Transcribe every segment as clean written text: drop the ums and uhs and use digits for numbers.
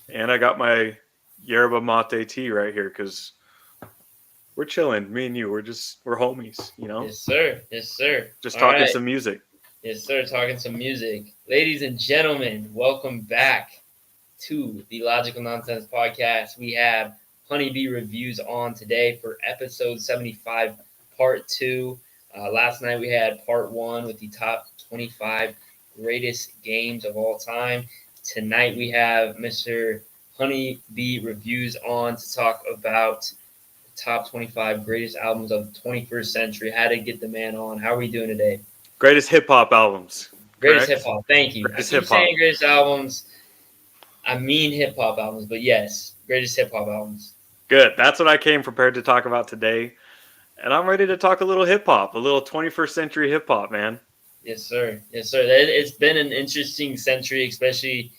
And I got my yerba mate tea right here because we're chilling. Me and you, we're homies. Yes, sir. Yes, sir. Just All talking right. some music. Yes, sir. Talking some music. Ladies and gentlemen, welcome back to the Logical Nonsense Podcast. We have Honeybee Reviews on today for episode 75, part 2. Last night we had part 1 with the top 25 greatest games of all time. Tonight we have Mr. Honeybee Reviews on to talk about top 25 greatest albums of the 21st century. How to get the man on. How are we doing today? Greatest hip hop albums, Greatest hip correct? hop. Thank you. I Greatest keep hip hop. saying greatest albums. I mean hip hop albums, but yes, greatest hip hop albums. Good. That's what I came prepared to talk about today. And I'm ready to talk a little hip hop, a little 21st century hip hop, man. Yes, sir. Yes, sir. It's been an interesting century, especially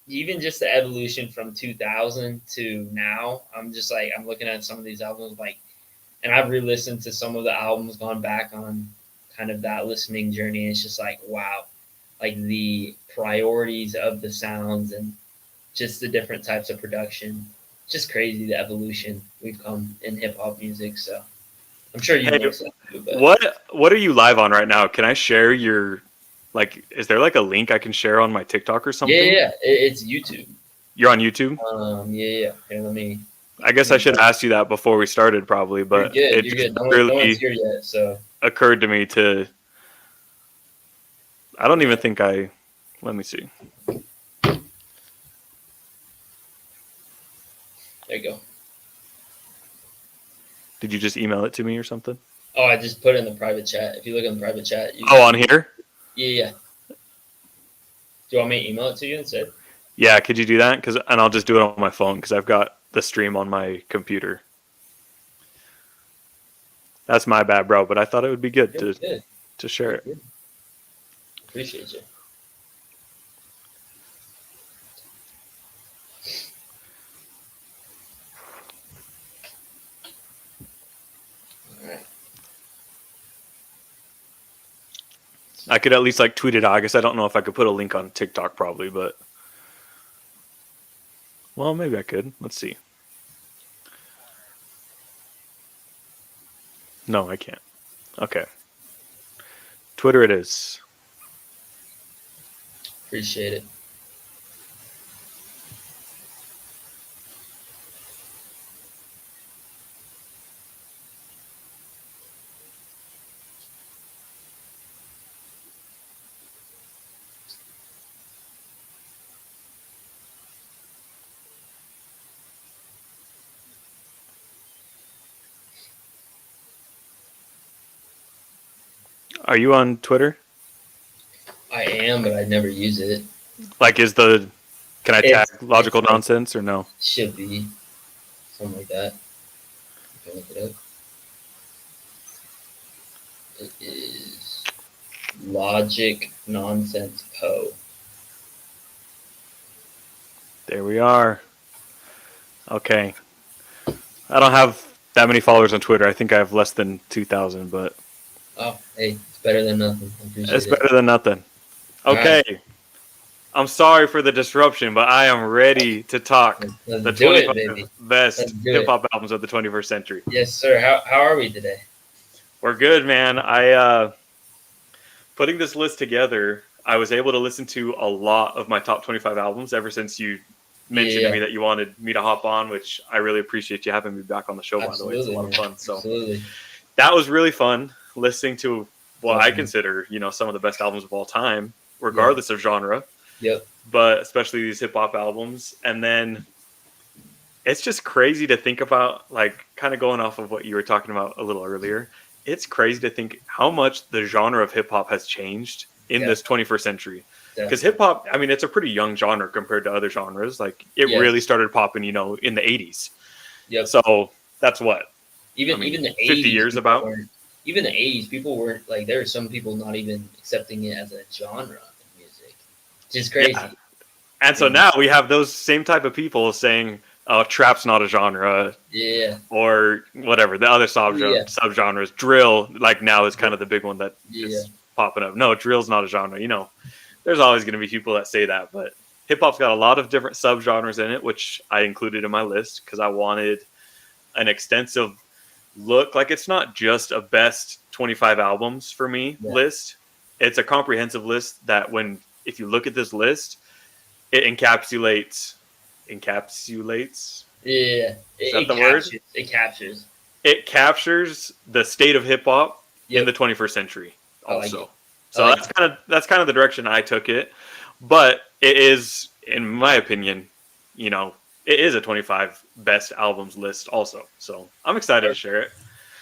even just the evolution from 2000 to now. I'm looking at some of these albums, and I've re-listened to some of the albums, gone back on kind of that listening journey. And it's just like, wow, like the priorities of the sounds and just the different types of production. Just crazy the evolution we've come in hip hop music. So I'm sure you know some too, but What are you live on right now? Can I share your is there like a link I can share on my TikTok or something? yeah, it's YouTube. You're on YouTube? Yeah. Here, let me. I guess I should have asked you that before we started probably, but You're it good. You're just good. No really one's here yet, so occurred to me to I don't even think let me see. there you go. Did you just email it to me or something? Oh, I just put it in the private chat. If you look in the private chat, on here? Yeah. Do you want me to email it to you instead? Yeah, could you do that? And I'll just do it on my phone because I've got the stream on my computer. That's my bad, bro. But I thought it would be good to share it. Good. Appreciate you. All right. I could at least tweet it out. I guess I don't know if I could put a link on TikTok probably, but well, maybe I could. Let's see. No, I can't. Okay. Twitter it is. Appreciate it. Are you on Twitter? I am, but I never use it. Can I tag Logical Nonsense or no? Should be something like that. You can look it up. It is Logic Nonsense Po. There we are. Okay. I don't have that many followers on Twitter. I think I have less than 2,000, but Oh, hey, it's better than nothing. I appreciate it's it. better than nothing. Okay. Right. I'm sorry for the disruption, but I am ready to talk Let's the do 25 it, baby. best hip-hop albums of the 21st century. Yes, sir. How are we today? We're good, man. I putting this list together, I was able to listen to a lot of my top 25 albums ever since you mentioned to me that you wanted me to hop on, which I really appreciate you having me back on the show, by the way. It's a lot of fun. So that was really fun listening to what I consider, some of the best albums of all time, regardless of genre. Yep. But especially these hip hop albums. And then it's just crazy to think about, kind of going off of what you were talking about a little earlier. It's crazy to think how much the genre of hip hop has changed in this 21st century. Because hip hop, I mean, it's a pretty young genre compared to other genres. It really started popping, in the 80s. Yep. So that's what? Even the 80s. 50 years about? Even the 80s, people weren't, there were some people not even accepting it as a genre of music. Just crazy. Yeah. And so now we have those same type of people saying, oh, trap's not a genre. Yeah. Or whatever, the other subgenres. Drill, now is kind of the big one that is popping up. No, drill's not a genre. There's always going to be people that say that, but hip hop's got a lot of different subgenres in it, which I included in my list because I wanted an extensive look. Like, it's not just a best 25 albums for me list. It's a comprehensive list that if you look at this list, it encapsulates. Yeah, Is that the word? It captures the state of hip hop in the 21st century. Also, that's kind of the direction I took it. But it is, in my opinion, it is a 25 best albums list also. So I'm excited to share it.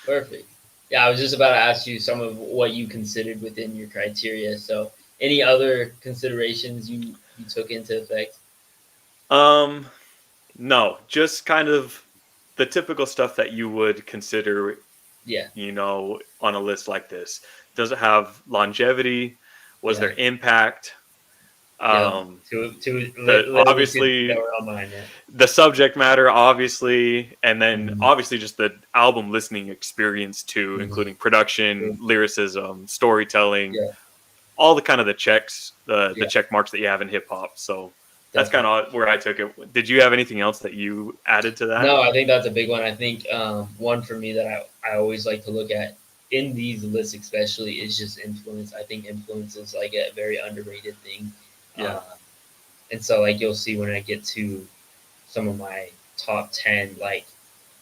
Perfect. Yeah, I was just about to ask you some of what you considered within your criteria. So any other considerations you took into effect? No, just kind of the typical stuff that you would consider, Yeah. On a list like this. Does it have longevity? Was there impact? Obviously, the subject matter, obviously, and then obviously just the album listening experience too, including production, lyricism, storytelling, all the kind of the checks, the check marks that you have in hip hop. So that's kind of where I took it. Did you have anything else that you added to that? No, I think that's a big one. I think one for me that I always like to look at in these lists, especially, is just influence. I think influence is like a very underrated thing. Yeah. And so, like, you'll see when I get to some of my top 10, like,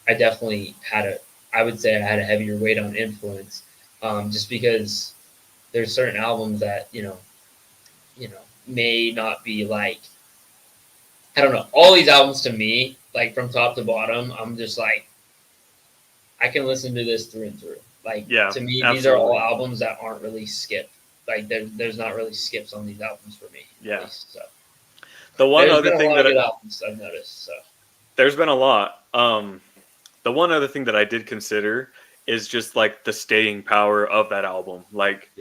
I definitely I would say I had a heavier weight on influence, just because there's certain albums that, may not be like, I don't know, all these albums to me, like from top to bottom, I'm just like, I can listen to this through and through. Like, to me, absolutely. These are all albums that aren't really skipped. Like, there's not really skips on these albums for me. Yeah. Least, so. The one other thing that albums I've noticed. So there's been a lot. The one other thing that I did consider is just like the staying power of that album. Like,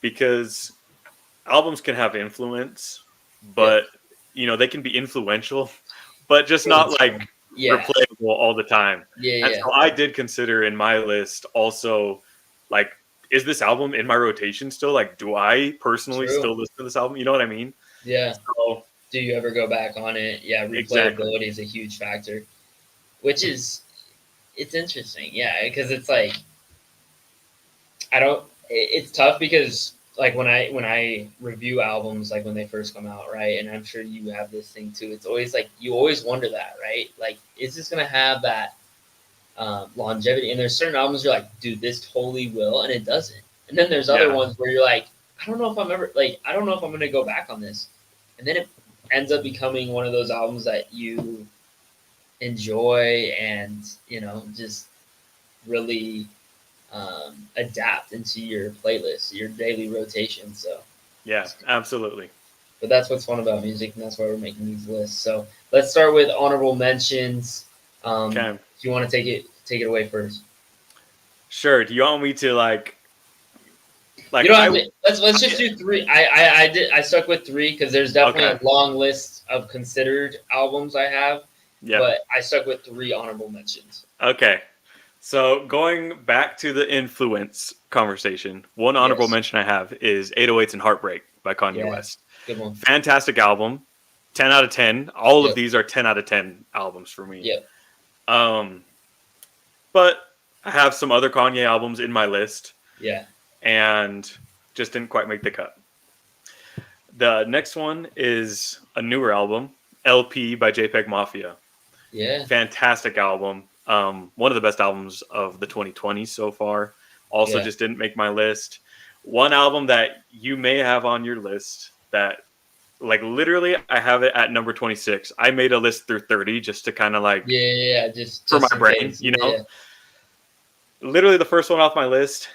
because albums can have influence, but they can be influential, but just not like replayable all the time. So I did consider in my list also, like, is this album in my rotation still? Like, do I personally still listen to this album? You know what I mean? Yeah. So, do you ever go back on it? Yeah, replayability is a huge factor, which is, it's interesting. Yeah, because it's like, it's tough because, like, when I review albums, like when they first come out, right? And I'm sure you have this thing too. It's always like, you always wonder that, right? Like, is this going to have that longevity? And there's certain albums you're like, dude, this totally will, and it doesn't. And then there's other ones where you're like, I don't know if I'm going to go back on this. And then it ends up becoming one of those albums that you enjoy and, just really adapt into your playlist, your daily rotation. So yeah, absolutely. But that's what's fun about music, and that's why we're making these lists. So let's start with honorable mentions. Okay. If you want to take it away first. Sure. Do you want me to like you don't have to, let's just do three. I stuck with three because there's definitely a long list of considered albums I have. Yeah. But I stuck with three honorable mentions. Okay. So going back to the influence conversation, one honorable mention I have is 808s and Heartbreak by Kanye West. Good one. Fantastic album. 10 out of 10. All of these are 10 out of 10 albums for me. Yep. But I have some other Kanye albums in my list. Yeah. And just didn't quite make the cut. The next one is a newer album, LP by JPEG Mafia. Yeah. Fantastic album. One of the best albums of the 2020s so far. Also just didn't make my list. One album that you may have on your list that, like, literally I have it at number 26. I made a list through 30 just to kind of like just for my brain, Literally the first one off my list.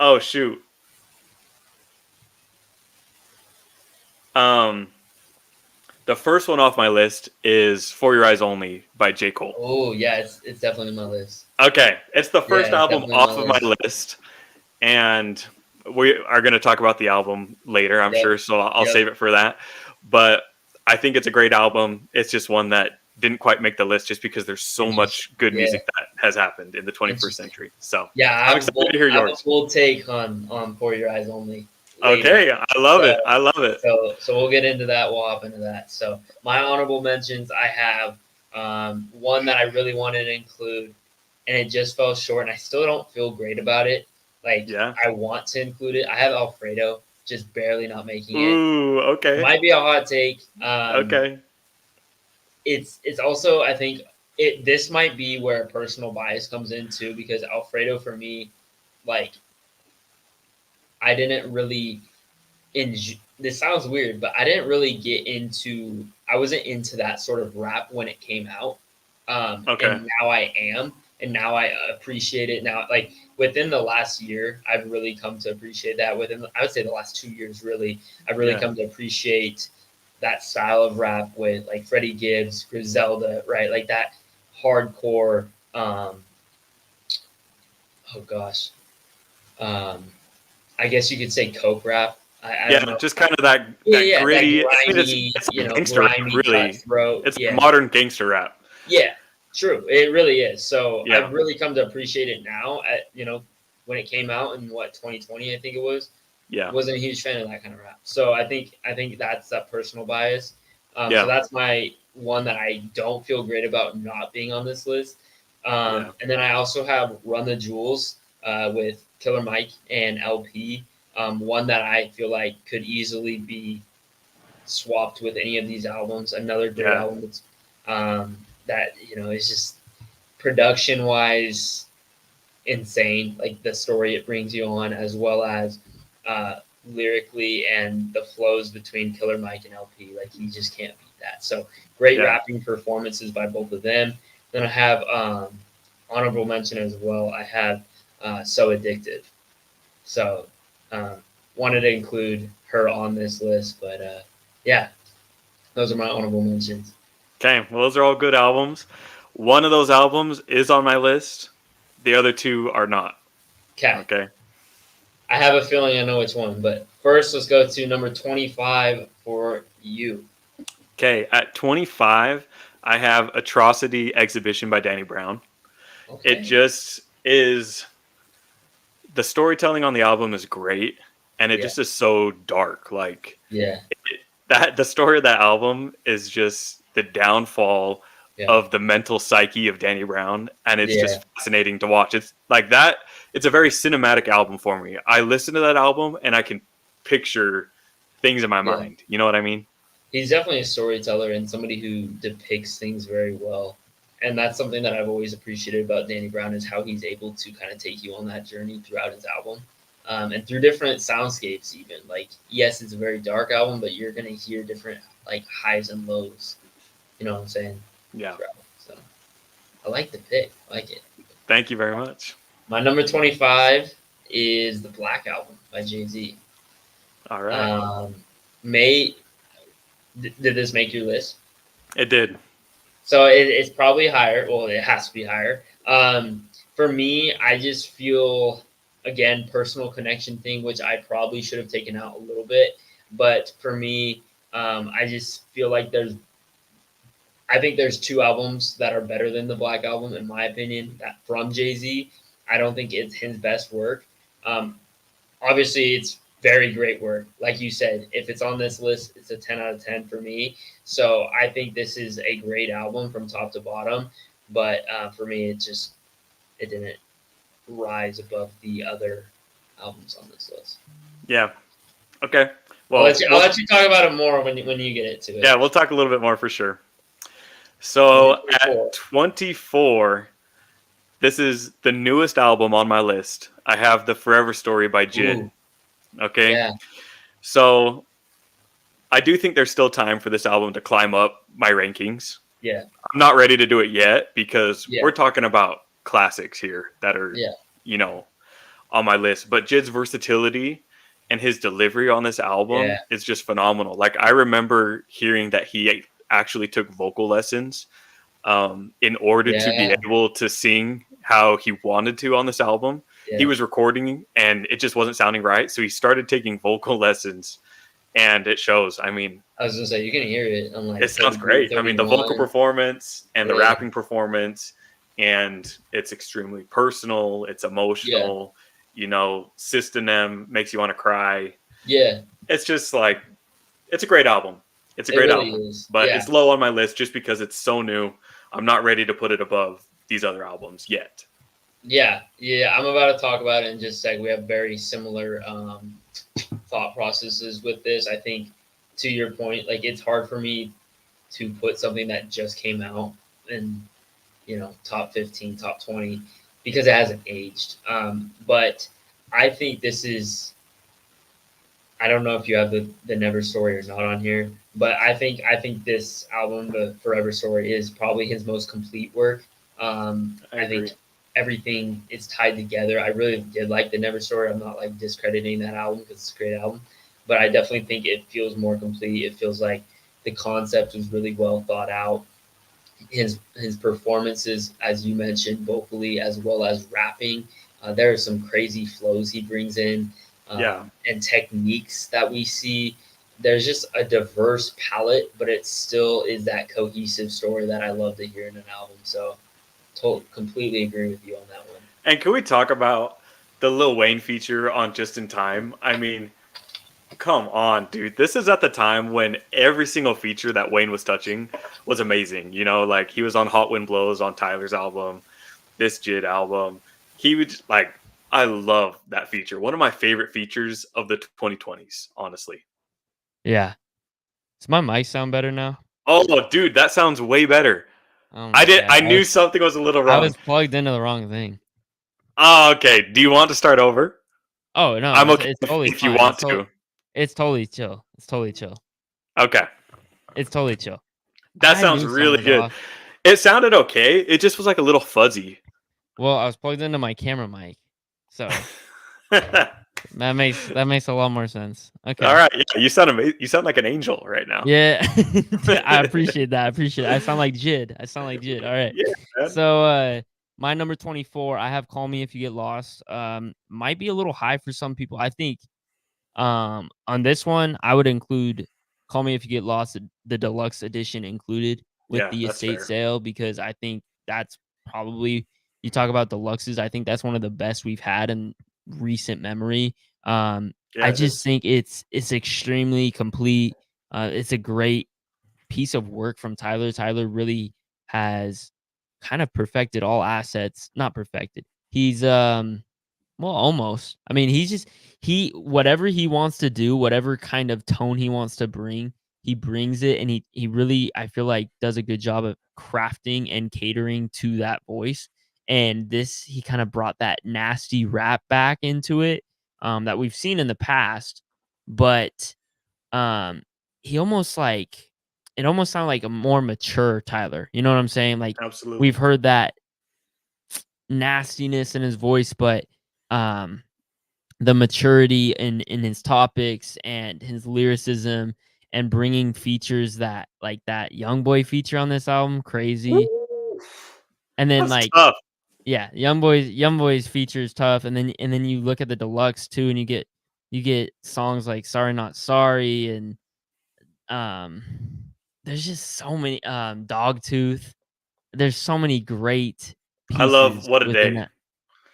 Oh shoot. The first one off my list is For Your Eyes Only by J. Cole. Oh yeah, it's definitely on my list. Okay, it's the first album off of my list, and we are going to talk about the album later, I'm sure. So I'll save it for that. But I think it's a great album. It's just one that didn't quite make the list just because there's so much good music that has happened in the 21st century. So I'm excited to hear yours. We'll take on For Your Eyes Only. later. Okay, I love So, it. I love it. so we'll get into that. We'll hop into that. So my honorable mentions, I have one that I really wanted to include, and it just fell short, and I still don't feel great about it. Like Yeah. I want to include it. I have Alfredo, just barely not making it. Ooh, okay. Might be a hot take. Okay. It's also, I think this might be where personal bias comes in too, because Alfredo for me, like I didn't really this sounds weird, but I didn't really get into. I wasn't into that sort of rap when it came out, Okay. and now I am, and now I appreciate it. Now, like within the last year, I've really come to appreciate that. I would say the last 2 years, really, I've really Yeah. come to appreciate that style of rap with like Freddie Gibbs, Griselda, right? Like that hardcore. Oh gosh, um, I guess you could say coke rap. I don't Yeah, know. just kind of that Yeah, that yeah, that gritty. I mean, grimy, it's like gangster rap, grimy really. cutthroat. It's like Yeah, modern gangster rap. yeah, true. It really is. So Yeah. I've really come to appreciate it now. When it came out in 2020, I think it was. Yeah. Wasn't a huge fan of that kind of rap. So I think that's that personal bias. So Yeah. that's my one that I don't feel great about not being on this list. Yeah. And then I also have Run the Jewels with Killer Mike and LP. One that I feel like could easily be swapped with any of these albums. Another great Yeah. album that is just production wise insane. Like the story it brings you on, as well as uh, lyrically and the flows between Killer Mike and LP. Like you just can't beat that. So great Yeah. rapping performances by both of them. Then I have honorable mention as well. I have So Addicted. So uh, wanted to include her on this list, but yeah, those are my honorable mentions. Okay. Well, those are all good albums. One of those albums is on my list. The other two are not. Okay, Okay. I have a feeling I know which one, but first let's go to number 25 for you. Okay. At 25, I have Atrocity Exhibition by Danny Brown. It Okay. just is the storytelling on the album is great, and it Yeah. just is so dark. Like Yeah. that, the story of that album is just the downfall Yeah. of the mental psyche of Danny Brown, and it's Yeah. just fascinating to watch. It's like that. It's a very cinematic album for me. I listen to that album and I can picture things in my Yeah. mind. You know what I mean? He's definitely a storyteller and somebody who depicts things very well. And that's something that I've always appreciated about Danny Brown is how he's able to kind of take you on that journey throughout his album. And through different soundscapes, even like yes, it's a very dark album, but you're gonna hear different like highs and lows. You know what I'm saying? Yeah. Throughout. So I like the pick. I like it. Thank you very much. My number 25 is the Black Album by Jay Z. All right. Um, May did this make your list? It did. So it's probably higher. Well, it has to be higher. For me, I just feel again personal connection thing, which I probably should have taken out a little bit. But for me, I just feel like I think there's two albums that are better than the Black Album, in my opinion. That from Jay Z, I don't think it's his best work. Um, Obviously, it's very great work. Like you said, if it's on this list, it's a 10 out of 10 for me. So I think this is a great album from top to bottom. But for me, it didn't rise above the other albums on this list. Yeah. Okay. I'll Well, let you talk about it more when you get it to it. yeah, we'll talk a little bit more for sure. So at 24, this is the newest album on my list. I have The Forever Story by Jid. Ooh, Okay. yeah, So I do think there's still time for this album to climb up my rankings. yeah, I'm not ready to do it yet because yeah, we're talking about classics here that are, yeah, you know, on my list. But Jid's versatility and his delivery on this album yeah, is just phenomenal. Like I remember hearing that he actually took vocal lessons in order to be yeah, able to sing how he wanted to on this album. He yeah. was recording and it just wasn't sounding right. So he started taking vocal lessons and it shows. I mean, I was gonna say you can hear it on like it sounds 30, great. I mean, the vocal 31. performance and the Yeah, rapping performance, and it's extremely personal. It's yeah, emotional. You know, System M makes you want to cry. Yeah, It's just like it's a great album. It's a it great really album, is. but Yeah. it's low on my list just because it's so new. I'm not ready to put it above these other albums yet. Yeah, yeah, I'm about to talk about it in just a sec. We have very similar thought processes with this. I think, to your point, like it's hard for me to put something that just came out in top 15, top 20 because it hasn't aged. But I think this is. I don't know if you have the Never Story or not on here, but I think this album, the Forever Story, is probably his most complete work. I I think agree. everything is tied together. I really did like the Never Story. I'm not like discrediting that album because it's a great album, but I definitely think it feels more complete. It feels like the concept was really well thought out. His performances, as you mentioned, vocally as well as rapping, there are some crazy flows he brings in, Yeah, and techniques that we see. There's just a diverse palette, but it still is that cohesive story that I love to hear in an album. So, completely agree with you on that one. and can we talk about the Lil Wayne feature on Just in Time? I mean, come on, dude. This is at the time when every single feature that Wayne was touching was amazing. You know, like he was on Hot Wind Blows on Tyler's album, this Jid album. He would like, I love that feature. One of my favorite features of the 2020s, honestly. Yeah. Does my mic sound better now? Oh, dude, that sounds way better. Oh I my did. god. I knew something was a little I wrong. was plugged into the wrong thing. Oh, okay. Do you want to start over? Oh no, I'm okay it's totally if you fine. want to. It's totally chill. It's totally chill. Okay, It's totally chill. that I sounds knew something really was good. off. It sounded okay. It just was like a little fuzzy. Well, I was plugged into my camera mic, so All that makes a lot more sense. Okay. right, yeah, you sound like an angel right now. Yeah, I appreciate that. I appreciate it. I sound like Jid. All right. Yeah, man. So, my number 24, I have "Call Me If You Get Lost." Might be a little high for some people. I think, on this one, I would include "Call Me If You Get Lost," the deluxe edition included with Yeah, the that's estate fair. sale, because I think that's probably, you talk about deluxes, I think that's one of the best we've had in recent memory. Yeah, I it just is. think it's extremely complete. It's a great piece of work from Tyler. Tyler really has kind of perfected all assets. Not perfected. He's well, almost. I mean, he whatever he wants to do, whatever kind of tone he wants to bring, he brings it, and he really, I feel like, does a good job of crafting and catering to that voice. And this, he kind of brought that nasty rap back into it, that we've seen in the past, but um he almost like, it almost sounded like a more mature Tyler. You know what I'm saying? Like, we've Absolutely. heard that nastiness in his voice, but um the maturity in his topics and his lyricism, and bringing features that, like that young boy feature on this album, crazy. Woo! And then, That's like, tough. yeah, young boys feature is tough. And then you look at the deluxe too, and you get songs like "Sorry Not Sorry," and um there's just so many, Dogtooth. There's so many great I love pieces What a within Day. that.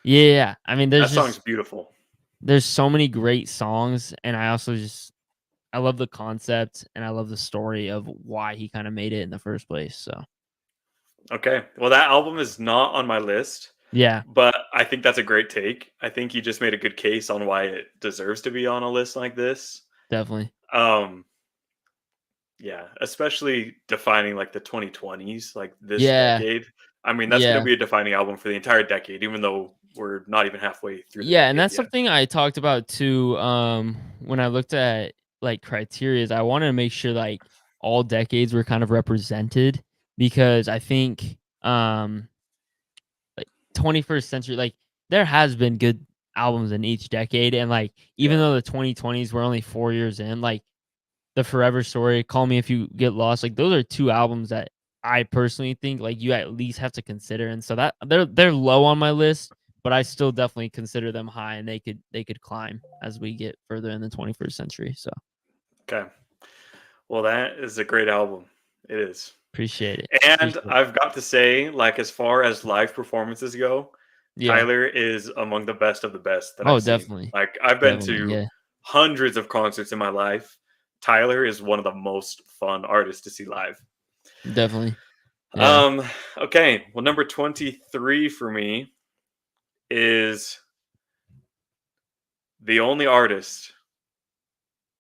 Yeah, I mean, That song's beautiful. there's so many great songs, and I also just, I love the concept, and I love the story of why he kind of made it in the first place. So, Okay. Well, that album is not on my list, yeah, but I think that's a great take. I think you just made a good case on why it deserves to be on a list like this. definitely. Um, yeah, especially defining like the 2020s, like this Yeah, decade. I mean, that's going to yeah. be a defining album for the entire decade, even though we're not even halfway through the Yeah, and decade that's yet. something I talked about too. When I looked at, like, criterias, I wanted to make sure, like, all decades were kind of represented, because I think, like, 21st century, like, there has been good albums in each decade, and, like, even Yeah. though the 2020s were only 4 years in, like, the Forever Story, Call Me If You Get Lost, like, those are two albums that I personally think, like, you at least have to consider. And so that they're low on my list, but I still definitely consider them high, and they could climb as we get further in the 21st century. So, Okay. Well, that is a great album. It is. appreciate it. And Appreciate it. I've got to say, like, as far as live performances go, Yeah. Tyler is among the best of the best that Oh, I've seen. definitely. Like, I've been Definitely. to Yeah. hundreds of concerts in my life, Tyler is one of the most fun artists to see live. Definitely. Yeah. Okay. Well, number 23 for me is the only artist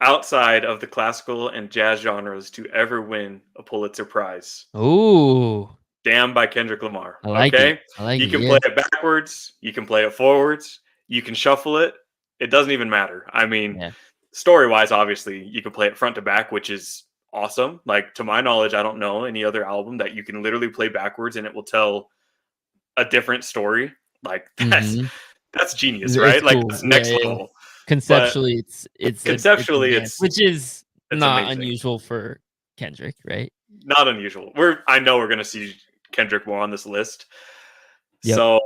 outside of the classical and jazz genres to ever win a Pulitzer Prize. Ooh, Damn by Kendrick Lamar. I like it. Okay. I like You it. can Yeah. play it backwards, you can play it forwards, you can shuffle it. It doesn't even matter. I mean, Yeah. story wise, obviously, you can play it front to back, which is awesome. Like, to my knowledge, I don't know any other album that you can literally play backwards and it will tell a different story. Like, Mm-hmm. that's genius, It's right? Like, cool. that's Yeah, next yeah, yeah. level. But Conceptually, it's conceptually, advanced, which is it's not amazing. unusual for Kendrick, right? Not unusual. I know we're gonna see Kendrick more on this list. Yep. So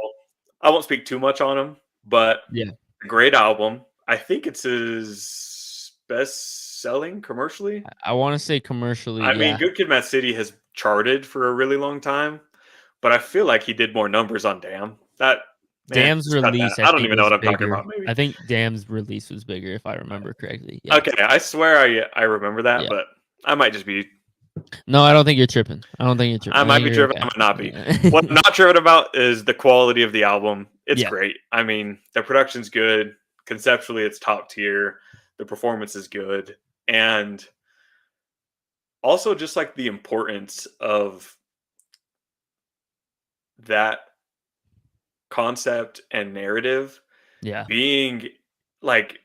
I won't speak too much on him, but Yeah. great album. I think it's his best selling commercially. I want to say commercially, I mean, yeah. Good Kid, Mad City has charted for a really long time, but I feel like he did more numbers on Damn. Damn's Just cut that. release, I I don't think, even know was what I'm talking bigger. about. Maybe. I think Damn's release was bigger, if I remember correctly. Yeah. Okay, I swear I remember that, Yeah. but I might just be. No, I don't think you're tripping. I don't think you're tripping. I I might think be you're driven. okay. I might not be. Yeah. What I'm not driven about is the quality of the album. It's Yeah. great. I mean, the production's good. Conceptually, it's top tier. The performance is good, and also just like the importance of that concept and narrative Yeah. being like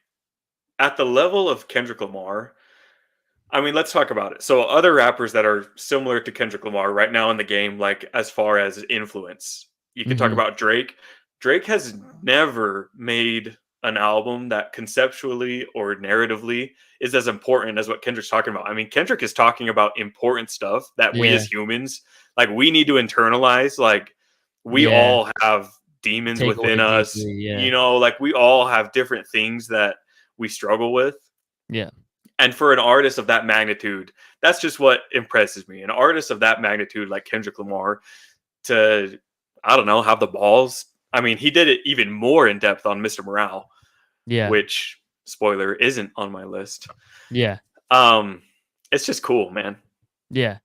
at the level of Kendrick Lamar. I mean, let's talk about it. So, other rappers that are similar to Kendrick Lamar right now in the game, like as far as influence, you can talk Hmm. about Drake. Drake has never made an album that conceptually or narratively is as important as what Kendrick's talking about. I mean, Kendrick is talking about important stuff that we Yeah. as humans, like, we need to internalize. Like, we Yeah. all have demons Take within away us, deeply. Yeah. like, we all have different things that we struggle with. Yeah. And for an artist of that magnitude, that's just what impresses me. An artist of that magnitude, like Kendrick Lamar, to, I don't know, have the balls. I mean, he did it even more in depth on Mr. Morale, Yeah. which, spoiler, isn't on my list. Yeah. It's just cool, man. Yeah.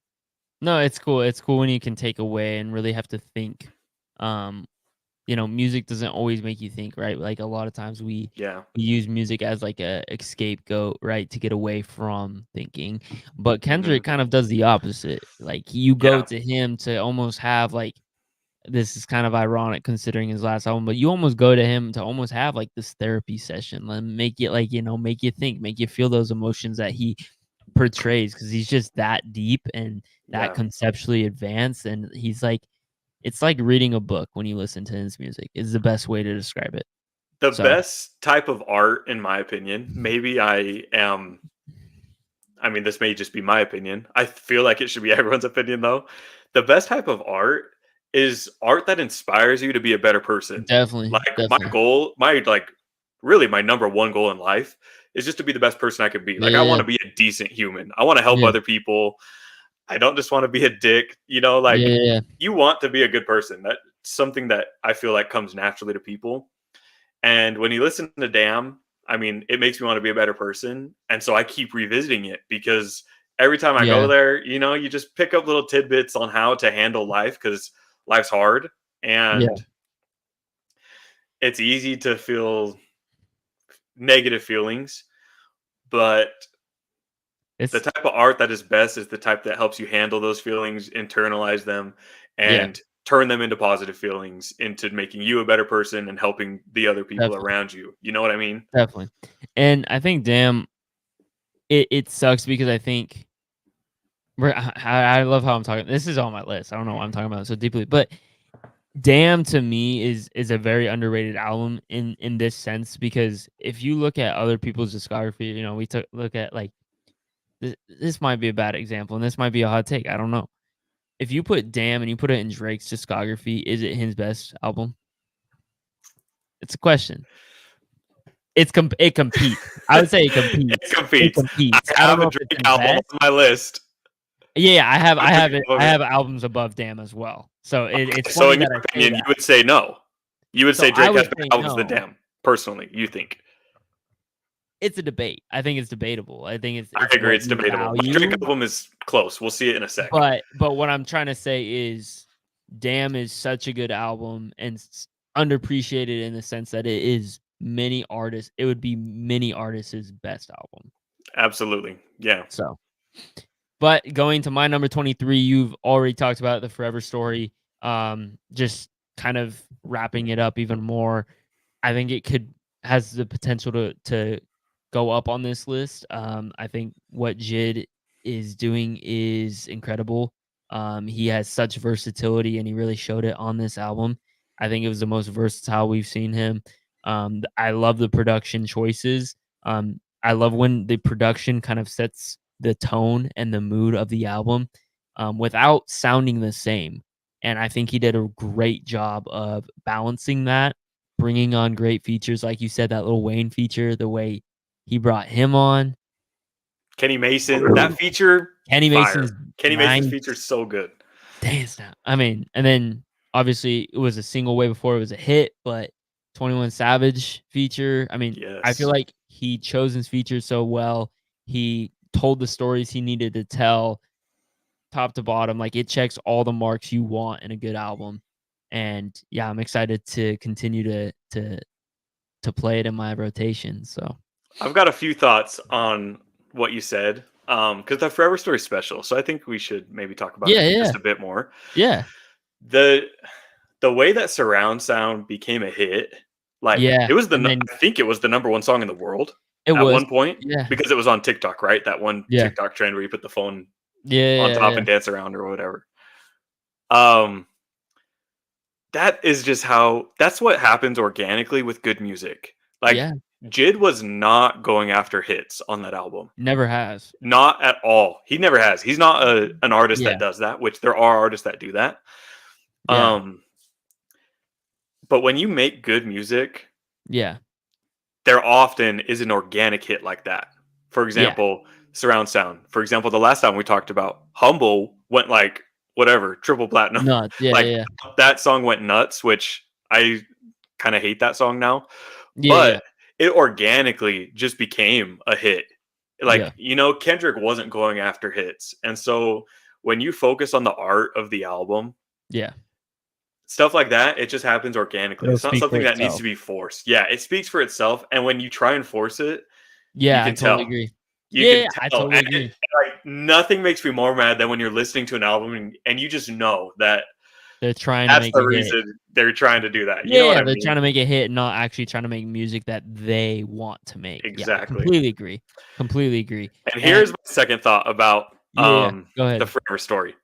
No, it's cool. It's cool when you can take away and really have to think. Music doesn't always make you think, right? Like a lot of times we use music as like a scapegoat, right, to get away from thinking. But Kendrick kind of does the opposite. Like you go to him to almost have like, this is kind of ironic considering his last album, but you almost go to him to almost have like this therapy session, and make it like, make you think, make you feel those emotions that he portrays, because he's just that deep and that conceptually advanced, and he's like, it's like reading a book when you listen to his music is the best way to describe it. The best type of art, in my opinion, maybe this may just be my opinion. I feel like it should be everyone's opinion, though. The best type of art is art that inspires you to be a better person. Definitely. Like, my goal, really my number one goal in life is just to be the best person I could be. Like, I want to be a decent human. I want to help other people. I don't just want to be a dick, you want to be a good person. That's something that I feel like comes naturally to people. And when you listen to Damn, I mean, it makes me want to be a better person. And so I keep revisiting it because every time I go there, you just pick up little tidbits on how to handle life, because life's hard and it's easy to feel negative feelings. But the type of art that is best is the type that helps you handle those feelings, internalize them, and turn them into positive feelings, into making you a better person and helping the other people around you. You know what I mean? Definitely. And I think Damn, it sucks because I think I love how I'm talking. This is on my list. I don't know why I'm talking about it so deeply, but Damn to me is a very underrated album in this sense, because if you look at other people's discography, we look at like this might be a bad example and this might be a hot take. I don't know. If you put Damn and you put it in Drake's discography, is it his best album? It's a question. It competes. I would say it competes. It competes. I have a Drake album on my list. Yeah, I have albums above Damn as well. So it's so funny in that your I say opinion, that. you would say no. You would say Drake has better albums no. than Damn. Personally, you think? it's a debate. I think it's debatable. I think I it's agree, what it's you debatable. My Drake value. album is close. We'll see it in a sec. But what I'm trying to say is, Damn is such a good album and underappreciated in the sense that it is many artists. It would be many artists' best album. Absolutely, yeah. So, but going to my number 23, you've already talked about the Forever Story. Just kind of wrapping it up even more. I think it has the potential to go up on this list. I think what Jid is doing is incredible. He has such versatility, and he really showed it on this album. I think it was the most versatile we've seen him. I love the production choices. I love when the production kind of sets the tone and the mood of the album without sounding the same. And I think he did a great job of balancing that, bringing on great features. Like you said, that Lil Wayne feature, the way he brought him on. Kenny Mason, that feature, Kenny fire. Mason's Kenny Mason's nice feature is so good. dance now. I mean, and then obviously it was a single way before it was a hit, but 21 Savage feature. I mean, I feel Yes. like he chose his features so well. He told the stories he needed to tell top to bottom. Like it checks all the marks you want in a good album. And yeah, I'm excited to continue to play it in my rotation. So I've got a few thoughts on what you said, because the Forever Story is special, so I think we should maybe talk about it yeah, just a bit more. yeah, The the way that surround sound became a hit, like yeah. it was And then I think it was the number one song in the world it at was, one point yeah, because it was on TikTok, right? That one yeah, TikTok trend where you put the phone on yeah, top yeah, and dance around or whatever. Um, that is just how that's what happens organically with good music. Like yeah. Jid was not going after hits on that album. Never has. Not at all. He never has. He's not an artist Yeah, that does that, which there are artists that do that. yeah, Um, but when you make good music, yeah, there often is an organic hit like that. For yeah. example, surround sound. For example, the last time we talked about Humble went like whatever, triple platinum. Nuts. Yeah, Like yeah, that song went nuts, which I kind of hate that song now. yeah, But yeah, it organically just became a hit. yeah, Like, Kendrick wasn't going after hits. And so when you focus on the art of the album, yeah. stuff like that, it just happens organically. It'll It's not speak for something that needs itself. to be forced. Yeah, it speaks for itself. And when you try and force it, you Yeah, I can totally tell. agree. You Yeah, can yeah, I tell. totally And agree. like nothing makes me more mad than when you're listening to an album and you just know that They're trying to that's make the a hit. reason they're trying to do that. You Yeah, know what yeah, I they're mean? trying to make a hit, not actually trying to make music that they want to make. Yeah, I Exactly. completely agree. Completely agree. And And here's my second thought about yeah, yeah. Go the ahead. Forever Story.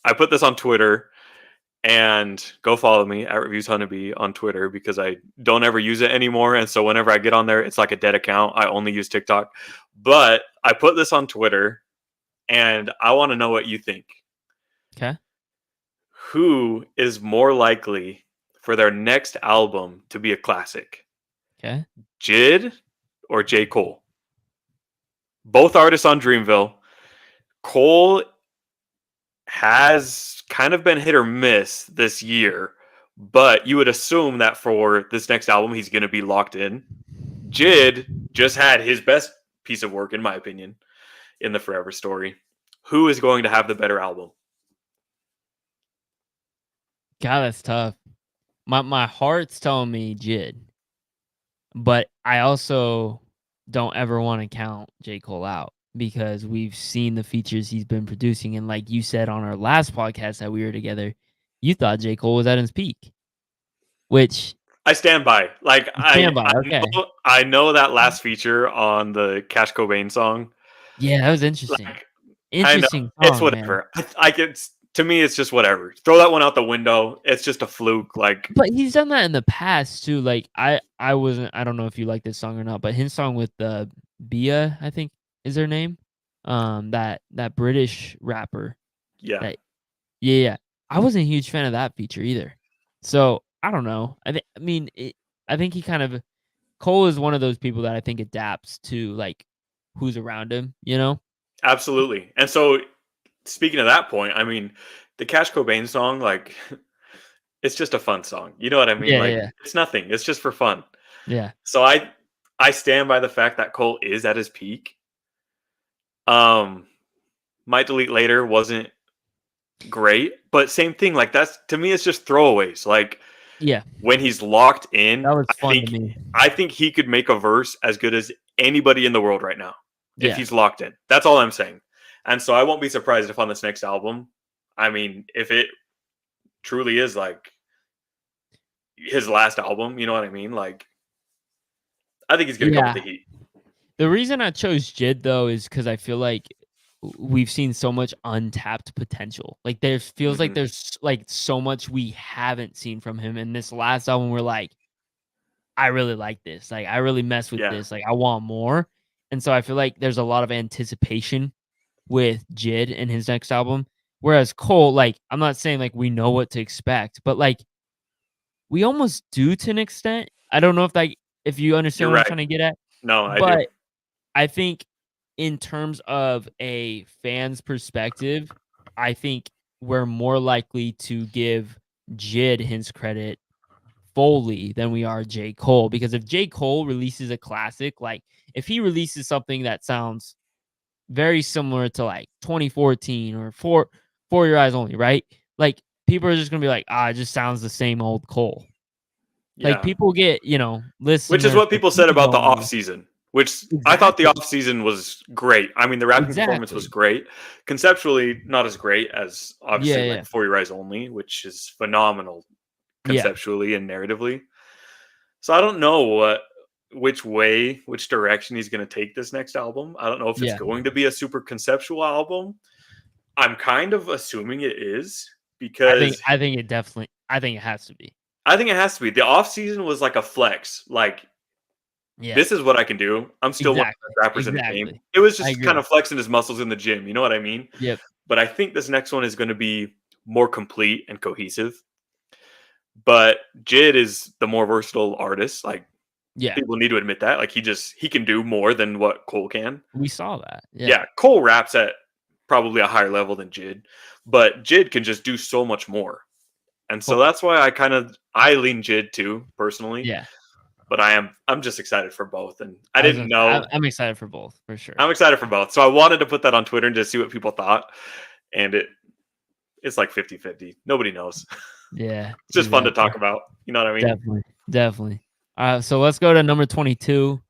I put this on Twitter, and go follow me at Reviews Honeybee on Twitter because I don't ever use it anymore. And so whenever I get on there, it's like a dead account. I only use TikTok. But I put this on Twitter, and I want to know what you think. Okay. Who is more likely for their next album to be a classic? Okay. Jid or J. Cole? Both artists on Dreamville. Cole has kind of been hit or miss this year, but you would assume that for this next album, he's going to be locked in. Jid just had his best piece of work, in my opinion, in the Forever Story. Who is going to have the better album? God, that's tough. My heart's telling me Jid, but I also don't ever want to count J. Cole out because we've seen the features he's been producing. And like you said on our last podcast that we were together, you thought J. Cole was at his peak, which I stand by. Like you stand by. Okay. I know that last feature on the Cash Cobain song. Yeah, that was interesting. Like I know Interesting it's song, man. whatever. I get to me, it's just whatever. Throw that one out the window. It's just a fluke. Like But he's done that in the past too. Like I don't know if you like this song or not, but his song with Bia, I think is her name. That British rapper. yeah, That yeah, yeah. I wasn't a huge fan of that feature either. So I don't know. I think he kind of Cole is one of those people that I think adapts to like who's around him, you know? absolutely. And so speaking of that point, I mean, the Cash Cobain song, like it's just a fun song. You know what I mean? Yeah, Like yeah, it's nothing. It's just for fun. yeah. So I stand by the fact that Cole is at his peak. Might Delete Later wasn't great, but same thing. Like that's to me, it's just throwaways. Like Yeah, when he's locked in, that was I fun to think me. I think he could make a verse as good as anybody in the world right now if Yeah, he's locked in. That's all I'm saying. And so I won't be surprised if on this next album, I mean, if it truly is like his last album, you know what I mean? Like I think he's gonna come with yeah. the heat. The reason I chose Jid though is because I feel like we've seen so much untapped potential. Like there feels like Hmm. there's like so much we haven't seen from him. And this last album, we're like, I really like this. Like I really mess with Yeah, this. Like I want more. And so I feel like there's a lot of anticipation with Jid in his next album. Whereas Cole, like, I'm not saying like we know what to expect, but like we almost do to an extent. I don't know if you you're understand what I'm right. trying to get at, No, I do. but I think in terms of a fan's perspective, I think we're more likely to give Jid his credit fully than we are J. Cole. Because if J. Cole releases a classic, like if he releases something that sounds very similar to like 2014 or For Your Eyes Only, right? Like people are just gonna be like, it just sounds the same old Cole. Like Yeah. people get, Which is listener what people said fatigue about the on off you. season, which I thought the Exactly. off season was great. I mean, the rapping performance was Exactly. great. Conceptually, not as great as Yeah, obviously like yeah. For Your Eyes Only, which is phenomenal Yeah. conceptually and narratively. So I don't know which direction he's going to take this next album. I don't know if it's Yeah. going to be a super conceptual album. I'm kind of assuming it is because I think it definitely I think it has to be. I think it has to be. The off season was like a flex. Like Yeah. this is what I can do. I'm still one of Exactly. the best rappers in the game. Exactly. It was I just kind agree. of flexing his muscles in the gym. You know what I mean? Yep. But I think this next one is going to be more complete and cohesive. But Jid is the more versatile artist. Like Yeah. people need to admit that. Like he can do more than what Cole can. We saw that. Yeah. Yeah, Cole raps at probably a higher level than Jid, but Jid can just do so much more. And so Fully. that's why I lean Jid too personally. Yeah. But I'm just excited for both. And I I was didn't gonna say, know I'm excited for both for sure. I'm excited for both. So I wanted to put that on Twitter and just see what people thought. And it's like 50-50. Nobody knows. Yeah. It's just fun to Exactly. talk about. You know what I mean? Definitely. Definitely. So let's go to number 22.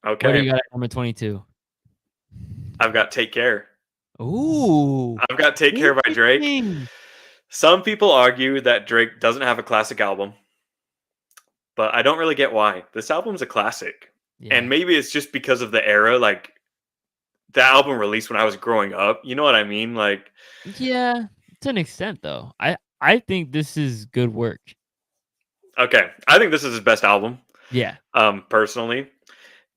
What do Okay. you got at number 22? I've got Take Care. Ooh. I've got Take Care by Drake. Interesting. Some people argue that Drake doesn't have a classic album, but I don't really get why. This album's a classic. Yeah. And maybe it's just because of the era, like the album released when I was growing up. You know what I mean? Like, Yeah. To an extent though. I think this is good work. okay, I think this is his best album, Yeah. personally.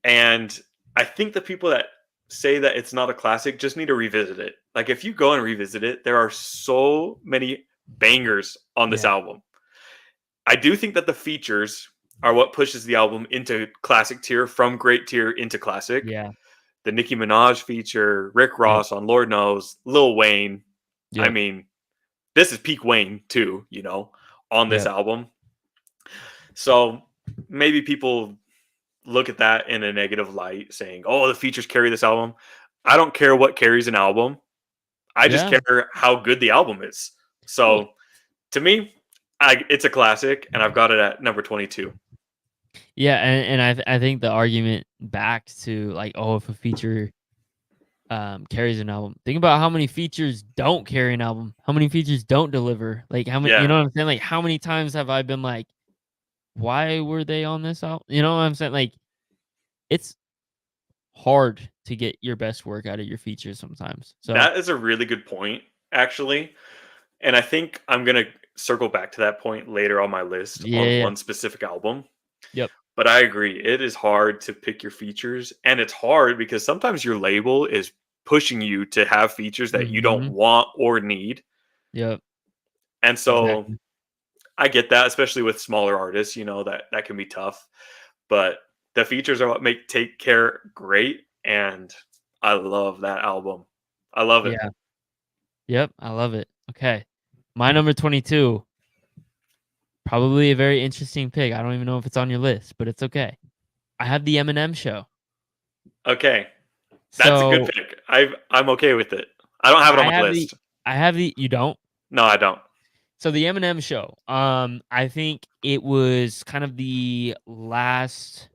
And I think the people that say that it's not a classic just need to revisit it. Like, if you go and revisit it, there are so many bangers on this Yeah. album. I do think that the features are what pushes the album into classic tier, from great tier into classic. Yeah. The Nicki Minaj feature, Rick Yep. Ross on Lord Knows, Lil Wayne. I Yep. mean, this is peak Wayne too, on this Yep. album. So maybe people look at that in a negative light, saying, "Oh, the features carry this album." I don't care what carries an album. I just Yeah. care how good the album is. Fully. So to me, it's a classic, and I've got it at number 22. Yeah, and I think the argument back to like, if a feature carries an album. Think about how many features don't carry an album. How many features don't deliver? Like how many you Yeah, know what I'm saying? Like how many times have I been like, why were they on this album? You know what I'm saying? Like it's hard to get your best work out of your features sometimes. So that is a really good point, actually. And I think I'm going to circle back to that point later on my list on yeah. one specific album. Yep. But I agree. It is hard to pick your features. And it's hard because sometimes your label is pushing you to have features that you don't Mhm. want or need. Yep. And so Exactly. I get that, especially with smaller artists, that can be tough. But the features are what make Take Care great. And I love that album. I love it. Yeah. Yep. I love it. Okay. My number 22. Probably a very interesting pick. I don't even know if it's on your list, but it's okay. I have the Eminem Show. Okay, that's a good So pick. I'm okay with it. I don't have it on I my have the list. you don't. No, I don't. So the Eminem Show. I think it was kind of the last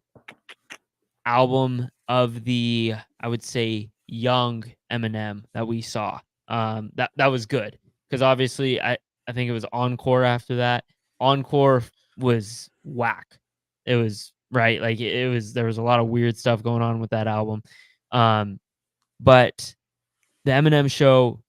album of the, I would say, young Eminem that we saw. That was good because obviously I think it was Encore after that. Encore was whack. It was right, like it was, there was a lot of weird stuff going on with that album. But the Eminem Show,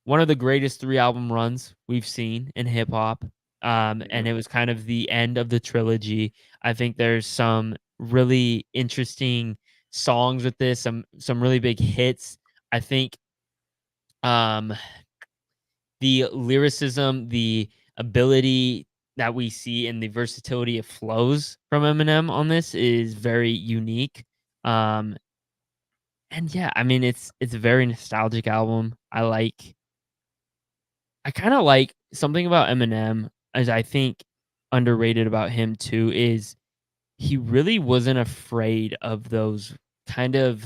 one of the greatest 3 album runs we've seen in hip hop. And Mhm. it was kind of the end of the trilogy. I think there's some really interesting songs with this, some really big hits. I think um the lyricism, the ability that we see and the versatility of flows from Eminem on this is very unique. Um and yeah, I mean it's a very nostalgic album. I kind of like something about Eminem, as I think underrated about him too, is he really wasn't afraid of those kind of,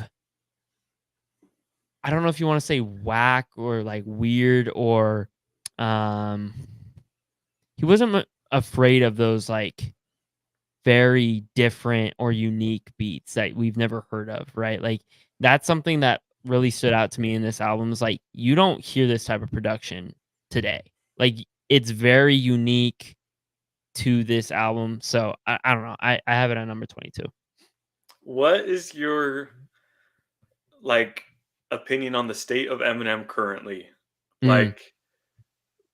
I don't know if you want to say whack or like weird or um he wasn't afraid of those like very different or unique beats that we've never heard of, right? Like that's something that really stood out to me in this album is like you don't hear this type of production today. Like it's very unique to this album. So I don't know. I have it at number 22. What is your like opinion on the state of Eminem currently? Mm. Like,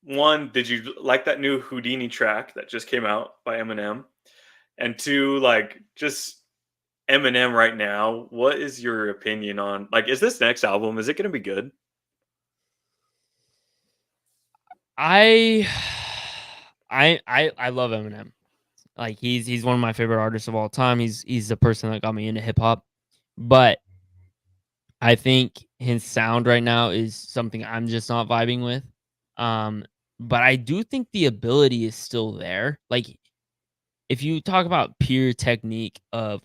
one, did you like that new Houdini track that just came out by Eminem? And two, like, just Eminem right now. What is your opinion on like? Is this next album? Is it going to be good? I I love Eminem. Like he's one of my favorite artists of all time. He's the person that got me into hip hop. But I think his sound right now is something I'm just not vibing with. Um, but I do think the ability is still there. Like if you talk about pure technique of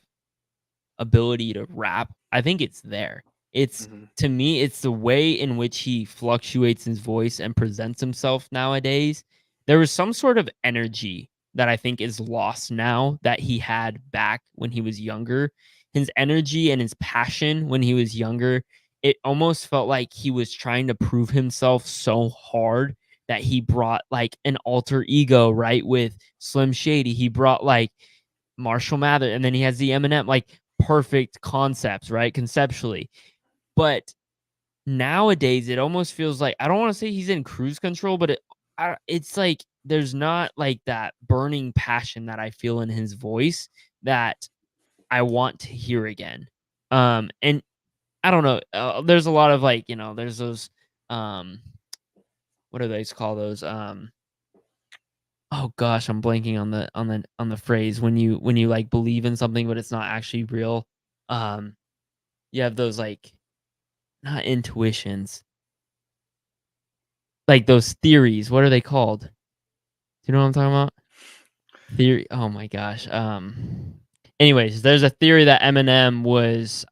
ability to rap, I think it's there. It's Mhm. To me, it's the way in which he fluctuates his voice and presents himself nowadays. There was some sort of energy that I think is lost now that he had back when he was younger. His energy and his passion when he was younger, it almost felt like he was trying to prove himself so hard that he brought like an alter ego, right? With Slim Shady, he brought like Marshall Mathers, and then he has the Eminem, like perfect concepts, right? Conceptually. But nowadays, it almost feels like, I don't want to say he's in cruise control, but it's like there's not like that burning passion that I feel in his voice that I want to hear again. And I don't know. There's a lot of like, there's those, um, what do they call those? Oh gosh, I'm blanking on the phrase when you like believe in something but it's not actually real. Um, you have those like, not intuitions, like those theories. What are they called? Do you know what I'm talking about? Theory. Oh my gosh. Anyways, there's a theory that Eminem was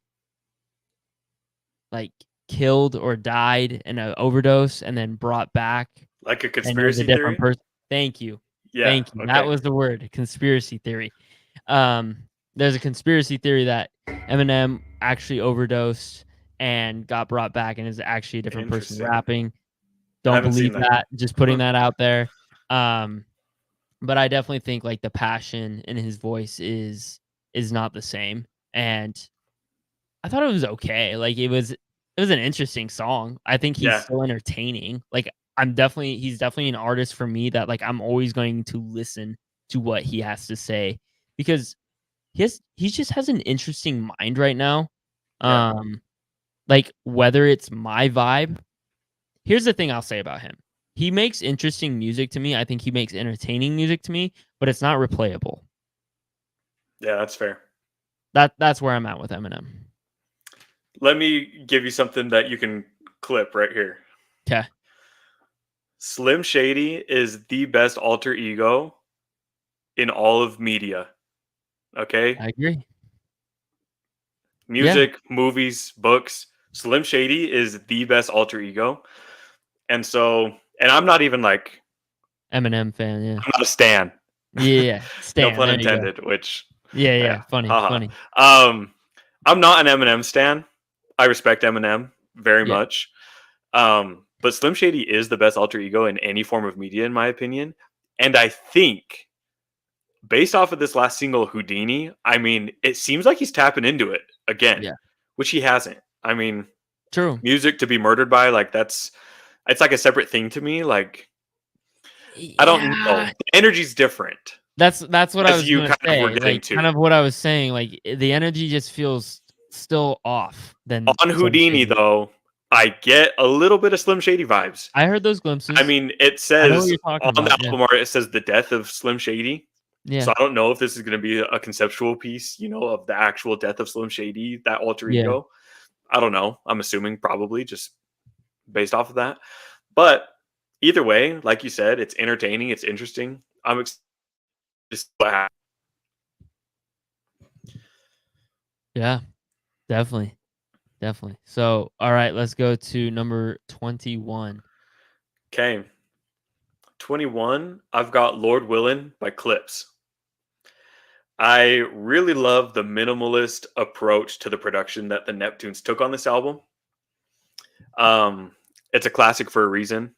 like killed or died in an overdose and then brought back Like a and is a conspiracy different theory? person. Thank you. Yeah. Thank you. That Okay. was the word, conspiracy theory. Um, there's a conspiracy theory that Eminem actually overdosed and got brought back and is actually a different person Interesting. rapping. I Don't haven't seen believe that. that. Just putting that out there. Um, but I definitely think like the passion in his voice is not the same. And I thought it was okay. Like it was an interesting song. I think he's Yeah. still entertaining. Like he's definitely an artist for me that like I'm always going to listen to what he has to say because he just has an interesting mind right now. Yeah. Um like whether it's my vibe, here's the thing I'll say about him. He makes interesting music to me. I think he makes entertaining music to me, but it's not replayable. Yeah. That's fair. That's where I'm at with Eminem. Let me give you something that you can clip right here. Okay. Slim Shady is the best alter ego in all of media. Okay. I agree. music, movies, books. Slim Shady is the best alter ego. And so, and I'm not even like, Eminem fan, yeah. I'm not a stan. Yeah. No Stan, pun there you go. intended, which, Yeah. Funny, haha. funny. I'm not an Eminem stan. I respect Eminem very Yeah. much. But Slim Shady is the best alter ego in any form of media, in my opinion. And I think, based off of this last single, Houdini, I mean, it seems like he's tapping into it again, Yeah. which he hasn't. I mean, True. music to be murdered by, like, it's like a separate thing to me. Like, I don't know. Yeah. The energy's different, That's what I as was you gonna kind of were say. getting Like, to. kind of what I was saying. Like, the energy just feels still off than On Slim Houdini, Shady. though, I get a little bit of Slim Shady vibes. I heard those glimpses. I mean, it I know what says you're talking on the about. Yeah. album art, it says the death of Slim Shady. Yeah. So I don't know if this is going to be a conceptual piece, of the actual death of Slim Shady, that alter Yeah. ego. I don't know. I'm assuming probably just based off of that. But either way, like you said, it's entertaining. It's interesting. I'm excited to see what happens. Yeah. Definitely. So, all right, let's go to number 21. Okay. 21, I've got Lord Willin' by Clips. I really love the minimalist approach to the production that the Neptunes took on this album. It's a classic for a reason.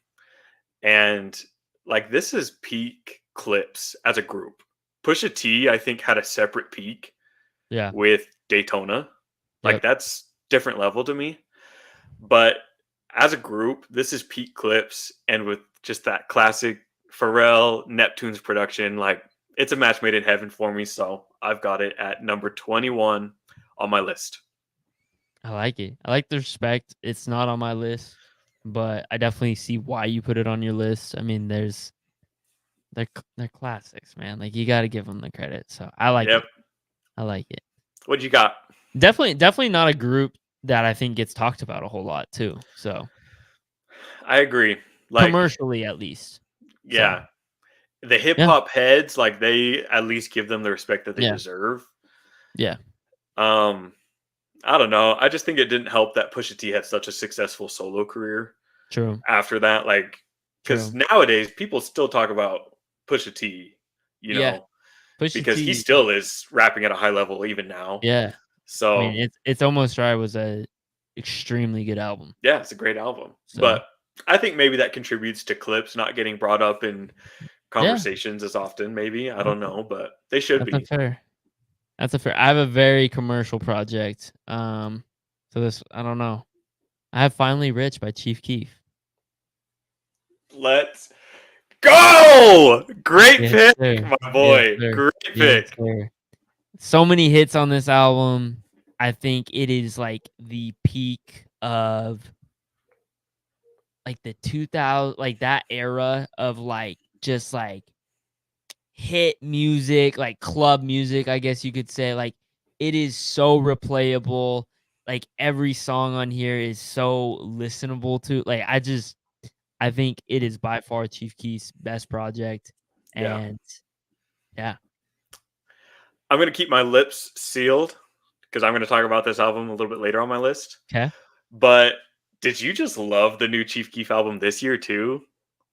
And like this is peak Clips as a group. Pusha T, I think, had a separate peak Yeah. with Daytona. Like Yep. that's different level to me. But as a group, this is peak Clips, and with just that classic Pharrell Neptunes production, like it's a match made in heaven for me. So I've got it at number 21 on my list. I like it. I like the respect. It's not on my list, but I definitely see why you put it on your list. I mean, they're classics, man. Like you got to give them the credit. So I like Yep. it. I like it. What you got? Definitely not a group that I think gets talked about a whole lot too. So I agree. Like commercially, at least. yeah. So, the hip hop heads, like they at least give them the respect that they Yeah. deserve. Yeah. I don't know. I just think it didn't help that Pusha T had such a successful solo career True. after that. Like, because True. nowadays people still talk about Pusha T, Yeah. Pusha because he T- still is rapping at a high level even now. Yeah. So I mean, it's almost right was a extremely good album. yeah, it's a great album. So. But I think maybe that contributes to Clips not getting brought up in conversations as often. Maybe I don't know, but they should be. That's a fair. I have a very commercial project. So this, I don't know. I have Finally Rich by Chief Keef. Let's go! Great Yes, pick, sir. my boy. Yes, sir. Great Yes, pick. sir. So many hits on this album. I think it is like the peak of like the 2000, like that era of like just like hit music, like club music, I guess you could say. Like it is so replayable. Like every song on here is so listenable to. Like I think it is by far Chief Keef's best project. And yeah. I'm going to keep my lips sealed because I'm going to talk about this album a little bit later on my list. Okay. But did you just love the new Chief Keef album this year too?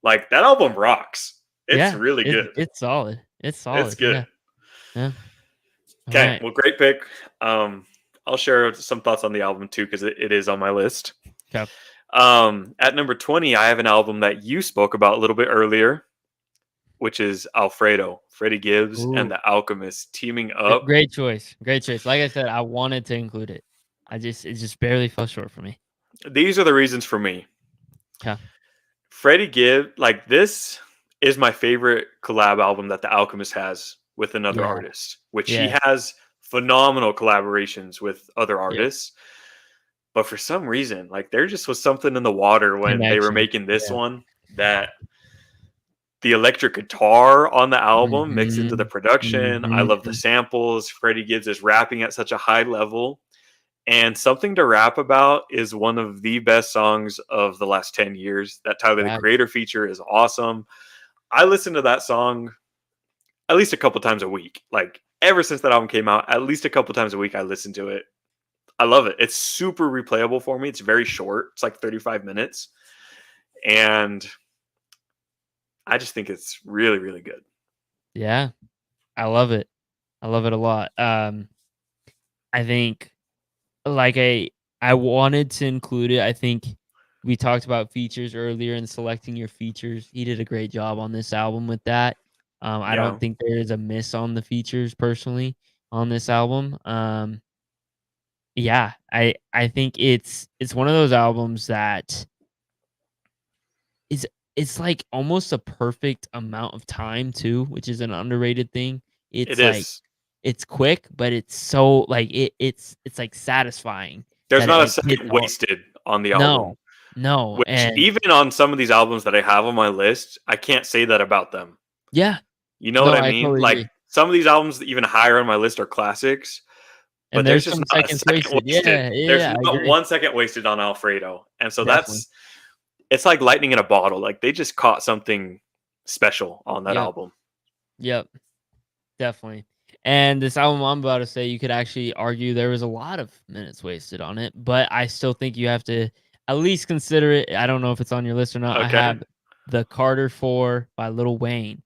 Like that album rocks. It's really good. It's solid. It's solid. It's good. Yeah. Okay. Right. Well, great pick. I'll share some thoughts on the album too because it is on my list. Okay. At number 20, I have an album that you spoke about a little bit earlier, which is Alfredo, Freddie Gibbs, and the Alchemist teaming up. Great choice. Like I said, I wanted to include it. It just barely fell short for me. These are the reasons for me. Okay. Freddie Gibbs, like this is my favorite collab album that the Alchemist has with another artist, which he has phenomenal collaborations with other artists. But for some reason, like there just was something in the water when they were making this one that the electric guitar on the album mixed into the production. I love the samples. Freddie Gibbs is rapping at such a high level. And Something to Rap About is one of the best songs of the last 10 years. That Tyler, the Creator feature is awesome. I listen to that song at least a couple times a week. Like ever since that album came out, at least a couple times a week, I listen to it. I love it. It's super replayable for me. It's very short. It's like 35 minutes. And I just think it's really, really good. Yeah, I love it. I love it a lot. I think like I wanted to include it. I think we talked about features earlier and selecting your features. He did a great job on this album with that. I Yeah, don't think there is a miss on the features personally on this album. Yeah, I think it's one of those albums that is it's like almost a perfect amount of time too, which is an underrated thing. it It's like is. it's quick, but it's so like it's like satisfying There's that it not a like hits second all. wasted on the album, No, no, which and even on some of these albums that I have on my list, I can't say that about them. yeah, You know what no, I I mean? totally Like agree. some of these albums even higher on my list are classics, but And there's there's just some not a seconds second wasted. wasted. Yeah, There's yeah, I not agree. 1 second wasted on Alfredo. And so Definitely. it's like lightning in a bottle. Like they just caught something special on that Yep, album. yep, definitely. And this album I'm about to say, you could actually argue there was a lot of minutes wasted on it, but I still think you have to at least consider it. I don't know if it's on your list or not. I Okay. have the Carter 4 by Lil Wayne.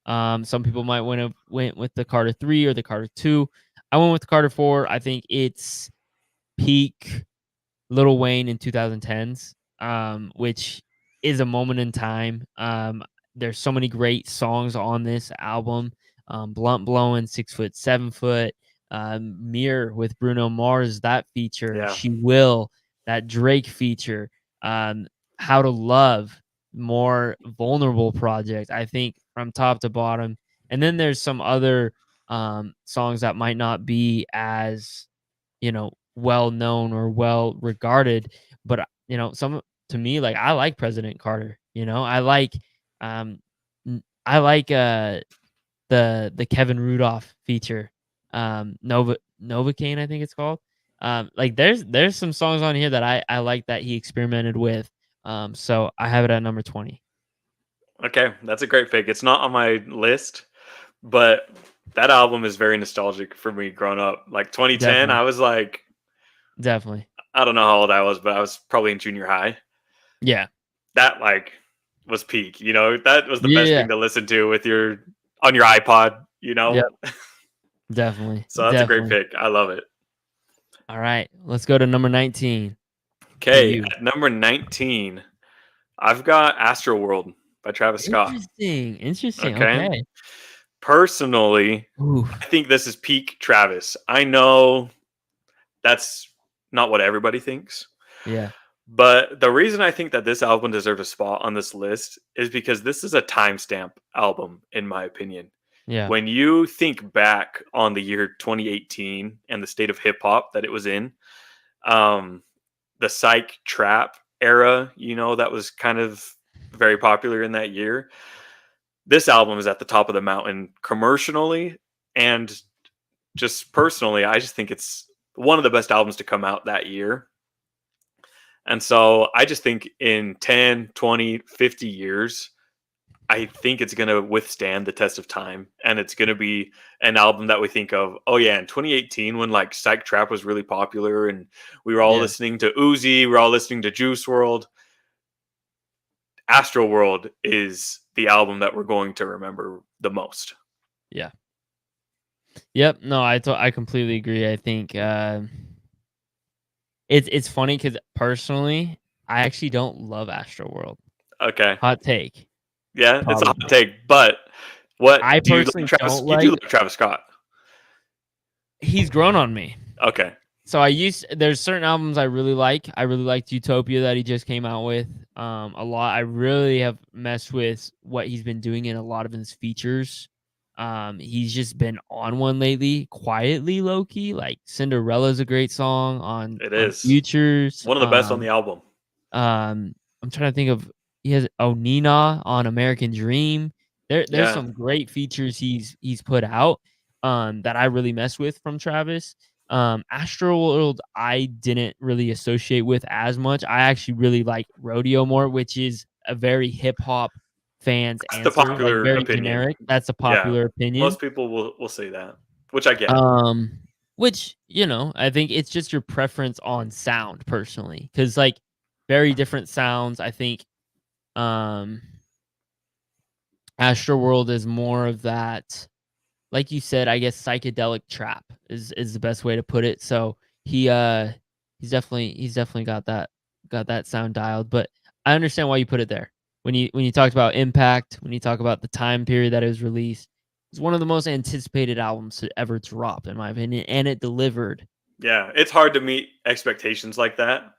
Some people might went with the Carter 3 or the Carter 2. I went with the Carter 4. I think it's peak Lil Wayne in 2010s, which is a moment in time. There's so many great songs on this album. Blunt Blowing, 6 foot, 7 foot, Mirror with Bruno Mars, that feature, Yeah. She Will, that Drake feature, How to Love, more vulnerable project, I think from top to bottom. And then there's some other songs that might not be as well known or well regarded. But some to me, like I like President Carter. I like I like the Kevin Rudolph feature, Novocaine, I think it's called. Like there's some songs on here that I like that he experimented with. So I have it at number 20. Okay. That's a great pick. It's not on my list, but that album is very nostalgic for me growing up. Like 2010, Definitely, I was like, definitely, I don't know how old I was, but I was probably in junior high. yeah, That like was peak. That was the best yeah, thing to listen to with your on your iPod. yep, definitely, So that's a great definitely. pick. I love it. All right, let's go to number 19 for Okay, you. at number 19, I've got Astroworld by Travis Scott. Interesting, interesting, Okay. okay. Personally, I Oof, think this is peak Travis. I know that's not what everybody thinks, yeah, but the reason I think that this album deserves a spot on this list is because this is a timestamp album, in my opinion. yeah, When you think back on the year 2018 and the state of hip hop that it was in, um, the psych trap era, that was kind of very popular in that year. This album is at the top of the mountain commercially and just personally. I just think it's one of the best albums to come out that year. And so I just think in 10, 20, 50 years, I think it's going to withstand the test of time. And it's going to be an album that we think of, oh, yeah, in 2018, when like Psych Trap was really popular and we were all yeah, listening to Uzi, we were all listening to Juice World. Astro World is the album that we're going to remember the most. yeah. Yep, no, I completely agree. I think, it's funny because personally, I actually don't love Astroworld. Okay. Hot take, Yeah, it's a hot probably. take. But what I do you like personally Travis? don't You do like like Travis Scott. he's grown on me. Okay. So there's certain albums I really like. I really liked Utopia that he just came out with, a lot. I really have messed with what he's been doing in a lot of his features. He's just been on one lately, quietly, low key. Like Cinderella's a great song It on is Futures. one of the best on the album. I'm trying to think of he has Nina on American Dream. There's Yeah. some great features he's put out that I really mess with from Travis. Astroworld I didn't really associate with as much. I actually really like Rodeo more, which is a very hip hop fans That's the answer, like popular very opinion. generic. That's a Yeah. popular opinion. Most people will say that, which I get. Um Which, I think it's just your preference on sound personally, because like very different sounds. I think um Astroworld is more of that, like you said, I guess psychedelic trap is the best way to put it. So he's definitely got that sound dialed. But I understand why you put it there. When you talked about impact, when you talk about the time period that it was released, it's one of the most anticipated albums to ever drop, in my opinion, and it delivered, Yeah, it's hard to meet expectations like that.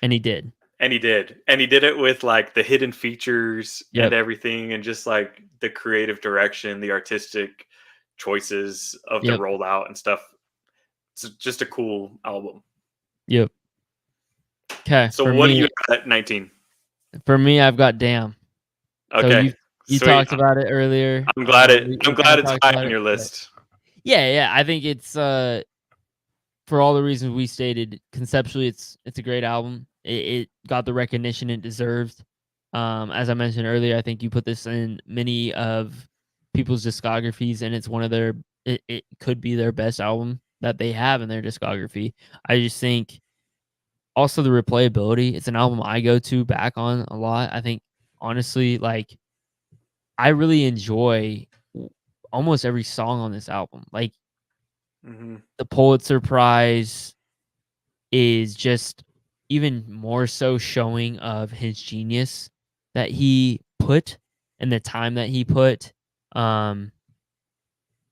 and he did. And he did. And he did it with like the hidden features and Yep, everything and just like the creative direction, the artistic choices of the yep, rollout and stuff. It's just a cool album. yep. Okay, So what do you have at 19? for me, I've got Damn. So Okay. you Sweet. talked about it earlier. I'm glad We kind of it's talked high about on it, your but list. yeah, I think it's for all the reasons we stated. Conceptually, it's a great album. It got the recognition it deserved. As I mentioned earlier, I think you put this in many of people's discographies, and it's one of their. It could be their best album that they have in their discography. I just think also the replayability. It's an album I go to back on a lot. I think honestly, like I really enjoy almost every song on this album. Like Hmm. the Pulitzer Prize is just even more so showing of his genius that he put and the time that he put, um,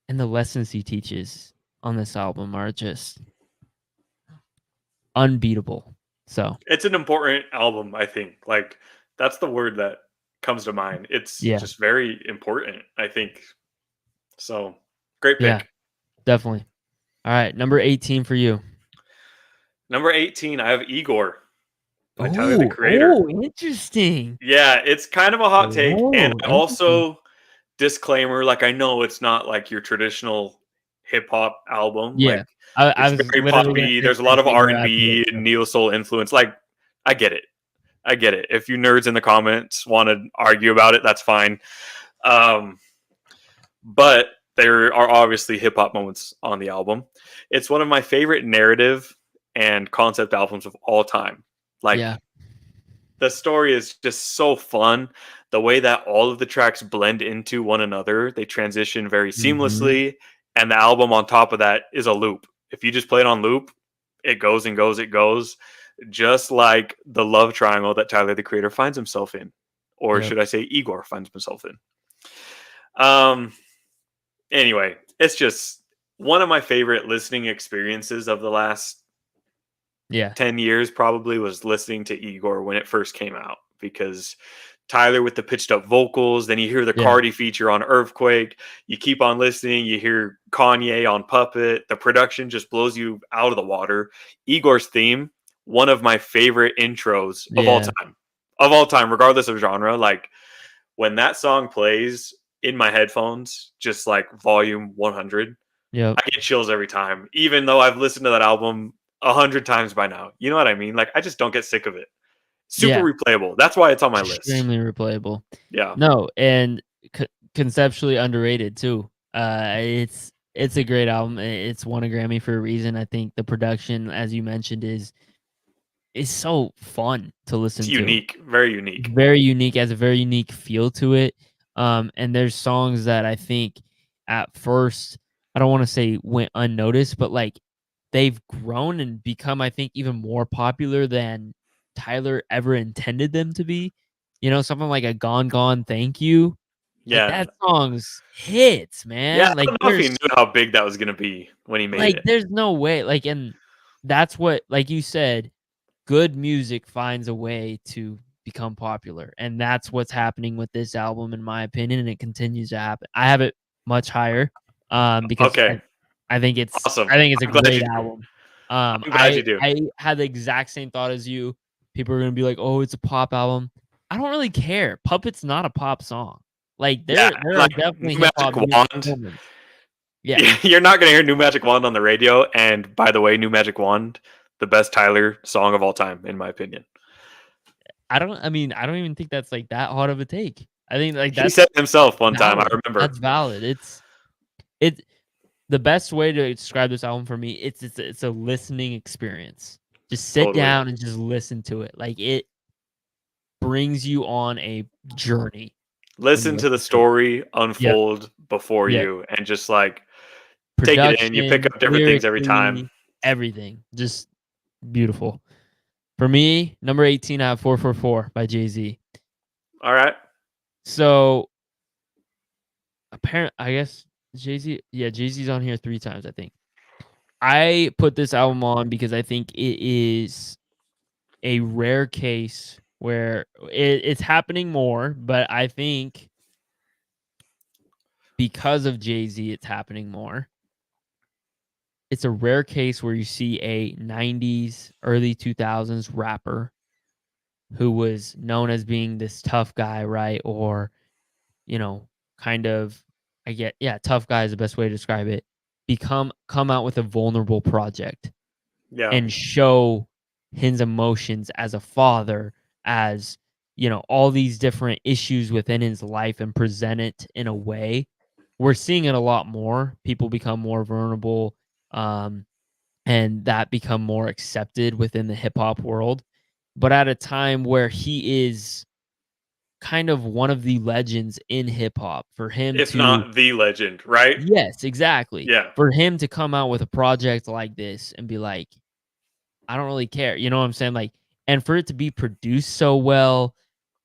and the lessons he teaches on this album are just unbeatable. So It's an important album, I think. Like that's the word that comes to mind. It's yeah, just very important, I think. So, great yeah, pick. definitely. All right, number 18 for you. Number 18, I have Igor by Tyler the Oh, Creator. interesting. Yeah, it's kind of a hot take. And Oh, I interesting. also, disclaimer, like I know it's not like your traditional hip hop album. Yeah. Like I it's was very literally gonna poppy. say There's a the lot same of thing R right and after B this. and neo soul influence. Like I get it. I get it. If you nerds in the comments want to argue about it, that's fine. Um, but there are obviously hip hop moments on the album. It's one of my favorite narrative and concept albums of all time. Like Yeah. the story is just so fun. The way that all of the tracks blend into one another, they transition very Mhm. seamlessly. And the album on top of that is a loop. If you just play it on loop, it goes and goes, it goes. Just like the love triangle that Tyler the Creator finds himself in. Or Yep. should I say Igor finds himself in. Um anyway, it's just one of my favorite listening experiences of the last Yeah. 10 years probably was listening to Igor when it first came out because Tyler with the pitched up vocals, then you hear the Yeah. Cardi feature on Earthquake, you keep on listening, you hear Kanye on Puppet, the production just blows you out of the water. Igor's theme, one of my favorite intros of all Yeah. time. Of all time, regardless of genre, like when that song plays in my headphones, just like volume 100, Yep. I get chills every time, even though I've listened to that album 100 times by now. You know what I mean? Like I just don't get sick of it. Super Yeah. replayable. That's why it's on my list. Extremely replayable. Yeah. No, and conceptually underrated too. It's a great album. It's won a Grammy for a reason. I think the production, as you mentioned, is so fun to It's listen to. unique. Very unique. Very unique, has a very unique feel to it. And there's songs that I think at first, I don't want to say went unnoticed, but like they've grown and become, I think, even more popular than Tyler ever intended them to be. Something like a Gone Gone Thank You. Like Yeah. that song's hits, Yeah. man. I don't know if he knew how big that was going to be when he made it. There's no way. And that's what, like you said, good music finds a way to become popular, and that's what's happening with this album, in my opinion, and it continues to happen. I have it much higher, because Okay. I think it's Awesome. I think it's a I'm glad great you do. album. I'm glad I you do. I had the exact same thought as you. People are gonna be like, "Oh, it's a pop album." I don't really care. Puppet's not a pop song. Like Yeah. there are Like definitely New hip Magic hop Wand. moments. Yeah, You're not going to hear New Magic Wand on the radio. And by the way, New Magic Wand, the best Tyler song of all time, in my opinion. I don't even think that's like that hot of a take. I think like He that's said himself one time, I valid. remember. That's valid. It the best way to describe this album for me, it's a listening experience. Just sit Totally. down and just listen to it. Like, it brings you on a journey when you Listen to the listen to it. story Yep, unfold before yep. you and just like take it in. You pick Production, up different things every time. lyrically, everything. Just beautiful. For me, number 18, I have 444 by Jay-Z. All right. So, I guess Jay-Z's on here 3 times, I think. I put this album on because I think it is a rare case where it's happening more, but I think because of Jay-Z, it's happening more. It's a rare case where you see a 90s, early 2000s rapper who was known as being this tough guy, right? Or, kind of, tough guy is the best way to describe it. Come out with a vulnerable project Yeah. and show his emotions as a father, as, all these different issues within his life, and present it in a way. We're seeing it a lot more. People become more vulnerable, and that become more accepted within the hip hop world. But at a time where he is kind of one of the legends in hip hop, for him If to not the legend, right? yes, exactly. Yeah. For him to come out with a project like this and be like, I don't really care. You know what I'm saying? Like, and for it to be produced so well,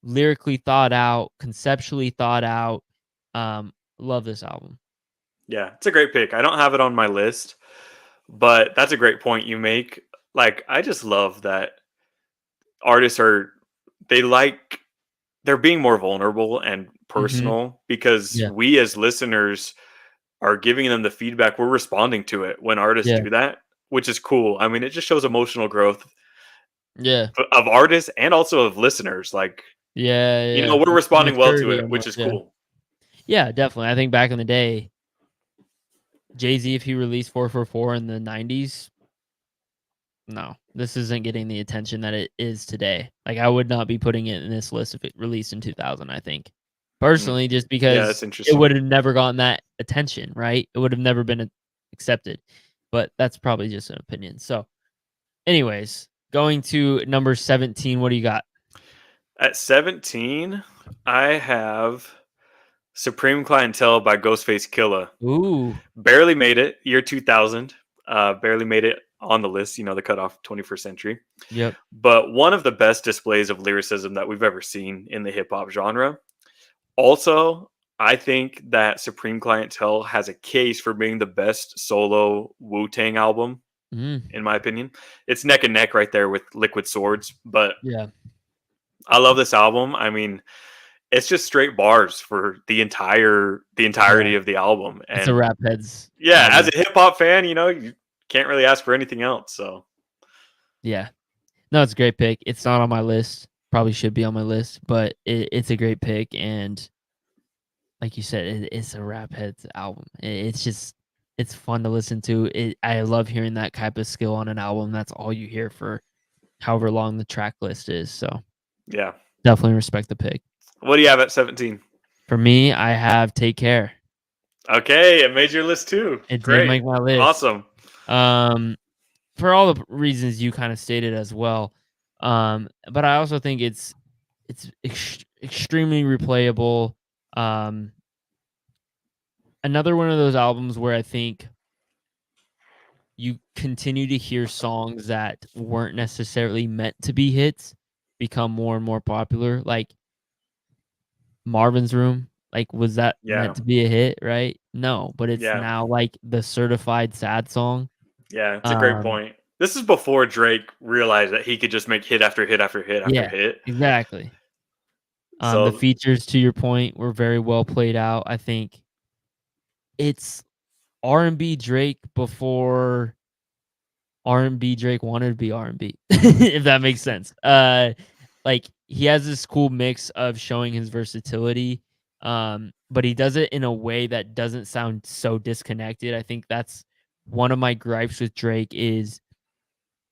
lyrically thought out, conceptually thought out. Love this album. Yeah. It's a great pick. I don't have it on my list, but that's a great point you make. Like, I just love that artists they like, they're being more vulnerable and Mhm. personal because Yeah. we as listeners are giving them the feedback. We're responding to it when artists Yeah. do that, which is cool. I mean, it just shows emotional growth Yeah. of artists and also of listeners. Like, Yeah. Yeah. we're It's the responding well to maturity it, which almost. is Yeah. cool. Yeah, definitely. I think back in the day, Jay-Z, if he released 444 in the 90s, no, this isn't getting the attention that it is today. Like, I would not be putting it in this list if it released in 2000, I think. Mm. Personally, just Yeah, that's because it interesting. would have never gotten that attention, right? It would have never been accepted. But that's probably just an opinion. So, anyways, going to number 17, what do you got? At 17, I have Supreme Clientele by Ghostface Killah. Ooh, Barely made it, year 2000. Barely made it on the list, the cutoff 21st century. yep. But one of the best displays of lyricism that we've ever seen in the hip hop genre. Also, I think that Supreme Clientele has a case for being the best solo Wu Tang album, Mm, in my opinion. It's neck and neck right there with Liquid Swords, but yeah, I love this album. I mean, it's just straight bars for the yeah. entirety of the album. It's a And rap heads yeah, as album. a hip hop fan, you can't really ask for anything else. So Yeah. No, it's a great pick. It's not on my list. Probably should be on my list, but it's a great pick. And like you said, it's a rap heads album. It's just it's fun to listen to. I love hearing that type of skill on an album. That's all you hear for however long the track list is. So yeah. definitely respect the pick. What do you have at 17? For me, I have Take Care. Okay, it made your list too. It did Great. make my list. Awesome. For all the reasons you kind of stated as well. But I also think it's extremely replayable. Um, Another one of those albums where I think you continue to hear songs that weren't necessarily meant to be hits become more and more popular. Like Marvin's Room, like, was that Yeah. meant to be a hit, right? No, but it's Yeah. now like the certified sad song. Yeah. It's a great Um, point. This is before Drake realized that he could just make hit after hit after hit after yeah, hit. exactly. The So features, to your point, were very well played out. I think it's R&B Drake before R&B Drake wanted to be R&B, if that makes sense. Like, he has this cool mix of showing his versatility, but he does it in a way that doesn't sound so disconnected. I think that's one of my gripes with Drake is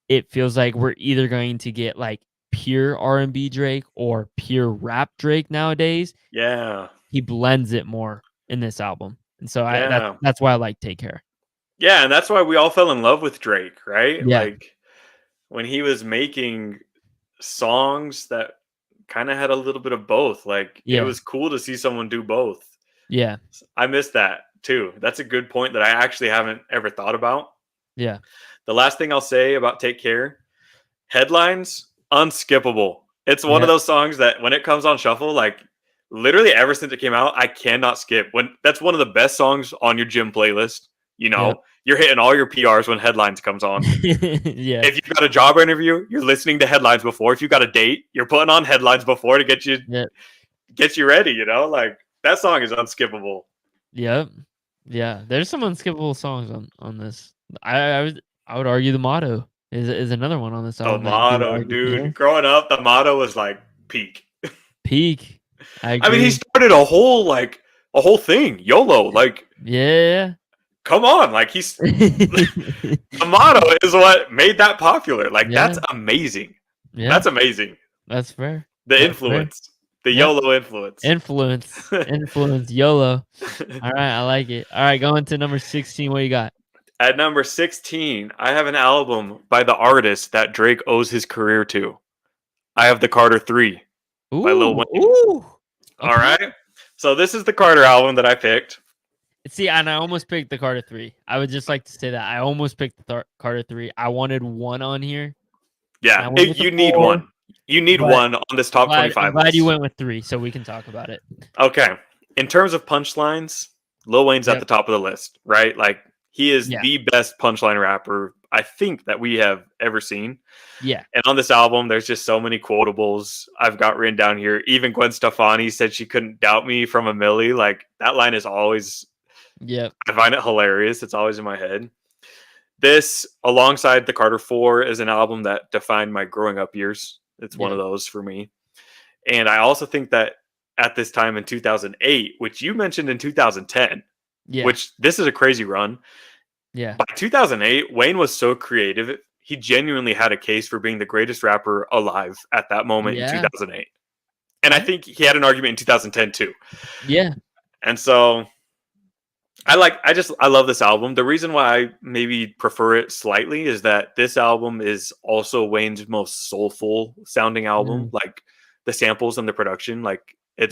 it feels like we're either going to get like pure R&B Drake or pure rap Drake nowadays. yeah. He blends it more in this album. And so Yeah. that's why I like Take Care. Yeah, and that's why we all fell in love with Drake, right? Yeah, Like when he was making songs that kind of had a little bit of both. Like it yeah, was cool to see someone do both. yeah, I miss that too. That's a good point that I actually haven't ever thought about. yeah, The last thing I'll say about Take Care, headlines, unskippable. It's one of yeah, those songs that when it comes on shuffle, like literally ever since it came out, I cannot skip. When that's one of the best songs on your gym playlist. You yep, know, you're hitting all your PRs when headlines comes on. yeah, If you've got a job interview, you're listening to headlines before. If you got a date, you're putting on headlines before to yep, get you ready, you know? Like that song is unskippable. yep, yeah. There's some unskippable songs on this. I would argue the motto is another one on this The album that you would motto, argue. Yeah, dude. Growing up, the motto was like peak. peak. I I mean, he agree. started a whole thing, YOLO. Like, Yeah. come on, like the motto is what made that popular. Like, Yeah, that's amazing. yeah, That's amazing. that's fair. The That's fair. influence, the Yep. YOLO influence. Influence, YOLO. All right, I like it. All right, going to number 16. What you got? At number 16, I have an album by the artist that Drake owes his career to. I have the Carter 3 by Lil Ooh, Wayne. ooh. All Okay. right. So this is the Carter album that I picked. See, and I almost picked the Carter 3. I would just like to say that I almost picked the Carter 3. I wanted one on here, and I Yeah, went with the you need 4, one. You need but one on this top I'm 25 glad you list. went with 3, so we can talk about it. Okay. In terms of punchlines, Lil Wayne's at Yep. the top of the list, right? Like he is Yeah. the best punchline rapper I think that we have ever seen. Yeah. And on this album, there's just so many quotables I've got written down here. Even Gwen Stefani said she couldn't doubt me from a milli. Like that line is always, Yep. I find it hilarious. It's always in my head. This, alongside the Carter 4, is an album that defined my growing up years. It's one of Yep. those for me. And I also think that at this time in 2008, which you mentioned in 2010, Yeah. which this is a crazy run. Yeah. By 2008, Wayne was so creative. He genuinely had a case for being the greatest rapper alive at that moment in Yeah. 2008. And I think he had an argument in 2010 too. Yeah. And so I love this album. The reason why I maybe prefer it slightly is that this album is also Wayne's most soulful sounding album. Mhm. Like the samples and the production, like Yeah.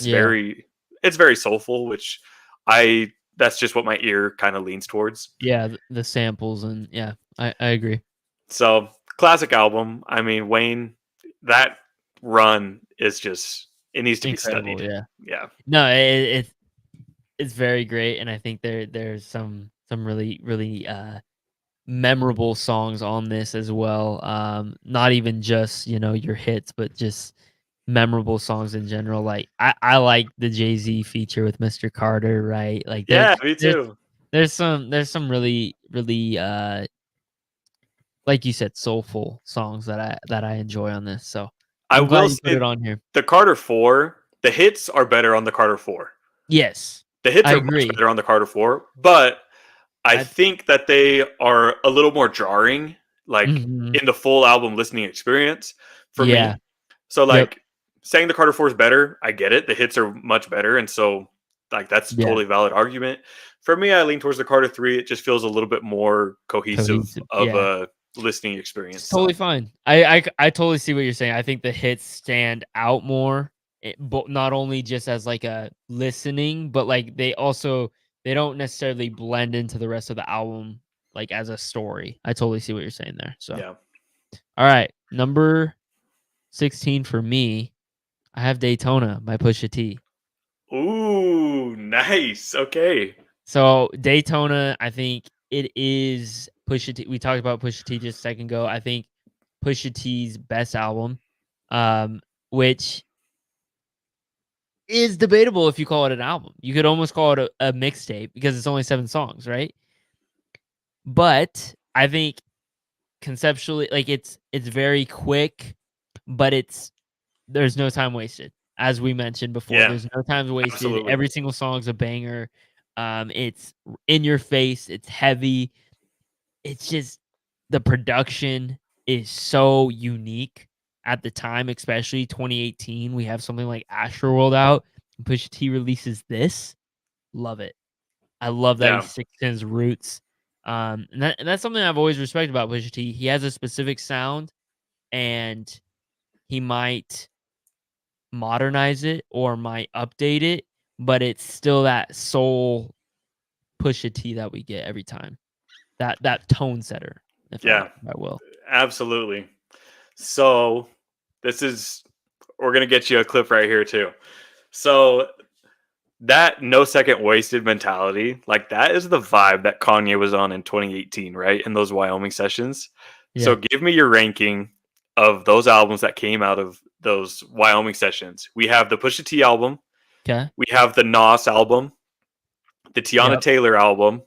it's very soulful, which I that's just what my ear kind of leans towards. Yeah. The samples and yeah, I agree. So classic album. I mean, Wayne, that run is just it needs to be Incredible. studied. Yeah. Yeah. No, it's very great, and I think there's some really memorable songs on this as well. Not even just your hits, but just memorable songs in general. Like I like the Jay-Z feature with Mr. Carter, right? Like Yeah, me there's too. there's some really like you said, soulful songs that I enjoy on this. So I I'm glad will you put it say on here. the Carter 4, the hits are better on the Carter 4. Yes, The hits I are much agree. better on the Carter 4, but I I think that they are a little more jarring, like Mhm. in the full album listening experience for Yeah. me. So, Yep. like, saying the Carter 4 is better, I get it. The hits are much better. And so, like, that's a Yeah. totally valid argument. For me, I lean towards the Carter 3. It just feels a little bit more cohesive Cohesive. of Yeah. a listening experience. It's totally fine. I totally see what you're saying. I think the hits stand out more, but not only just as like a listening, but like they don't necessarily blend into the rest of the album like as a story. I totally see what you're saying there. So, Yeah. all right, number 16 for me, I have Daytona by Pusha T. Ooh, nice. Okay. So Daytona, I think it is Pusha T. We talked about Pusha T just a second ago. I think Pusha T's best album, which is debatable if you call it an album. You could almost call it a mixtape because it's only 7 songs, right? But I think conceptually, like it's very quick, but there's no time wasted. As we mentioned before, Yeah, there's no time wasted. absolutely. Every single song's a banger. It's in your face. It's heavy. It's just the production is so unique at the time, especially 2018. We have something like Astroworld out. Pusha T releases this. Love it. I love that he Yeah. sticks to his roots. And that's something I've always respected about Pusha T. He has a specific sound, and he might modernize it or might update it, but it's still that soul Pusha T that we get every time. That tone setter, if I will. Absolutely. So we're gonna get you a clip right here too. So that no second wasted mentality, like that is the vibe that Kanye was on in 2018, right? In those Wyoming sessions. So Yeah. give me your ranking of those albums that came out of those Wyoming sessions. We have the Pusha T album, Okay. we have the Nas album, the Tiana Yep. Taylor album,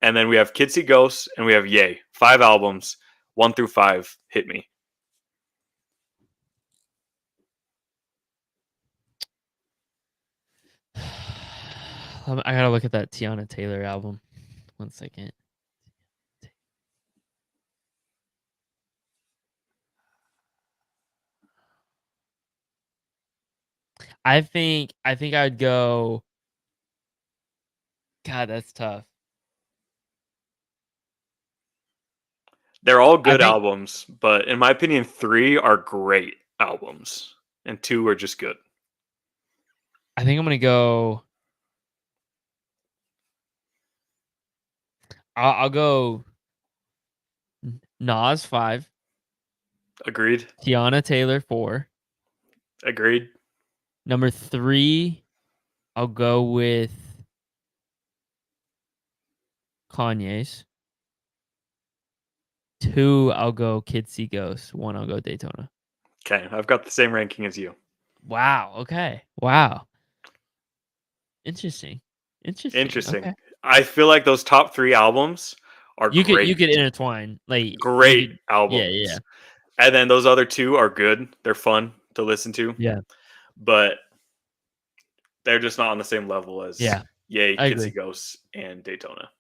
and then we have Kids See Ghosts, and we have Ye. 5 albums, 1 through 5. Hit me. I gotta look at that Tiana Taylor album. 1 second. I think I'd go. God, that's tough. They're all I good think albums, but in my opinion, 3 are great albums, and 2 are just good. I'm gonna go. I'll go. Nas 5, Agreed. Tiana Taylor 4. Agreed. Number 3, I'll go with Kanye's. 2, I'll go Kids See Ghosts. 1, I'll go Daytona. Okay, I've got the same ranking as you. Wow. Okay. Wow. Interesting. Interesting. Okay. I feel like those top 3 albums are You great. could intertwine, like, you Great could. Yeah. albums. And then those other 2 are good. They're fun to listen to. Yeah. But they're just not on the same level as Yeah. Ye, I Kids See agree. Ghosts, and Daytona.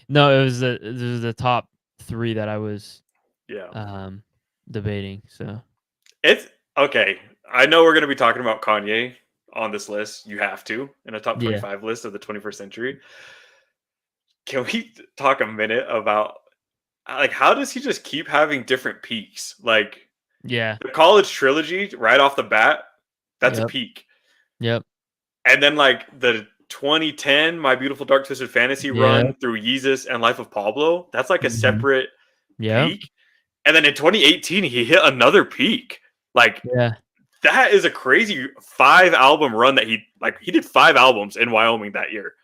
No, it was the top 3 that I was Yeah. debating. So It's okay. I know we're going to be talking about Kanye on this list. You have to in a top yeah. 25 list of the 21st century. Can we talk a minute about like how does he just keep having different peaks? Like Yeah. the college trilogy right off the bat, that's a Yep. peak. Yep. And then like the 2010 My Beautiful Dark Twisted Fantasy run Yep. through Yeezus and Life of Pablo, that's like a Mhm. separate Yep. peak. And then in 2018 he hit another peak. Like Yeah. that is a crazy 5 album run that he did 5 albums in Wyoming that year.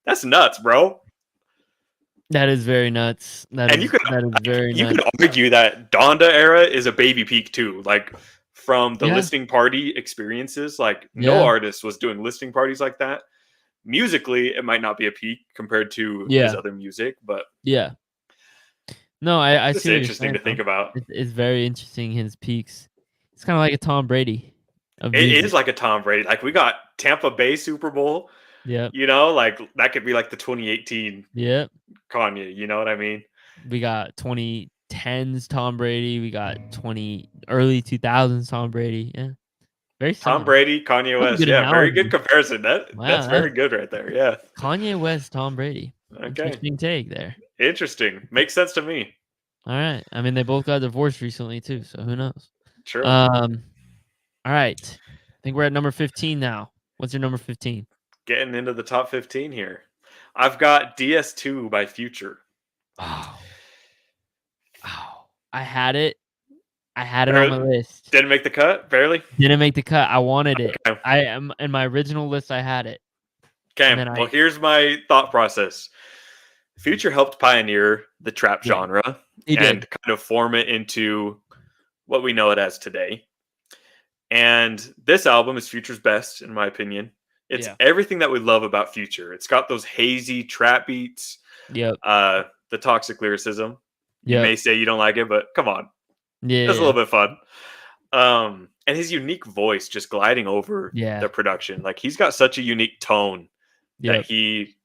That's nuts, bro. That is very nuts. And That is very you can nuts. argue that Donda era is a baby peak too. Like from the Yeah. listening party experiences, like no Yeah. artist was doing listening parties like that. Musically, it might not be a peak compared to his Yeah. other music, but Yeah. No, I it's see what you're interesting saying, to think though. about. It's very interesting, his peaks. It's kinda like a Tom Brady of It music. is like a Tom Brady. Like we got Tampa Bay Super Bowl, Yep. like that could be like the 2018 Yep. Kanye, you know what I mean? We got 2010s Tom Brady. We got early 2000s Tom Brady. Yeah. Very Tom similar. Brady, Kanye That's a West. good Yeah, very good analogy. comparison. That's Wow, that very good right there. Yeah. Kanye West, Tom Brady. Okay. Interesting take there. Interesting. Makes sense to me. All right. I mean, they both got divorced recently too, so who knows? True. All right. I think we're at number 15 now. What's your number 15? Getting into the top 15 here. I've got DS2 by Future. Oh. I had it. I had it on my list. Didn't make the cut, barely. Didn't make the cut. I wanted it. Okay. I am in my original list. I had it. Okay. And then Well, here's my thought process. Future helped pioneer the trap Yeah, genre he and did. kind of form it into what we know it as today. And this album is Future's best, in my opinion. It's Yeah. everything that we love about Future. It's got those hazy trap beats, Yep. the toxic lyricism. You Yep. may say you don't like it, but come on, Yeah. it's a little bit fun. And his unique voice just gliding over Yeah. the production. Like he's got such a unique tone that Yep. he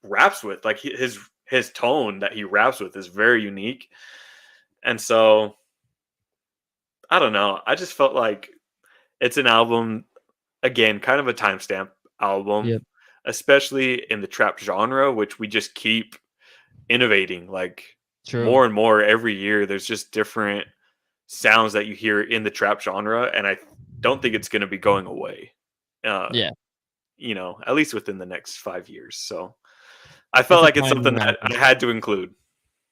raps with. Like his tone that he raps with is very unique. And so I don't know. I just felt like it's an album, again, kind of a timestamp album, Yep. especially in the trap genre, which we just keep innovating. Like True. more and more every year, there's just different sounds that you hear in the trap genre, and I don't think it's going to be going away. Yeah. At least within the next 5 years. So I It's felt a like it's something pioneer that album. I had to include.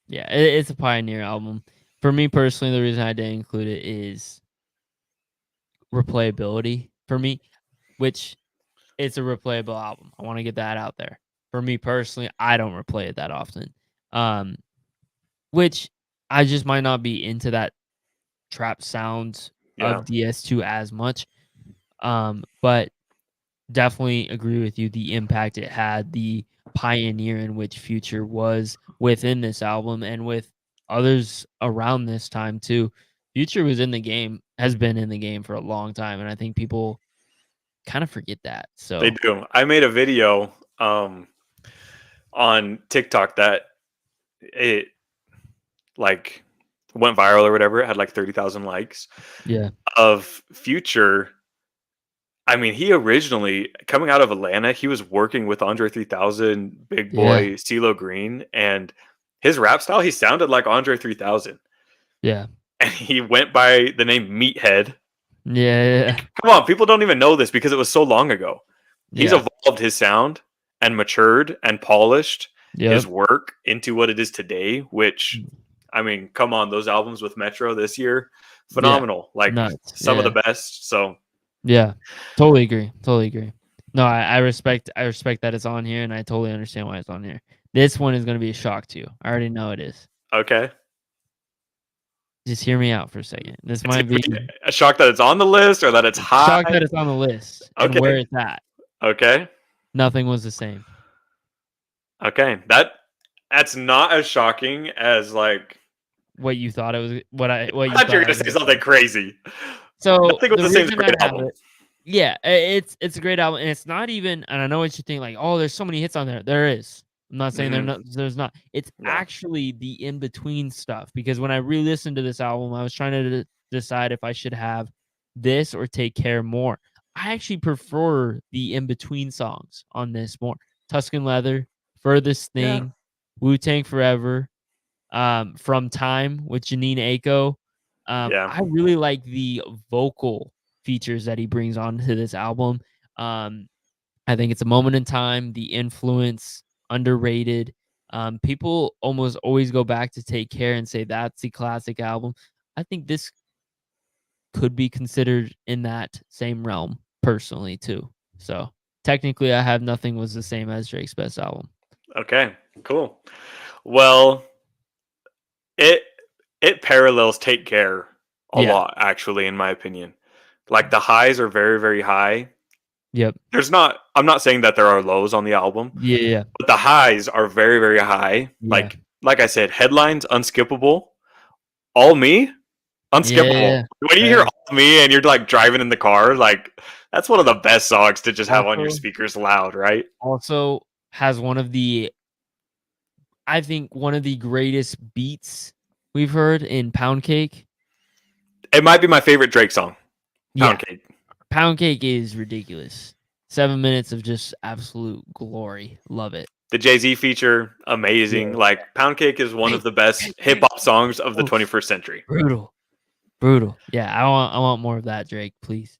Yeah, it's a pioneer album. For me personally, the reason I didn't include it is replayability for me, which it's a replayable album. I want to get that out there. For me personally, I don't replay it that often. Um, which I just might not be into that trap sound Yeah, of DS2 as much. But definitely agree with you. The impact it had, the pioneer in which Future was within this album and with others around this time too. Future was in the game, has been in the game for a long time, and I think people kind of forget that. they So do. I made a video on TikTok that it like went viral or whatever. It had like 30,000 likes yeah, of Future. I mean, he originally coming out of Atlanta, he was working with Andre 3000, Big yeah, Boy, CeeLo Green, and his rap style, he sounded like Andre 3000. yeah, And he went by the name Meathead. yeah, Come on, people don't even know this because it was so long ago. He's yeah, evolved his sound and matured and polished yep, his work into what it is today, which I mean, come on, those albums with Metro this year, yeah, phenomenal. Like nuts, some of the yeah, best. So yeah, totally agree, totally agree. No, I respect that it's on here, and I totally understand why it's on here. This one is gonna be a shock to you. I already know it is. okay. Just hear me out for a second. This It's might gonna be be a shock that it's on the list or that it's high. shock that it's on the list and where Okay. it's at. Okay. Nothing was the same. Okay. That's not as shocking as like What you thought it was, what I you thought you were thought I gonna was say gonna something say. crazy. So Nothing was the the same as a reason I great have album. it, yeah, it's a great album, and it's not even. And I know what you think, like, oh, there's so many hits on there. There is. I'm not saying Mhm. there's not. It's No. actually the in between stuff because when I re-listened to this album, I was trying to decide if I should have this or Take Care more. I actually prefer the in between songs on this more. Tuscan Leather, Furthest Yeah. Thing, Wu Tang Forever, From Time with Janine Aiko. Yeah. I really like the vocal features that he brings onto this album. Um, I think it's a moment in time, the influence, underrated. People almost always go back to Take Care and say that's the classic album. I think this could be considered in that same realm personally too. So technically I have Nothing Was the Same as Drake's best album. Okay. Cool. Well, it it parallels Take Care a Yeah. lot, actually, in my opinion. Like the highs are very, very high. Yep. I'm not saying that there are lows on the album, Yeah. Yeah. but the highs are very, very high. Yeah. Like I said, headlines unskippable. All Me, unskippable. Yeah. When you hear Fair. All Me and you're like driving in the car, like that's one of the best songs to just have on your Also, speakers loud, right? also has one of the I think one of the greatest beats we've heard in Pound Cake. It might be my favorite Drake song, Yeah, Pound Cake. Pound Cake is ridiculous. 7 minutes of just absolute glory. Love it. The Jay-Z feature, amazing. Yeah. Like Pound Cake is one of Hey, the best hey, hip hey. hop songs of the Oh, 21st century. brutal. Brutal. Yeah, I want more of that, Drake, please.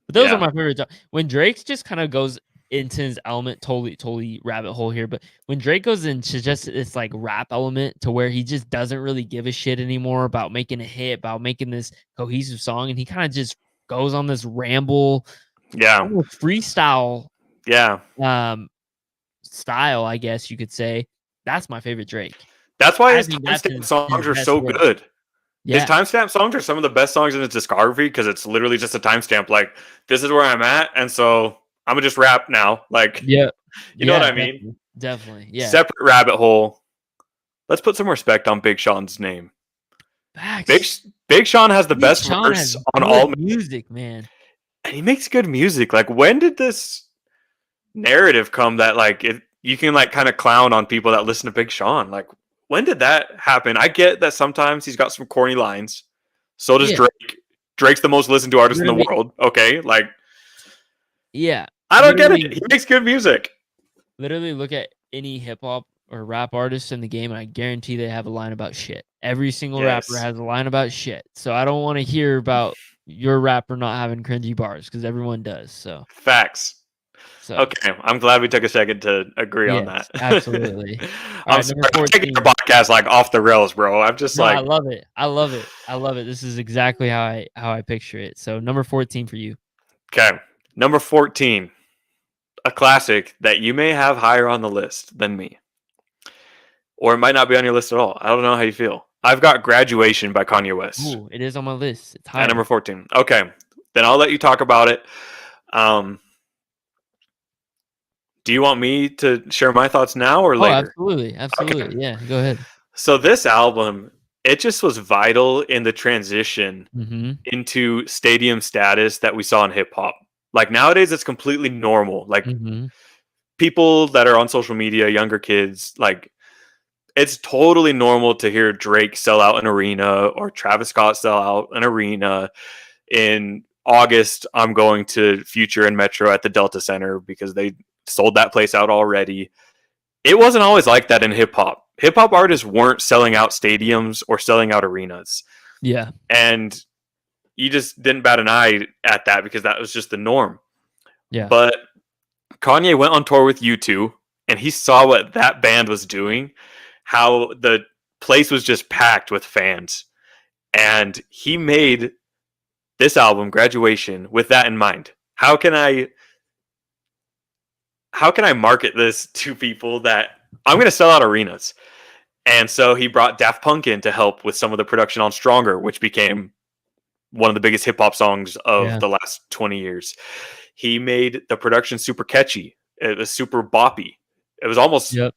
But those are Yeah. my favorite. When Drake's just kind of goes into his element, totally rabbit hole here. But when Drake goes into just this like rap element to where he just doesn't really give a shit anymore about making a hit, about making this cohesive song, and he kind of just goes on this ramble, Yeah. almost freestyle Yeah. um style, I guess you could say. That's my favorite Drake. That's why I his think that's timestamp his songs are best so work. good. His Yeah. timestamp songs are some of the best songs in his discography because it's literally just a timestamp. Like, this is where I'm at, and so I'm gonna just rap now. Like, Yeah. you know what Yeah, I mean? definitely. Yeah. Separate rabbit hole. Let's put some respect on Big Sean's name. Big Facts. Big Sean has the Big best Sean verse has on all, good music, man. and he makes good music. Like, when did this narrative come that like you can like kind of clown on people that listen to Big Sean? Like, when did that happen? I get that sometimes he's got some corny lines. So does Yeah, Drake. Drake's the most listened to artist in the literally. world. Okay, like Yeah, I don't get it. literally, He makes good music. literally. Look at any hip hop or rap artists in the game, and I guarantee they have a line about shit. Every single rapper Yes. has a line about shit. So I don't want to hear about your rapper not having cringy bars because everyone does. Facts. So Okay, I'm glad we took a second to agree on that. yes, absolutely. All I'm right, number sorry, I'm taking our 14. podcast like off the rails, bro. I'm just No, I like, love it. I love it. I love it. This is exactly how I picture it. So number 14 for you. okay, number 14, a classic that you may have higher on the list than me, or it might not be on your list at all. I don't know how you feel. I've got Graduation by Kanye West Ooh, it is on my list. It's at higher. number 14. Okay, then I'll let you talk about it. Do you want me to share my thoughts now or Oh, later? absolutely. Absolutely. Okay. Yeah, go ahead. So this album, it just was vital in the transition Mm-hmm. into stadium status that we saw in hip hop. Like nowadays, it's completely normal. Like Mm-hmm. people that are on social media, younger kids, like it's totally normal to hear Drake sell out an arena or Travis Scott sell out an arena. In August, I'm going to Future and Metro at the Delta Center because they sold that place out already. It wasn't always like that in hip hop. Hip hop artists weren't selling out stadiums or selling out arenas. Yeah. And you just didn't bat an eye at that because that was just the norm. Yeah. But Kanye went on tour with U2 and he saw what that band was doing, how the place was just packed with fans. And he made this album, Graduation, with that in mind. How can I market this to people that I'm going to sell out arenas? And so he brought Daft Punk in to help with some of the production on Stronger, which became one of the biggest hip hop songs of Yeah. the last 20 years. He made the production super catchy. It was super boppy. It was almost Yep.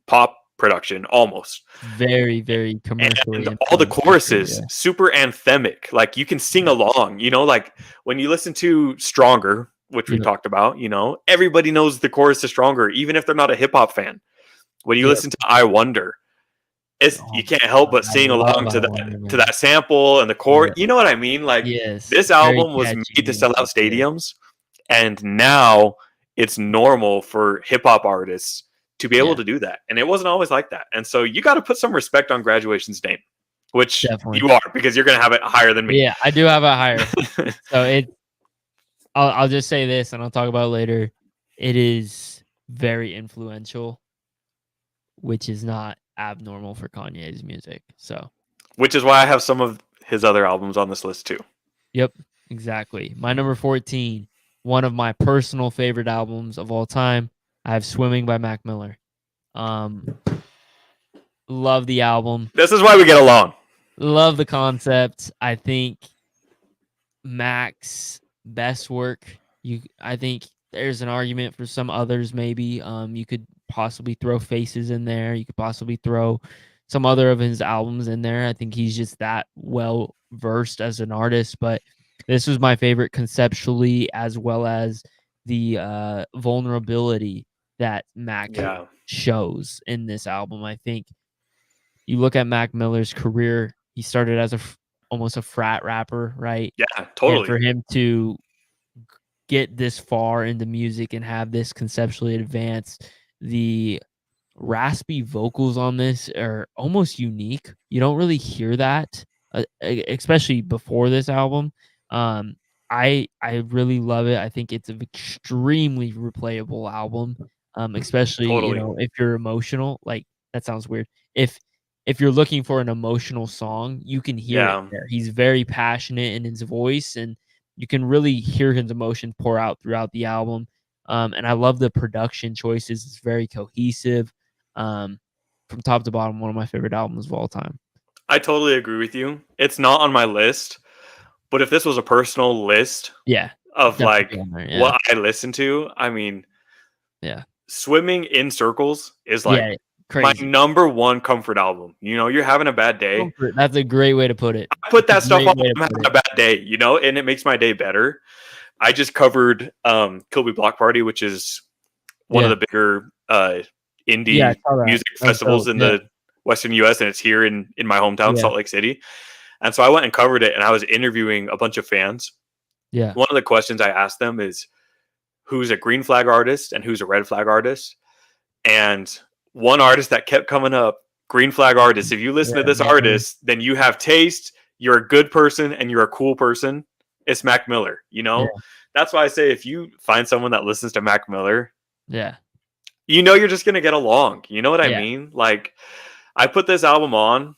pop production, almost. Very, very commercially. And all the influenced, for sure, choruses, super anthemic. Like you can sing along, like when you listen to Stronger, which we Yep. talked about, everybody knows the chorus to Stronger, even if they're not a hip hop fan. When you Yep. listen to I Wonder, you can't help but sing along to that sample and the chord. Yeah. You know what I mean? Like Yes. this Very album was catchy made to sell out music, yeah. stadiums, and now it's normal for hip hop artists to be able Yeah. to do that. And it wasn't always like that. And so you got to put some respect on Graduation's name, which Definitely. you are because you're going to have it higher than me. Yeah, I do have it higher. So I'll just say this and I'll talk about it later. It is very influential, which is not abnormal for Kanye's music. So Which is why I have some of his other albums on this list too. yep, exactly. My number 14, one of my personal favorite albums of all time. I have Swimming by Mac Miller. Love the album. This is why we get along. Love the concept. I think Mac's best work. I think there's an argument for some others. Maybe you could possibly throw Faces in there. You could possibly throw some other of his albums in there. I think he's just that well versed as an artist. But this was my favorite conceptually, as well as the vulnerability that Mac shows in this album. I think you look at Mac Miller's career, he started as almost a frat rapper, right? Yeah, totally. And for him to get this far into music and have this conceptually advanced, the raspy vocals on this are almost unique. You don't really hear that, especially before this album. I really love it. I think it's an extremely replayable album, especially Totally. if you're emotional. Like that sounds weird. If you're looking for an emotional song, you can hear it there. He's very passionate in his voice, and you can really hear his emotions pour out throughout the album. And I love the production choices. It's very cohesive. From top to bottom, one of my favorite albums of all time. I totally agree with you. It's not on my list, but if this was a personal list of like what I listen to, I mean, Swimming in Circles is like crazy. my number one comfort album. You're having a bad day. Comfort, that's a great way to put it. I put that stuff on when I'm having a bad day, and it makes my day better. I just covered Kilby Block Party, which is one of the bigger indie music festivals in the Western US, and it's here in my hometown, Salt Lake City. And so I went and covered it, and I was interviewing a bunch of fans. Yeah. One of the questions I asked them is who's a green flag artist and who's a red flag artist. And one artist that kept coming up, green flag artist. If you listen to this Mac Miller. artist, then you have taste, you're a good person, and you're a cool person. It's Mac Miller, Yeah. That's why I say if you find someone that listens to Mac Miller, Yeah. you're just going to get along. You know what I Yeah. mean? Like, I put this album on,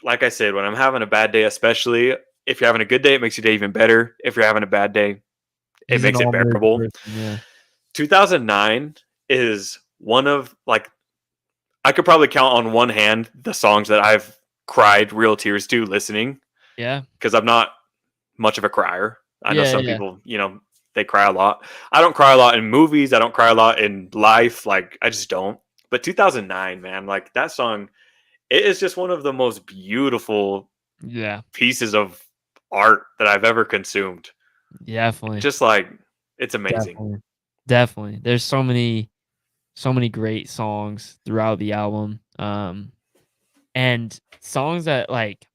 like I said, when I'm having a bad day, especially if you're having a good day, it makes your day even better. If you're having a bad day, it He's an makes it all-mood bearable. person, yeah. 2009 is one of, like, I could probably count on one hand the songs that I've cried real tears to listening. Yeah. Because I'm not much of a crier. I know Yeah, some yeah. people, they cry a lot. I don't cry a lot in movies. I don't cry a lot in life. Like, I just don't. But 2009, man, like, that song, it is just one of the most beautiful Yeah. pieces of art that I've ever consumed. Definitely. Just like, it's amazing. Definitely. There's so many great songs throughout the album. And songs that, like,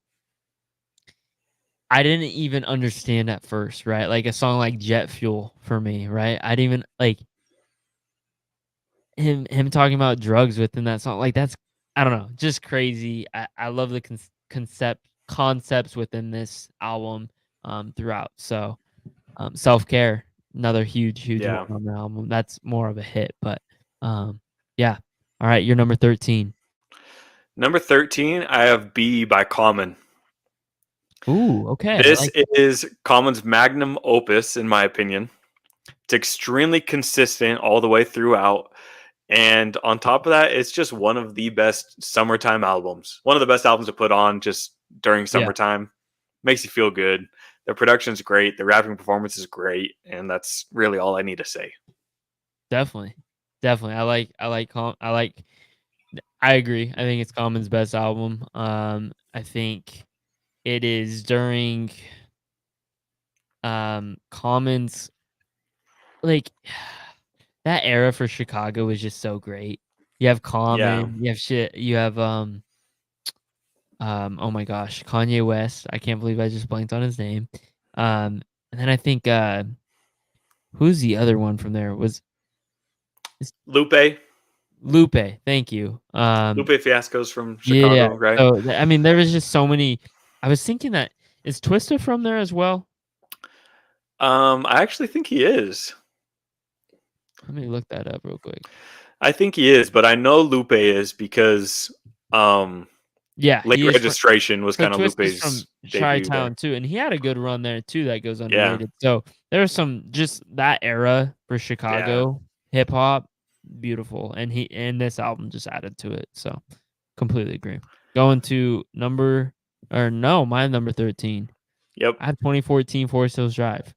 I didn't even understand at first, right? Like a song like Jet Fuel for me, right? I didn't even like him talking about drugs within that song. Like, that's, I don't know, just crazy. I love the concepts within this album throughout. So Self-Care, another huge Yeah. one on the album. That's more of a hit, but yeah. All right, you're number 13. Number 13, I have B by Common. Ooh, okay. This is Common's magnum opus, in my opinion. It's extremely consistent all the way throughout. And on top of that, it's just one of the best summertime albums. One of the best albums to put on just during summertime. Makes you feel good. The production's great. The rapping performance is great. And that's really all I need to say. Definitely. I agree. I think it's Common's best album. I think it is during Common's, like, that era for Chicago was just so great. You have Common, you have oh my gosh, Kanye West. I can't believe I just blanked on his name. And then I think who's the other one from there? Lupe. Thank you. Lupe Fiasco's from Chicago, right? So I mean, there was just so many. I was thinking that is Twista from there as well. I actually think he is. Let me look that up real quick. I think he is, but I know Lupe is because Late Registration was kind of Lupe's from debut Chi-Town there. too, and he had a good run there too that goes underrated. So there's some, just that era for Chicago hip hop, beautiful, and this album just added to it. So completely agree. Going to my number 13. Yep. I had 2014 Forest Hills Drive.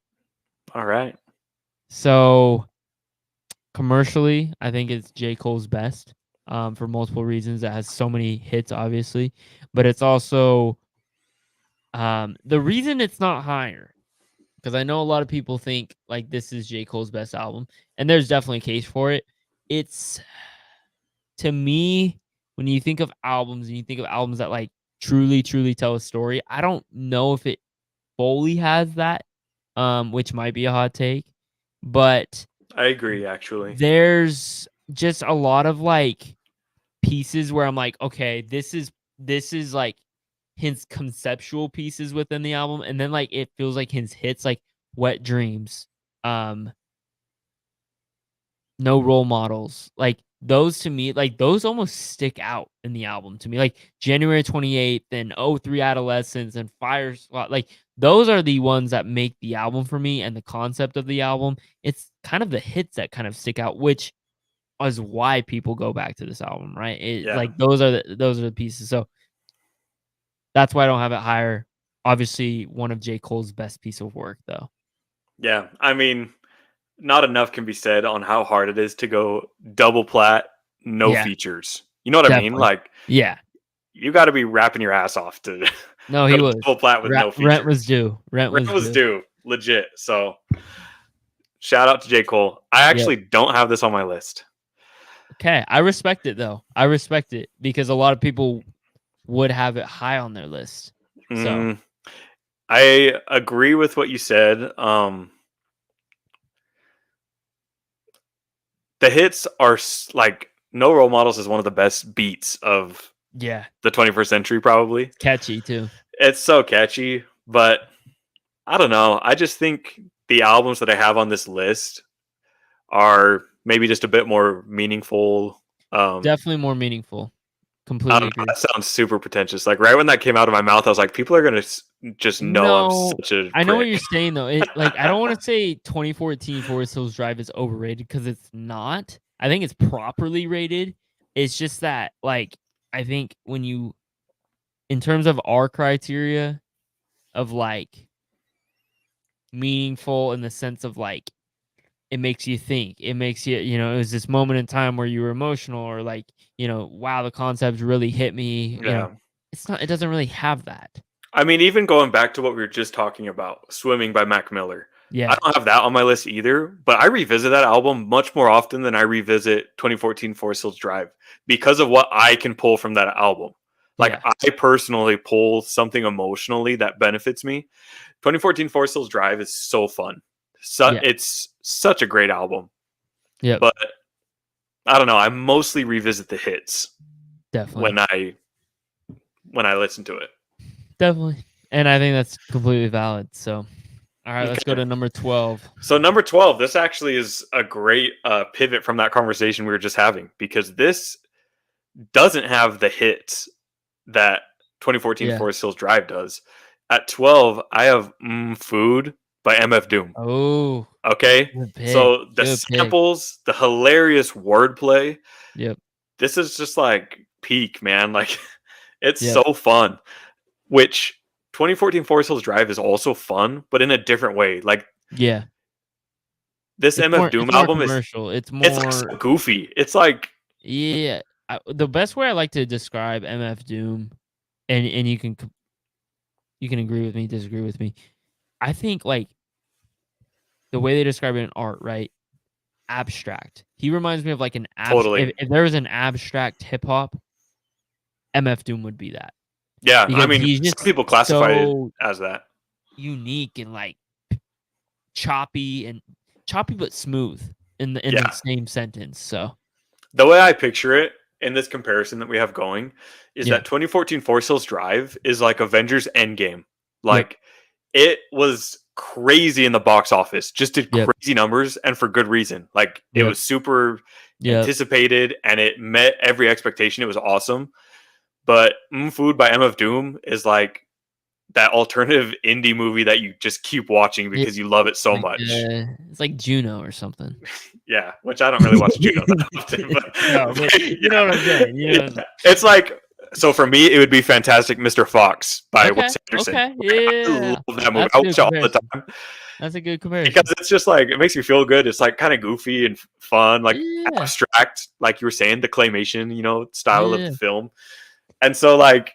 All right. So commercially, I think it's J. Cole's best. For multiple reasons. It has so many hits, obviously, but it's also the reason it's not higher, because I know a lot of people think like this is J. Cole's best album, and there's definitely a case for it. It's, to me, when you think of albums and you think of albums that like truly tell a story, I don't know if it fully has that, which might be a hot take, but I agree, actually. there's just a lot of like pieces where I'm like, okay, this is like his conceptual pieces within the album, and then like it feels like his hits, like Wet Dreams, No Role Models, like those, to me, like those almost stick out in the album to me, like January 28th and 03 Adolescence and Fire Squad, like those are the ones that make the album for me, and the concept of the album. It's kind of the hits that kind of stick out, which is why people go back to this album, right? Like those are the pieces. So that's why I don't have it higher. Obviously, one of J. Cole's best piece of work, though. Yeah, I mean, not enough can be said on how hard it is to go double plat, no features. You know what I mean? Like, you got to be rapping your ass off to No, he was double plat with no features. Rent was due. Rent was due. Legit. So, shout out to J. Cole. I actually don't have this on my list. Okay, I respect it though. I respect it because a lot of people would have it high on their list. So I agree with what you said. The hits are like No Role Models is one of the best beats of Yeah, the 21st century, probably. catchy too. It's so catchy, but I don't know. I just think the albums that I have on this list are maybe just a bit more meaningful. Definitely more meaningful. I Completely don't know, agree. that sounds super pretentious. Like right when that came out of my mouth, I was like, people are gonna just know I'm No, such a I know what prick. you're saying though. It like I don't want to say 2014 Forest Hills Drive is overrated because it's not. I think it's properly rated. It's just that like I think when you in terms of our criteria of like meaningful in the sense of like it makes you think. It makes you, it was this moment in time where you were emotional or like, wow, the concept really hit me. Yeah. It doesn't really have that. I mean, even going back to what we were just talking about, Swimming by Mac Miller. I Yeah. don't have that on my list either, but I revisit that album much more often than I revisit 2014 Forest Hills Drive because of what I can pull from that album. Like, Yeah. I personally pull something emotionally that benefits me. 2014 Forest Hills Drive is so fun. Yeah. It's such a great album. Yep. But I don't know. I mostly revisit the hits Definitely. when I listen to it. Definitely. And I think that's completely valid. So, all right, let's go Okay. to number 12. So number 12, this actually is a great pivot from that conversation we were just having because this doesn't have the hits that 2014 Yeah. Forest Hills Drive does. At 12, I have Food by MF Doom. Oh, Okay? good pick. So the Good pick. samples, the hilarious wordplay, Yep. this is just like peak, man. Like it's Yep. so fun. Which 2014 Forest Hills Drive is also fun, but in a different way. Like Yeah. this MF Doom It's more album is commercial. It's it's like so more goofy. It's like yeah. The best way I like to describe MF Doom and you can agree with me, disagree with me. I think like the way they describe it in art, right? Abstract. He reminds me of like an totally. if there was an abstract hip hop, MF Doom would be that. Yeah, I Because mean, he's some just people classify it so as that. unique and like choppy but smooth in the Yeah. same sentence. So The way I picture it in this comparison that we have going is yeah. that 2014 Forest Hills Drive is like Avengers Endgame. Yep. Like it was crazy in the box office, just did Yep. crazy numbers and for good reason. Like it Yep. was super Yep. anticipated and it met every expectation. It was awesome. But Food by MF Doom is like that alternative indie movie that you just keep watching Yeah. because you love it so Like, much. it's like Juno or something. Yeah, which I don't really watch Juno that often, but, No, but you know what I'm saying. yeah. It's like so for me, it would be Fantastic Mr. Fox by Okay. Wes Anderson. Okay. I Yeah. love that movie. That's I a good watch it all the comparison. time That's a good comparison. because it's just like it makes me feel good. It's like kind of goofy and fun, like Yeah. abstract, like you were saying, the claymation, style of Yeah. the film. And so like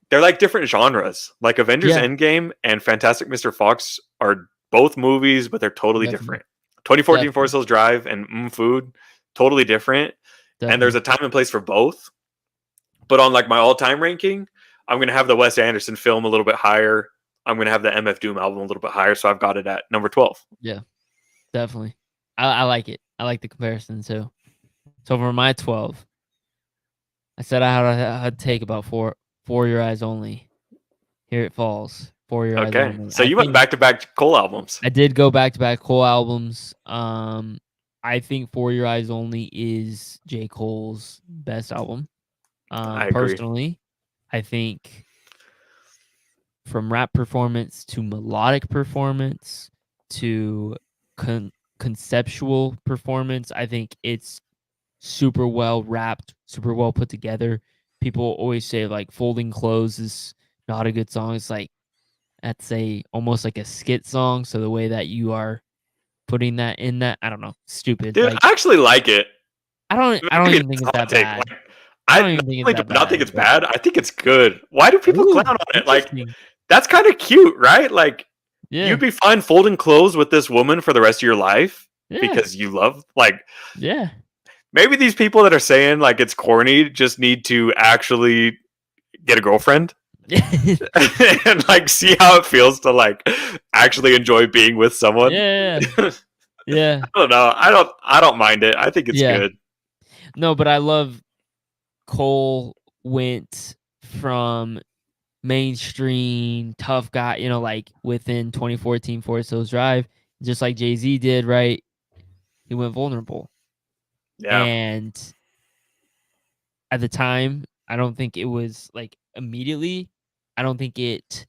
they're like different genres. Like Avengers Yeah. Endgame and Fantastic Mr. Fox are both movies, but they're totally Definitely. different. 2014 Definitely. Forest Hills Drive and Food, totally different. And there's a time and place for both. But on like my all-time ranking, I'm gonna have the Wes Anderson film a little bit higher. I'm gonna have the MF Doom album a little bit higher, so I've got it at number 12. Yeah, definitely. I like it. I like the comparison too. So for my 12, I said I had to take about four For Your Eyes Only. Here it falls. For Your Eyes Okay, Only. so you went back to back Cole albums. I did go back to back Cole albums. I think For Your Eyes Only is J. Cole's best album. I agree. Personally, I think from rap performance to melodic performance to conceptual performance, I think it's super well wrapped, super well put together. People always say like Folding Clothes is not a good song. It's like that's almost like a skit song. So the way that you are putting that in that, I don't know, stupid. Dude, Like I actually like it. I don't Maybe even think it's that take. bad. Like, I I don't not even think only it's do that I not think bad. it's bad. I think it's good. Why do people Ooh, clown on it? Like interesting. that's kind of cute, right? Like Yeah. you'd be fine folding clothes with this woman for the rest of your life Yeah. because you love like Yeah. maybe these people that are saying like it's corny just need to actually get a girlfriend and like see how it feels to like actually enjoy being with someone. Yeah. Yeah. I don't know. I don't mind it. I think it's Yeah. good. No, but I love Cole went from mainstream tough guy, like within 2014 Forest Hills Drive, just like Jay-Z did, right? He went vulnerable. Yeah, And at the time, I don't think it was like immediately. I don't think it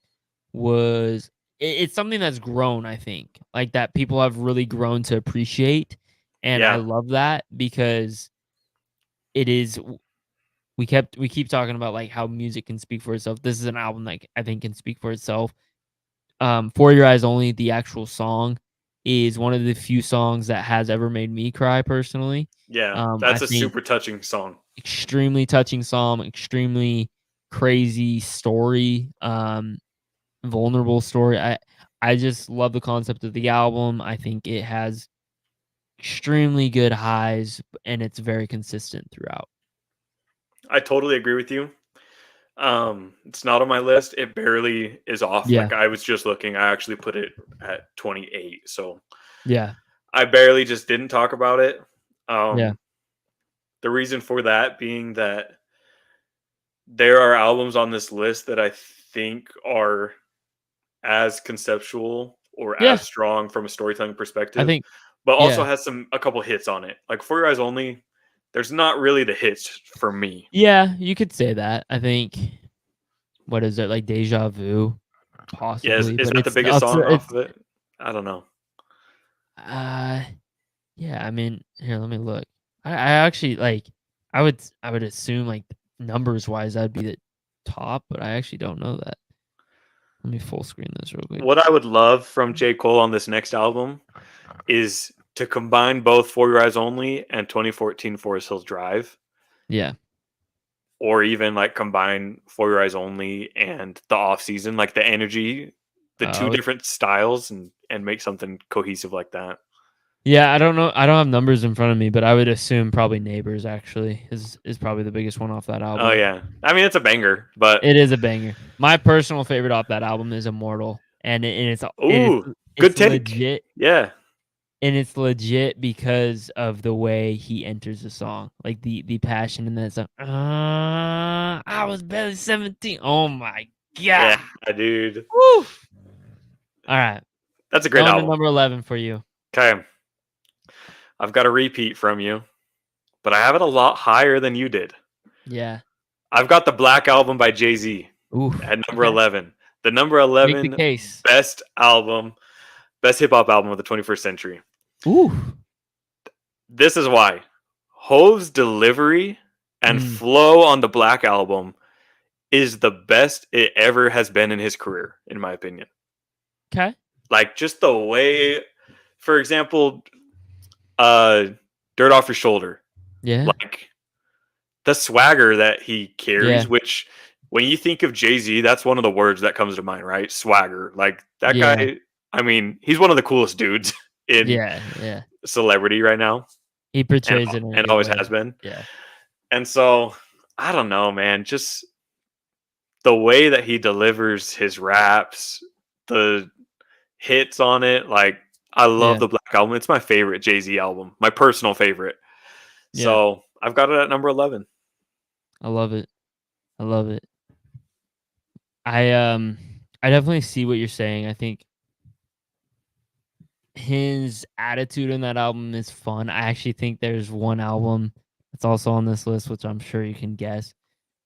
was it's something that's grown, I think. Like that people have really grown to appreciate. And I yeah. love that because it is we keep talking about like how music can speak for itself. This is an album that I think can speak for itself. For Your Eyes Only, the actual song is one of the few songs that has ever made me cry personally. Yeah, I that's a think super touching song. extremely touching song, extremely crazy story, vulnerable story. I just love the concept of the album. I think it has extremely good highs and it's very consistent throughout. I totally agree with you. It's not on my list. It barely is off. Yeah. Like I was just looking. I actually put it at 28. So Yeah. I barely just didn't talk about it. Yeah. The reason for that being that there are albums on this list that I think are as conceptual or Yeah. as strong from a storytelling I perspective, think but also yeah. has a couple hits on it. Like For Your Eyes Only, there's not really the hits for me. Yeah, you could say that. I think what is it, like Deja Vu? Yeah, Possibly, is but that the biggest song off it's of it? I don't know. uh yeah, I mean, here, let me look. I actually like I would assume like numbers wise that'd be the top, but I actually don't know that. Let me full screen this real quick. What I would love from J. Cole on this next album is to combine both For Your Eyes Only and 2014 Forest Hills Drive, Yeah. or even like combine For Your Eyes Only and the off season, like the energy, the two Oh, different styles, and make something cohesive like that. yeah, I don't know. I don't have numbers in front of me, but I would assume probably Neighbors actually is probably the biggest one off that Oh album. yeah, I mean it's a banger, but It is a banger. My personal favorite off that album is Immortal, and ooh, good it's take. legit, Yeah, and it's legit because of the way he enters the song, like the passion in that song. I was barely 17. Oh my yeah, god! dude, Woo! All right, that's a great going to album. number 11 for you. Okay, I've got a repeat from you, but I have it a lot higher than you did. Yeah. I've got the Black Album by Jay Z Ooh. at number Okay. 11. The number Make the 11 case. best album, best hip hop album of the 21st century. Ooh. This is why Hove's delivery and Mm. flow on the Black Album is the best it ever has been in his career, in my opinion. Okay. Like just the way, for example, Dirt Off Your Shoulder. Yeah. Like the swagger that he Yeah. carries, which when you think of Jay-Z, that's one of the words that comes to mind, right? Swagger. Like that Yeah. guy, I mean, he's one of the coolest dudes in Yeah. Yeah. celebrity right now, He portrays it in a and good always way. has been. Yeah. And so I don't know, man. Just the way that he delivers his raps, the hits on it, like I love Yeah. the Black Album. It's my favorite Jay-Z album, my personal favorite. Yeah. So I've got it at number 11. I love it. I love it. I definitely see what you're saying. I think his attitude in that album is fun. I actually think there's one album that's also on this list, which I'm sure you can guess.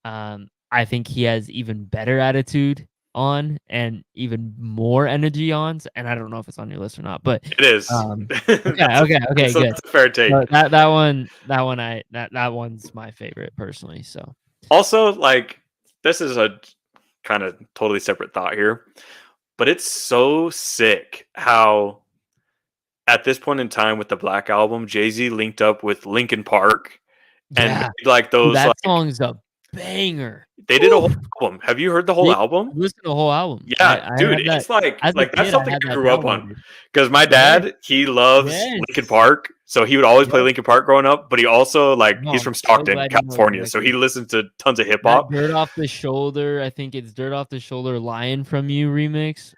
I think he has even better attitude on and even more energy on. And I don't know if it's on your list or not, but It is. okay, good. That's a fair take. So that one's my favorite personally. So Also, like, this is a kind of totally separate thought here, but it's so sick how at this point in time with the Black Album, Jay-Z linked up with Linkin Park and yeah, made like dude, those that like song's a banger. they did a Woo! whole album. Have you heard the whole Yeah, album? I've listened to the whole album. Yeah, I dude, had that it's like as a that's kid. I something had I that grew up on downloaded. because my Yes, dad he loves yes, Linkin Park, so he would always play yep. Linkin Park growing up. But he also like No, he's I'm from so Stockton, glad you know California, so he exactly. listened to tons of hip That hop. Dirt Off the Shoulder, I think it's Dirt Off the Shoulder Lion from You remix.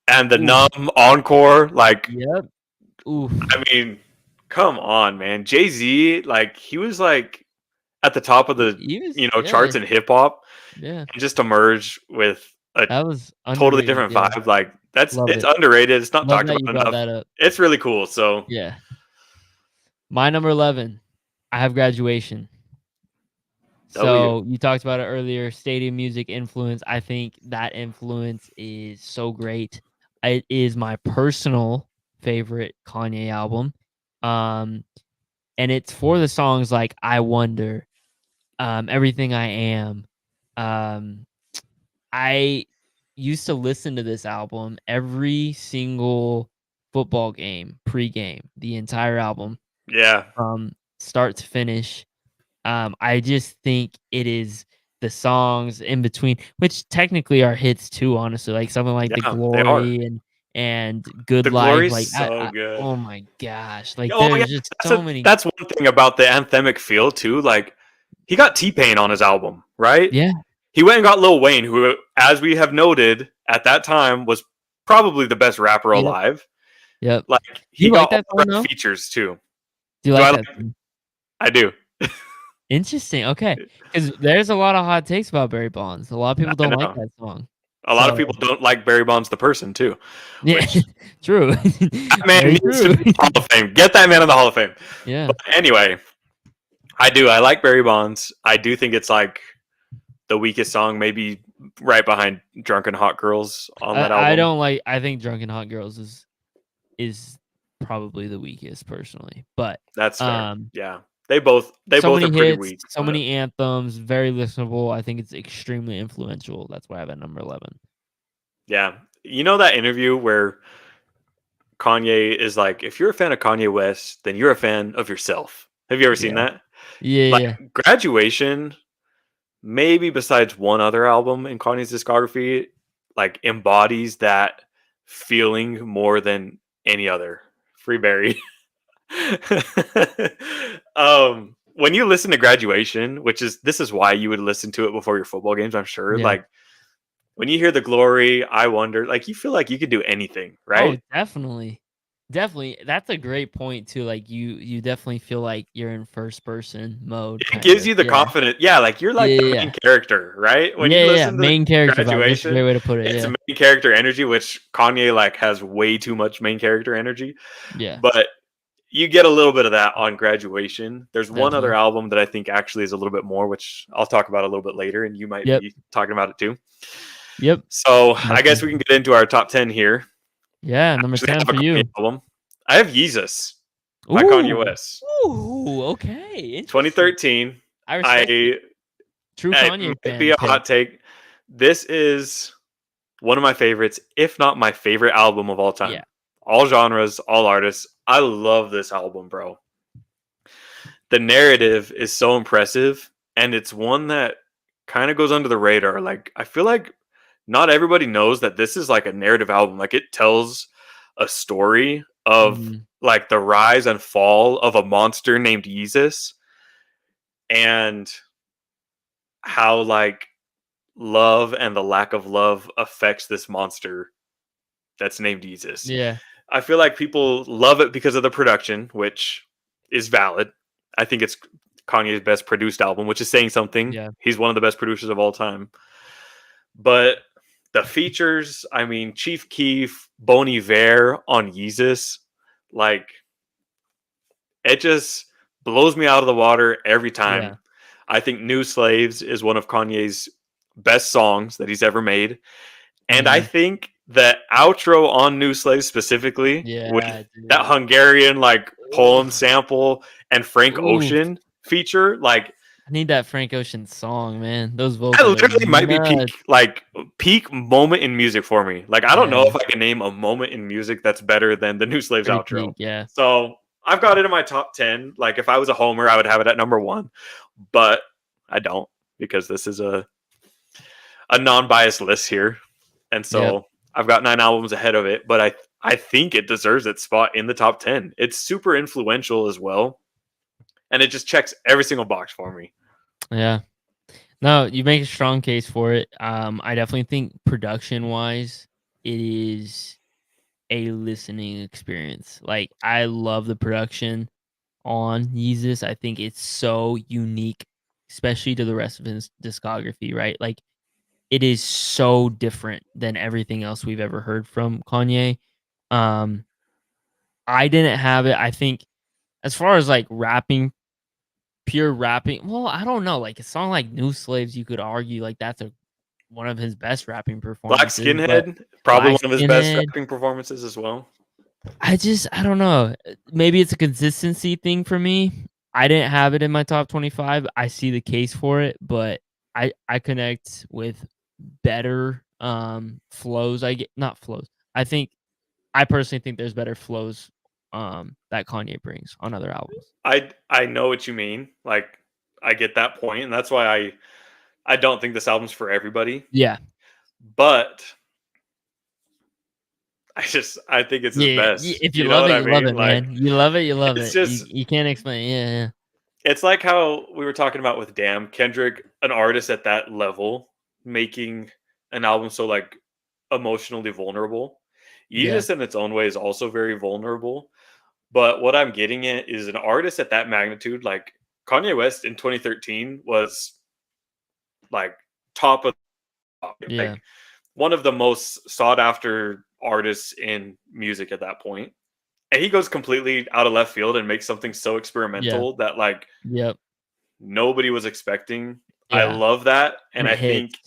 And the Ooh, Numb Encore, like yep. Ooh, I mean, Come on, man. Jay-Z, like he was like at the top of the He was, yeah, charts in hip hop, yeah. and just emerge with a That was totally underrated. different Yeah, vibe. Like love it's it. underrated. It's not Love talked that about you brought enough. that up. It's really cool. So Yeah. My number 11, I have Graduation. W. So you talked about it earlier, stadium music influence. I think that influence is so great. It is my personal favorite Kanye album. Um, and it's for the songs like I Wonder, Everything I Am. Um, I used to listen to this album every single football game, pregame, the entire album Yeah. from start to finish. I just think it is the songs in between, which technically are hits too, honestly, like something like The Yeah, they are. Glory and Good The Life. Glory's Like so I good. oh my gosh, like Oh yeah, there's just so many. that's one thing about the anthemic feel too. Like he got T-Pain on his album, right? Yeah, He went and got Lil Wayne, who, as we have noted at that time, was probably the best rapper yep, alive. yep. Like Do he you like got all that the song right though? features too. Do you Do like I that like? song? I do. Interesting. Okay, because there's a lot of hot takes about Barry Bonds. A lot of people I don't like know. that song. A lot of So people don't like Barry Bonds the person too, yeah, which true, that man very needs to true. be in the Hall of Fame. Get that man in the Hall of Fame. Yeah. But anyway, I do. I like Barry Bonds. I do think it's like the weakest song, maybe right behind "Drunken Hot Girls" on that I album. don't like. I think "Drunken Hot Girls" is probably the weakest personally, but That's fair. um, Yeah, they so both many are pretty hits, weak. so But many anthems, very listenable. I think it's extremely influential. That's why I have at number 11. yeah, you know that interview where Kanye is like, "If you're a fan of Kanye West, then you're a fan of yourself." Have you ever seen Yeah, that? yeah, Like yeah, Graduation, maybe besides one other album in Kanye's discography, like embodies that feeling more than any other. Free Barry. When you listen to Graduation, this is why you would listen to it before your football games, I'm sure. yeah. Like when you hear the glory, I wonder, like you feel like you could do anything, Oh, right? definitely, definitely. That's a great point too. Like you definitely feel like you're in first person mode, It kind gives of. you the Yeah, confidence. Yeah, like you're yeah, like the yeah, main yeah. character, right? When Yeah, you yeah, yeah. listen to Main character vibe. That's a Graduation, great way to put it. it's Yeah, main character energy, which Kanye like has way too much main character energy. yeah, But you get a little bit of that on Graduation. There's one other definitely. album that I think actually is a little bit more, which I'll talk about a little bit later, and you might Yep, be talking about it too. yep. So I guess we Definitely. can get into our top 10 here. Yeah, I number actually 10 have a for Kanye you. album. I have Yeezus by Kanye Ooh. West. Ooh, okay. Interesting. 2013. I respect it. I True it Kanye might be fan a pick. hot take. This is one of my favorites, if not my favorite album of all Yeah. time. All genres, all artists. I love this album, bro. The narrative is so impressive, and it's one that kind of goes under the radar. Like I feel like not everybody knows that this is like a narrative album. Like it tells a story of Mhm. like the rise and fall of a monster named Yeezus, and how like love and the lack of love affects this monster that's named Yeezus. Yeah. I feel like people love it because of the production, which is valid. I think it's Kanye's best produced album, which is saying something. Yeah. He's one of the best producers of all time. But the features, I mean, Chief Keef, Bon Iver on Yeezus, like it just blows me out of the water every Yeah. time. I think New Slaves is one of Kanye's best songs that he's ever made. And I Mhm. think that outro on New Slaves specifically with Yeah, that dude. Hungarian like poem Oof. sample and Frank Oof. Ocean feature, like I need that Frank Ocean song, man. Those that vocals are literally might be nuts. peak moment in music for me. Like I don't Yeah. know if I can name a moment in music that's better than the New Slaves Pretty outro. peak. Yeah. So I've got it in my top 10. Like if I was a homer, I would have it at number one, but I don't because this is a non-biased list here. And Yep. so I've got 9 albums ahead of it, but I think it deserves its spot in the top 10. It's super influential as well, and it just checks every single box for me. Yeah. No, you make a strong case for it. I definitely think production wise, it is a listening experience. Like I love the production. on Yeezus. I think it's so unique, especially to the rest of his discography, right? Like, it is so different than everything else we've ever heard from Kanye. Um, I didn't have it. I think as far as like rapping, pure rapping, well, I don't know. Like a song like New Slaves, you could argue like that's one of his best rapping Black performances, but Skinhead, probably Black one of his best Skinhead, rapping performances as well. I don't know. Maybe it's a consistency thing for me. I didn't have it in my top 25. I see the case for it, but I connect with better flows. I get not flows. I personally think there's better flows that Kanye brings on other albums. I know what you mean. Like, I get that point, and that's why I don't think this album's for everybody. Yeah. But I think it's his Yeah, best. if you You know love what it, I you love mean? it, Like, man. You love it, you love it's it. You just you can't explain. Yeah, yeah. it's like how we were talking about with Damn Kendrick, an artist at that level, making an album so like emotionally vulnerable. Yeah. Yeezus in its own way is also very vulnerable. But what I'm getting at is an artist at that magnitude, like Kanye West in 2013 was like top of Yeah. like one of the most sought after artists in music at that point. And he goes completely out of left field and makes something so Yeah. experimental that like Yep. nobody was expecting. I Yeah. love that. And And it I hits. think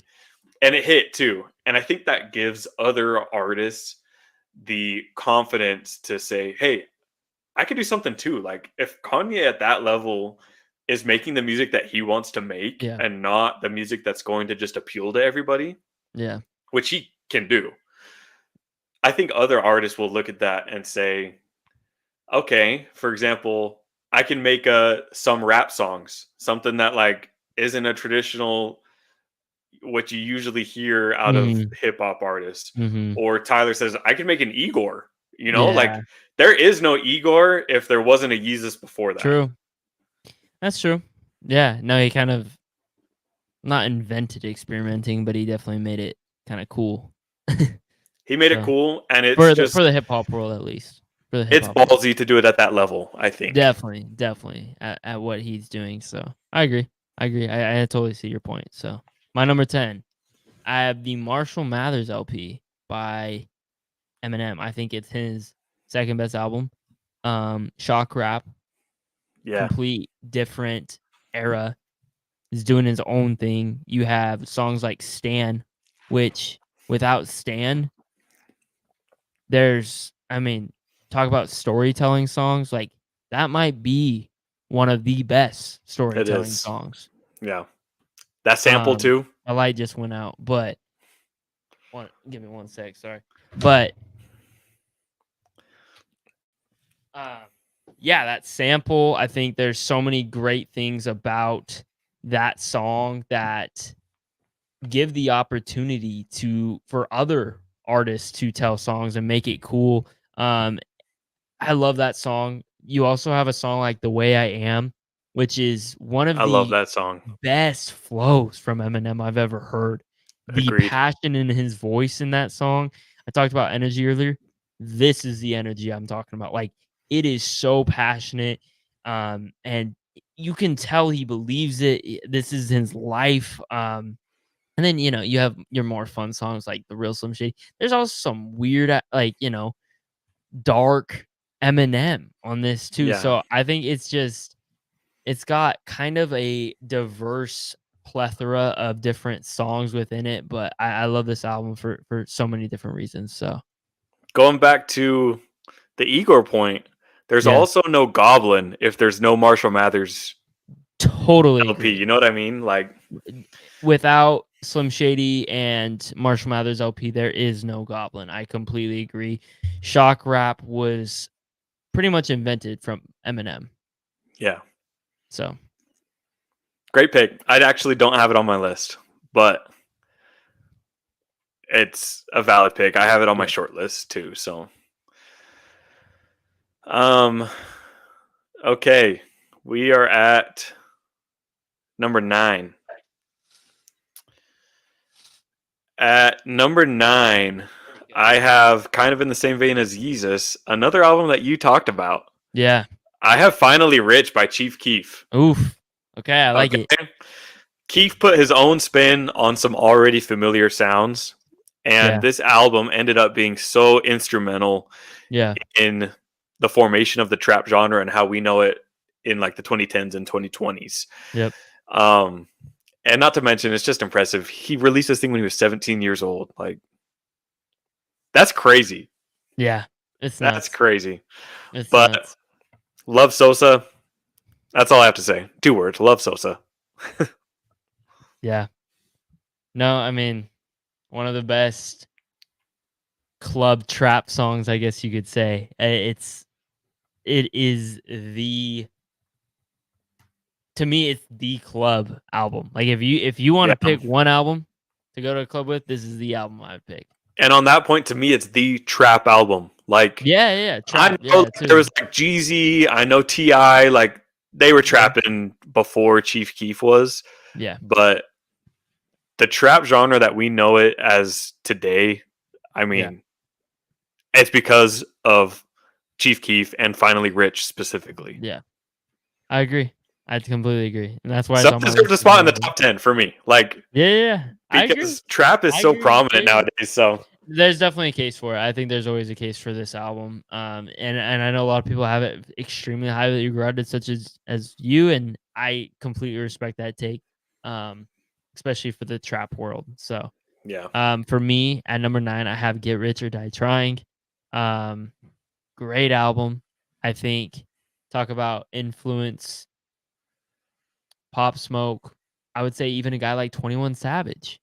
and it hit too. And I think that gives other artists the confidence to say, "Hey, I could do something too." Like if Kanye at that level is making the music that he wants to make Yeah. and not the music that's going to just appeal to everybody, Yeah. which he can do. I think other artists will look at that and say, "Okay, for example, I can make some rap songs, something that like isn't a traditional what you usually hear out of Mhm. hip hop artists." Mhm. Or Tyler says, "I can make an Igor." You know, like Yeah. there is no Igor if there wasn't a Yeezus before that. True. That's true. Yeah. No, he kind of not invented experimenting, but he definitely made it kind of cool. He made it So cool, and it's for the just hip hop world at least. For the hip it's hop world. ballsy to do it at that level, I think. Definitely at what he's doing. So I agree. I totally see your point. So my number 10, I have the Marshall Mathers LP by Eminem. I think it's his second best album. Shock rap, Yeah, complete different era. He's doing his own thing. You have songs like Stan, which without Stan, I mean, talk about storytelling songs. Like that might be one of the best it storytelling is. songs. Yeah. That sample too. My light just went out, but give me one sec. Sorry, but um, yeah, that sample. I think there's so many great things about that song that give the opportunity for other artists to tell songs and make it cool. I love that song. You also have a song like The Way I Am, which is one of I love the that song. best flows from Eminem I've ever heard. The Agreed. passion in his voice in that song. I talked about energy earlier. This is the energy I'm talking about. Like it is so passionate. And you can tell he believes it. This is his life. And then you have your more fun songs like The Real Slim Shady. There's also some weird like, dark Eminem on this too. Yeah. So I think it's got kind of a diverse plethora of different songs within it, but I love this album for so many different reasons. So Going back to the Igor point, there's yeah, also no Goblin if there's no Marshall Mathers totally LP. agree. You know what I mean? Like, Without Slim Shady and Marshall Mathers LP, there is no Goblin. I completely agree. Shock rap was pretty much invented from Eminem. yeah, So great pick. I actually don't have it on my list, but it's a valid pick. I have it on my yeah. short list too. So, um, okay, we are at number 9. At number 9, I have kind of in the same vein as Yeezus, another album that you talked about. Yeah. I have Finally Rich by Chief Keef. Oof. Okay, I like Okay. it. Keef put his own spin on some already familiar sounds, and Yeah. this album ended up being so instrumental Yeah. in the formation of the trap genre and how we know it in like the 2010s and 2020s. Yep. Um, and not to mention, it's just impressive. He released this thing when he was 17 years old. Like, that's crazy. Yeah. It's That's nuts. crazy. It's But nuts. love Sosa. That's all I have to say. 2 words. Love Sosa. Yeah. No, I mean, one of the best club trap songs, I guess you could say. It is the to me it's the club album. Like if you want Yeah. to pick one album to go to a club with, this is the album I would pick. And on that point, to me, it's the trap album. Like, Yeah, I trap. know Yeah, there too. was like Jeezy, I know Ti, like they were Yeah. trapping before Chief Keef was, Yeah. but the trap genre that we know it as today, I Yeah. mean, it's because of Chief Keef and Finally Rich specifically. Yeah. I agree. I completely agree. And that's why So it's on it my deserves list a as spot in the well. top 10 for me. Like, Yeah. I agree. because trap is I so agree. prominent nowadays. So There's definitely a case for it. I think there's always a case for this album. And I know a lot of people have it extremely highly regarded, such as you, and I completely respect that take. Especially for the trap world. So yeah, for me at number 9, I have Get Rich or Die Trying. Um, great album. I think talk about influence, Pop Smoke. I would say even a guy like 21 Savage.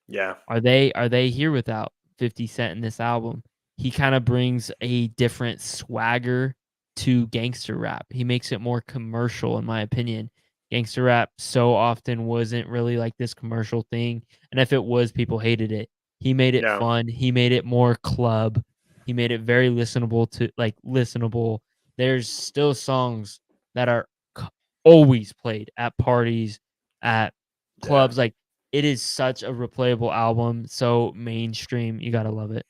yeah, Are they here without 50 Cent in this album? He kind of brings a different swagger to gangster rap. He makes it more commercial in my opinion. Gangster rap so often wasn't really like this commercial thing, and if it was, people hated it. He made it yeah, fun. He made it more club. He made it very listenable. There's still songs that are always played at parties, at yeah, clubs. Like it is such a replayable album, so mainstream. You gotta love it.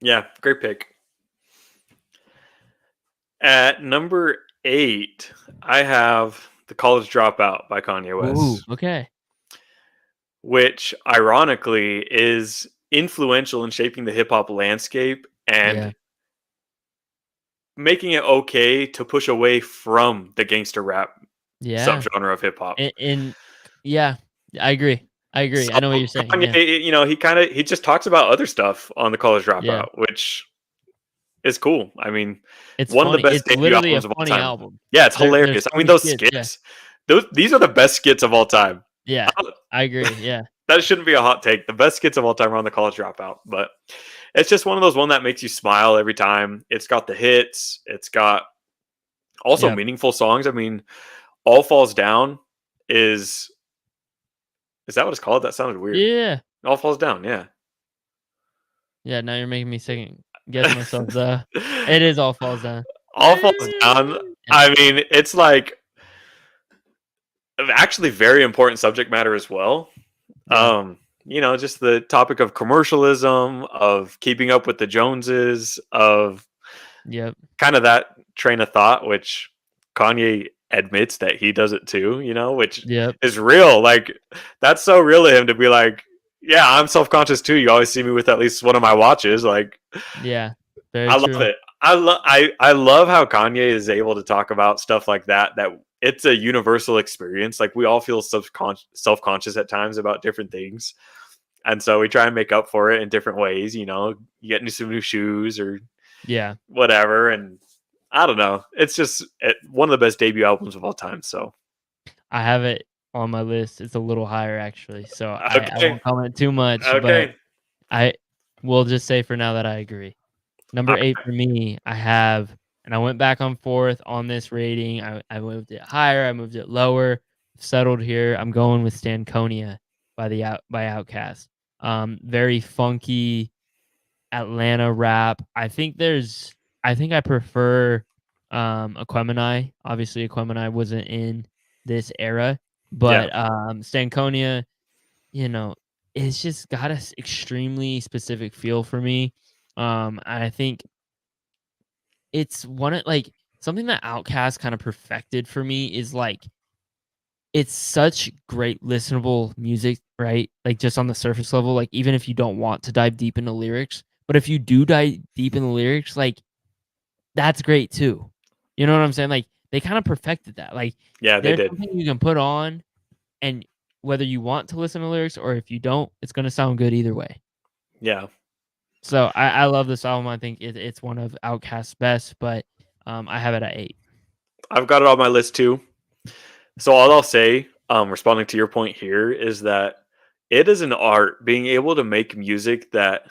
yeah. Great pick. At number 8, I have The College Dropout by Kanye Ooh, West, okay. which ironically is influential in shaping the hip hop landscape and Yeah. making it okay to push away from the gangster rap Yeah. subgenre of hip hop. And yeah, I agree. I agree. So I know what you're saying. Yeah. Kanye, he just talks about other stuff on The College Yeah. Dropout, which is cool. I mean, It's one of the funny. best It's debut literally a albums of all funny time. album. Yeah, it's There's hilarious. I mean, funny those skits. Yeah. skits, these are the best skits of all time. Yeah. I agree. Yeah. That shouldn't be a hot take. The best skits of all time are on The College Dropout, but it's just one of those that makes you smile every time. It's got the hits. It's got also Yeah. meaningful songs. I mean, All Falls Down is that what it's called? That sounded weird. Yeah. All Falls Down, yeah. Yeah. Now you're making me second guess myself. It is All Falls Down. All Falls Down. Yeah. I mean, it's like actually very important subject matter as well. Yeah. Just the topic of commercialism, of keeping up with the Joneses, of Yep. kind of that train of thought, which Kanye admits that he does it too, which Yep. is real. Like, that's so real to him to be like, yeah, I'm self-conscious too. You always see me with at least one of my watches. Like, Yeah. Very I love true. it. I love how Kanye is able to talk about stuff like that it's a universal experience. Like, we all feel self-conscious at times about different things. And so we try and make up for it in different ways. You get some new shoes or Yeah. whatever. And I don't know. It's just one of the best debut albums of all time. So, I have it on my list. It's a little higher actually, so I okay. won't comment too much, but Okay. I will just say for now that I agree. Number 8 for me, I have, and I went back and forth on this rating. I moved it higher, I moved it lower, settled here. I'm going with Stankonia by Outkast. Very funky Atlanta rap. I think I prefer Aquemini. Obviously Aquemini wasn't in this era, Yeah. but Stankonia, you know, it's just got a extremely specific feel for me. And I think it's one of like something that Outkast kind of perfected for me is like it's such great listenable music, right? Like just on the surface level, like even if you don't want to dive deep into lyrics, but if you do dive deep in the lyrics, like that's great too. You know what I'm saying? Like they kind of perfected that. Like Yeah, they there's did. something you can put on and whether you want to listen to lyrics or if you don't, it's gonna sound good either way. Yeah. So I love this album. I think it's one of Outkast's best, but I have it at 8. I've got it on my list too. So all I'll say, responding to your point here, is that it is an art being able to make music that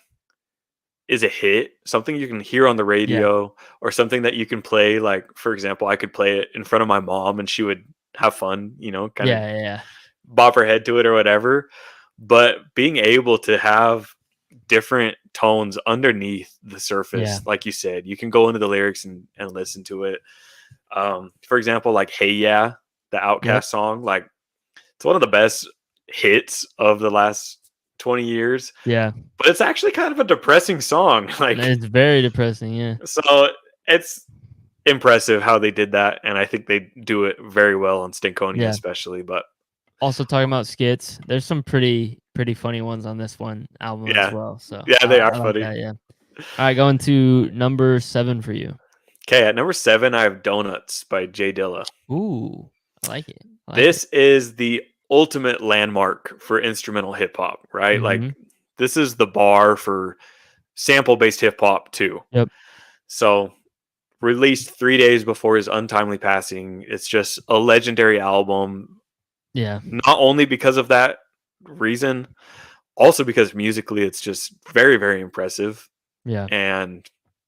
is a hit, something you can hear on the Yeah, radio or something that you can play. Like, for example, I could play it in front of my mom and she would have fun, kind of yeah. bob her head to it or whatever. But being able to have different tones underneath the Yeah. surface, like you said, you can go into the lyrics and listen to it. For example, like Hey Yeah, the Yep. Outkast song, like it's one of the best hits of the last 20 years, Yeah. but it's actually kind of a depressing song. Like, It's very depressing, yeah. so it's impressive how they did that. And I think they do it very well on Stinkonia, Yeah. especially. But Also talking about skits, there's some pretty funny ones on this one album as yeah, well. So yeah, they are I like funny. that, yeah. All right, going to number 7 for you. Okay, at number 7, I have Donuts by Jay Dilla. Ooh, I like it. I like it. This is the ultimate landmark for instrumental hip hop, right? Like, Mhm. this is the bar for sample based hip hop, too. Yep. So, released 3 days before his untimely passing, it's just a legendary album, Yeah. not only because of that reason, also because musically it's just very, very impressive. Yeah. And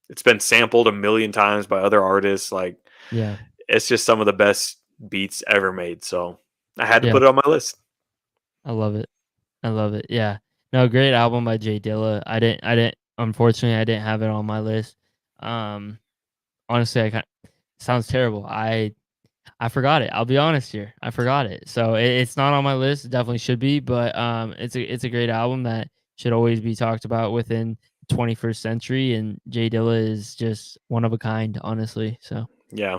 it's been sampled a million times by other artists. Like, Yeah. it's just some of the best beats ever made. So I had to Yeah. put it on my list. I love it. I love it. Yeah. No, great album by Jay Dilla. I didn't unfortunately I didn't have it on my list. Um Honestly, sounds terrible. I forgot it. I'll be honest here. I forgot it. So it's not on my list. It definitely should be, but it's a great album that should always be talked about within 21st century. And Jay Dilla is just one of a kind, honestly. So Yeah.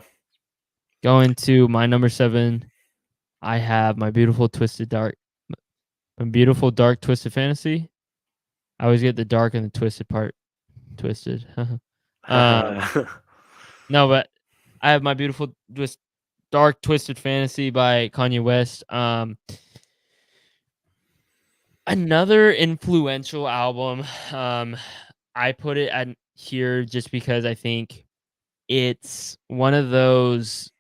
going to my number 7, I have my beautiful dark twisted fantasy. I always get the dark and the twisted part twisted. um, no, but I have my beautiful dark twisted fantasy by Kanye West. Another influential album. I put it at here just because I think it's one of those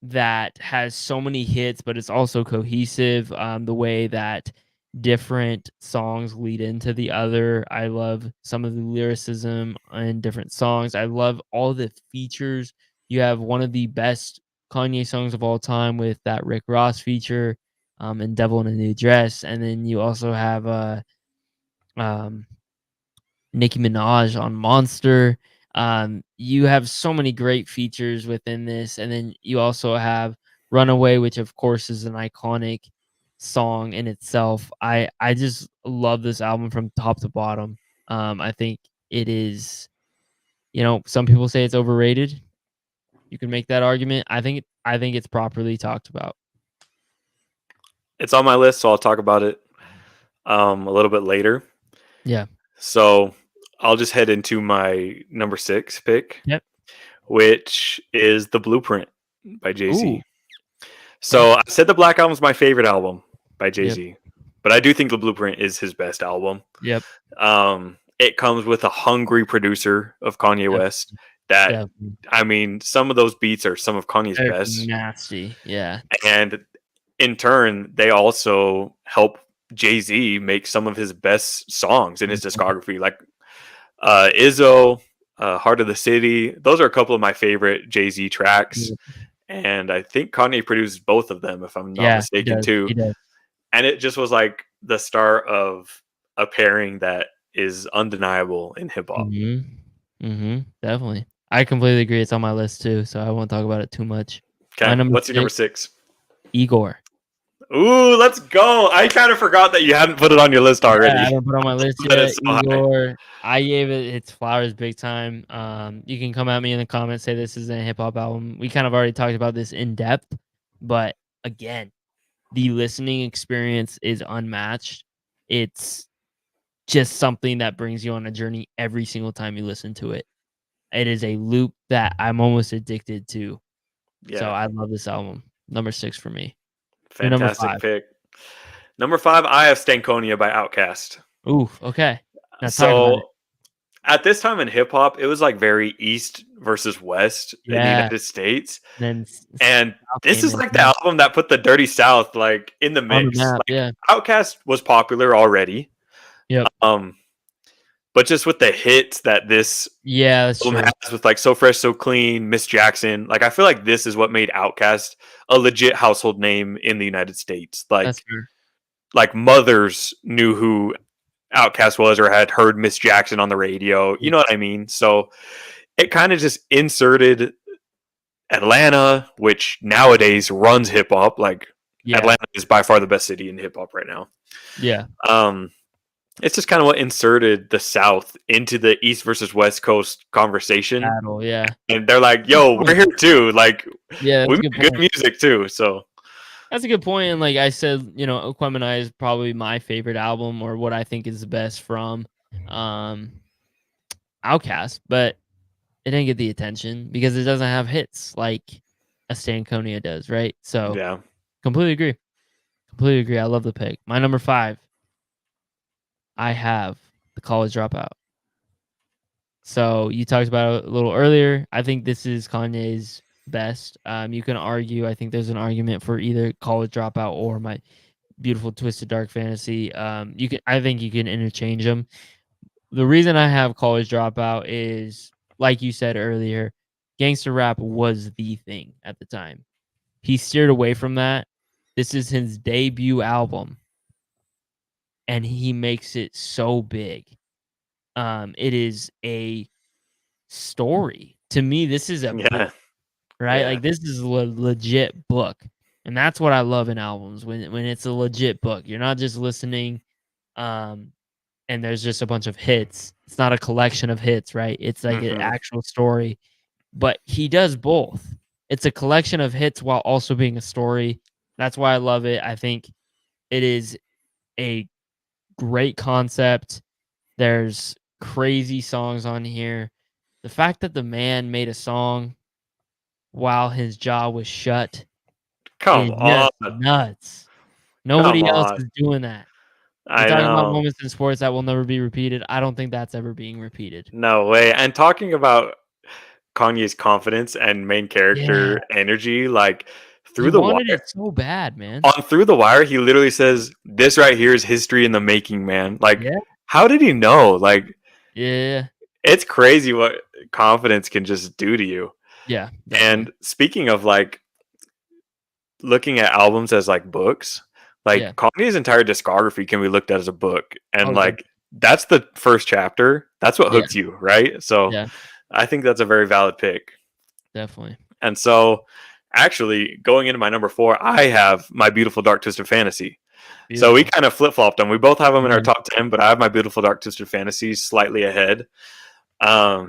that has so many hits, but it's also cohesive. The way that different songs lead into the other. I love some of the lyricism in different songs. I love all the features. You have one of the best Kanye songs of all time with that Rick Ross feature, and Devil in a New Dress. And then you also have um Nicki Minaj on Monster. You have so many great features within this, and then you also have Runaway, which of course is an iconic song in itself. I just love this album from top to bottom. I think it is, some people say it's overrated. You can make that argument. I think it's properly talked about. It's on my list, so I'll talk about it a little bit later. Yeah. So I'll just head into my number 6 pick, Yep. which is The Blueprint by Jay Ooh. Z. Okay. So I said the Black Album's my favorite album by Jay Yep. Z, but I do think The Blueprint is his best album. Yep. It comes with a hungry producer of Kanye Yep. West. That, Definitely. I mean, some of those beats are some of Kanye's Very best, nasty. Yeah. and in turn, they also help Jay Z make some of his best songs in his Mhm. discography, like Izzo, Heart of the City. Those are a couple of my favorite Jay Z tracks. Yep. And I think Kanye produced both of them, if I'm not Yeah, he mistaken, does. too. He does. And it just was like the start of a pairing that is undeniable in hip hop. Mhm. Mhm. Definitely. I completely agree. It's on my list too, so I won't talk about it too much. My Okay, number what's your number 6, 6? Igor. Ooh, let's go. I kind of forgot that you hadn't put it on your list already. Yeah, I don't put it on my list That yet. is so high. Igor, I gave it its flowers big time. You can come at me in the comments, say this is a hip hop album. We kind of already talked about this in depth, but again, the listening experience is unmatched. It's just something that brings you on a journey every single time you listen to it. It is a loop that I'm almost addicted to. So Yeah, I love this album. Number 6 for me. Your number fantastic 5. pick. Number 5, I have Stankonia by Outkast. Ooh, okay. Now talk about it. So at this time in hip hop, it was like very East versus West in the Yeah. United States. Then And South this came is in, like the yeah. album that put the Dirty South like in the On the mix. map, Like yeah. Outkast was popular already. Yep. But just with the hits that this Yeah, that's album true. has with like So Fresh, So Clean, Miss Jackson, like I feel like this is what made Outkast a legit household name in the United States. That's Like fair. like mothers knew who Outkast was or had heard Miss Jackson on the radio. You Yeah. know what I mean? So it kind of just inserted Atlanta, which nowadays runs hip hop. Like Yeah. Atlanta is by far the best city in hip hop right now. Yeah. It's just kind of what inserted the South into the East versus West Coast conversation. Battle, yeah. And they're like, yo, we're here too. Like, Yeah, we that's a make good good point. music too. So That's a good point. And like I said, Aquemini is probably my favorite album or what I think is the best from Outkast, but it didn't get the attention because it doesn't have hits like a Stankonia does, right? So yeah. completely agree. Completely agree. I love the pick. My number 5, I have The College Dropout. So you talked about it a little earlier. I think this is Kanye's best. You can argue. I think there's an argument for either College Dropout or My Beautiful Twisted Dark Fantasy. You can. I think you can interchange them. The reason I have College Dropout is, like you said earlier, gangster rap was the thing at the time. He steered away from that. This is his debut album, and he makes it so big. It is a story. To me, this is a Yeah. book, right? Yeah. Like this is a legit book. And that's what I love in albums when it's a legit book. You're not just listening and there's just a bunch of hits. It's not a collection of hits, right? It's like an Mhm. actual story. But he does both. It's a collection of hits while also being a story. That's why I love it. I think it is a great concept. There's crazy songs on here. The fact that the man made a song while his jaw was shut Come is on. just nuts. Come Nobody else on. is doing that. You're I talking about know. moments in sports that will never be repeated. I don't think that's ever being repeated. No way. And talking about Kanye's confidence and main Yeah. character energy, like He through the wanted wire it so bad, man. on Through the Wire, he literally says, "This right here is history in the making, man." Like, Yeah. how did he know? Like, Yeah. it's crazy what confidence can just do to you. Yeah. And Definitely. speaking of like looking at albums as like books, Yeah. like Kanye's entire discography can be looked at as a book. And Oh, like that's the first chapter. That's what yeah. hooks you, right? So Yeah. I think that's a very valid pick. Definitely. And so actually going into my number 4, I have My Beautiful Dark Twisted Fantasy. So we Beautiful. kind of flip-flopped them. We both have them in our Yeah. top 10, but I have My Beautiful Dark Twisted Fantasy slightly ahead.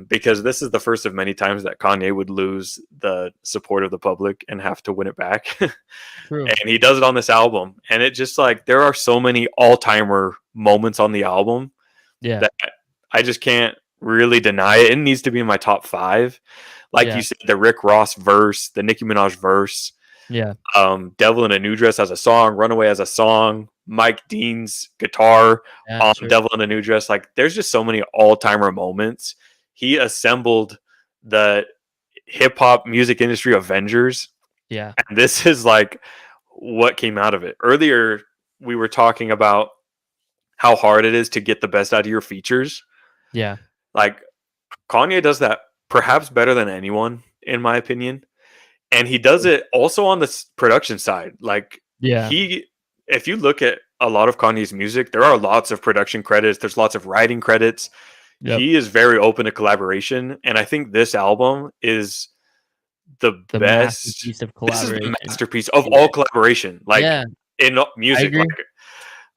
Because this is the first of many times that Kanye would lose the support of the public and have to win it back. True. And he does it on this album. And it just like there are so many all-timer moments on the album Yeah. that I just can't really deny it. It needs to be in my top 5. Like Yeah. you said, the Rick Ross verse, the Nicki Minaj verse, Yeah. Devil in a New Dress as a song, Runaway as a song, Mike Dean's guitar Yeah. on True. Devil in a New Dress. Like there's just so many all-timer moments. He assembled the hip hop music industry Avengers. Yeah. And this is like what came out of it. Earlier we were talking about how hard it is to get the best out of your features. Yeah. Like Kanye does that perhaps better than anyone, in my opinion. And he does it also on the production side. Like Yeah. if you look at a lot of Kanye's music, there are lots of production credits. There's lots of writing credits. Yep. He is very open to collaboration. And I think this album is the best. masterpiece of This is the collaboration. masterpiece of Yeah. all collaboration. Like Yeah. in music. agree. Like,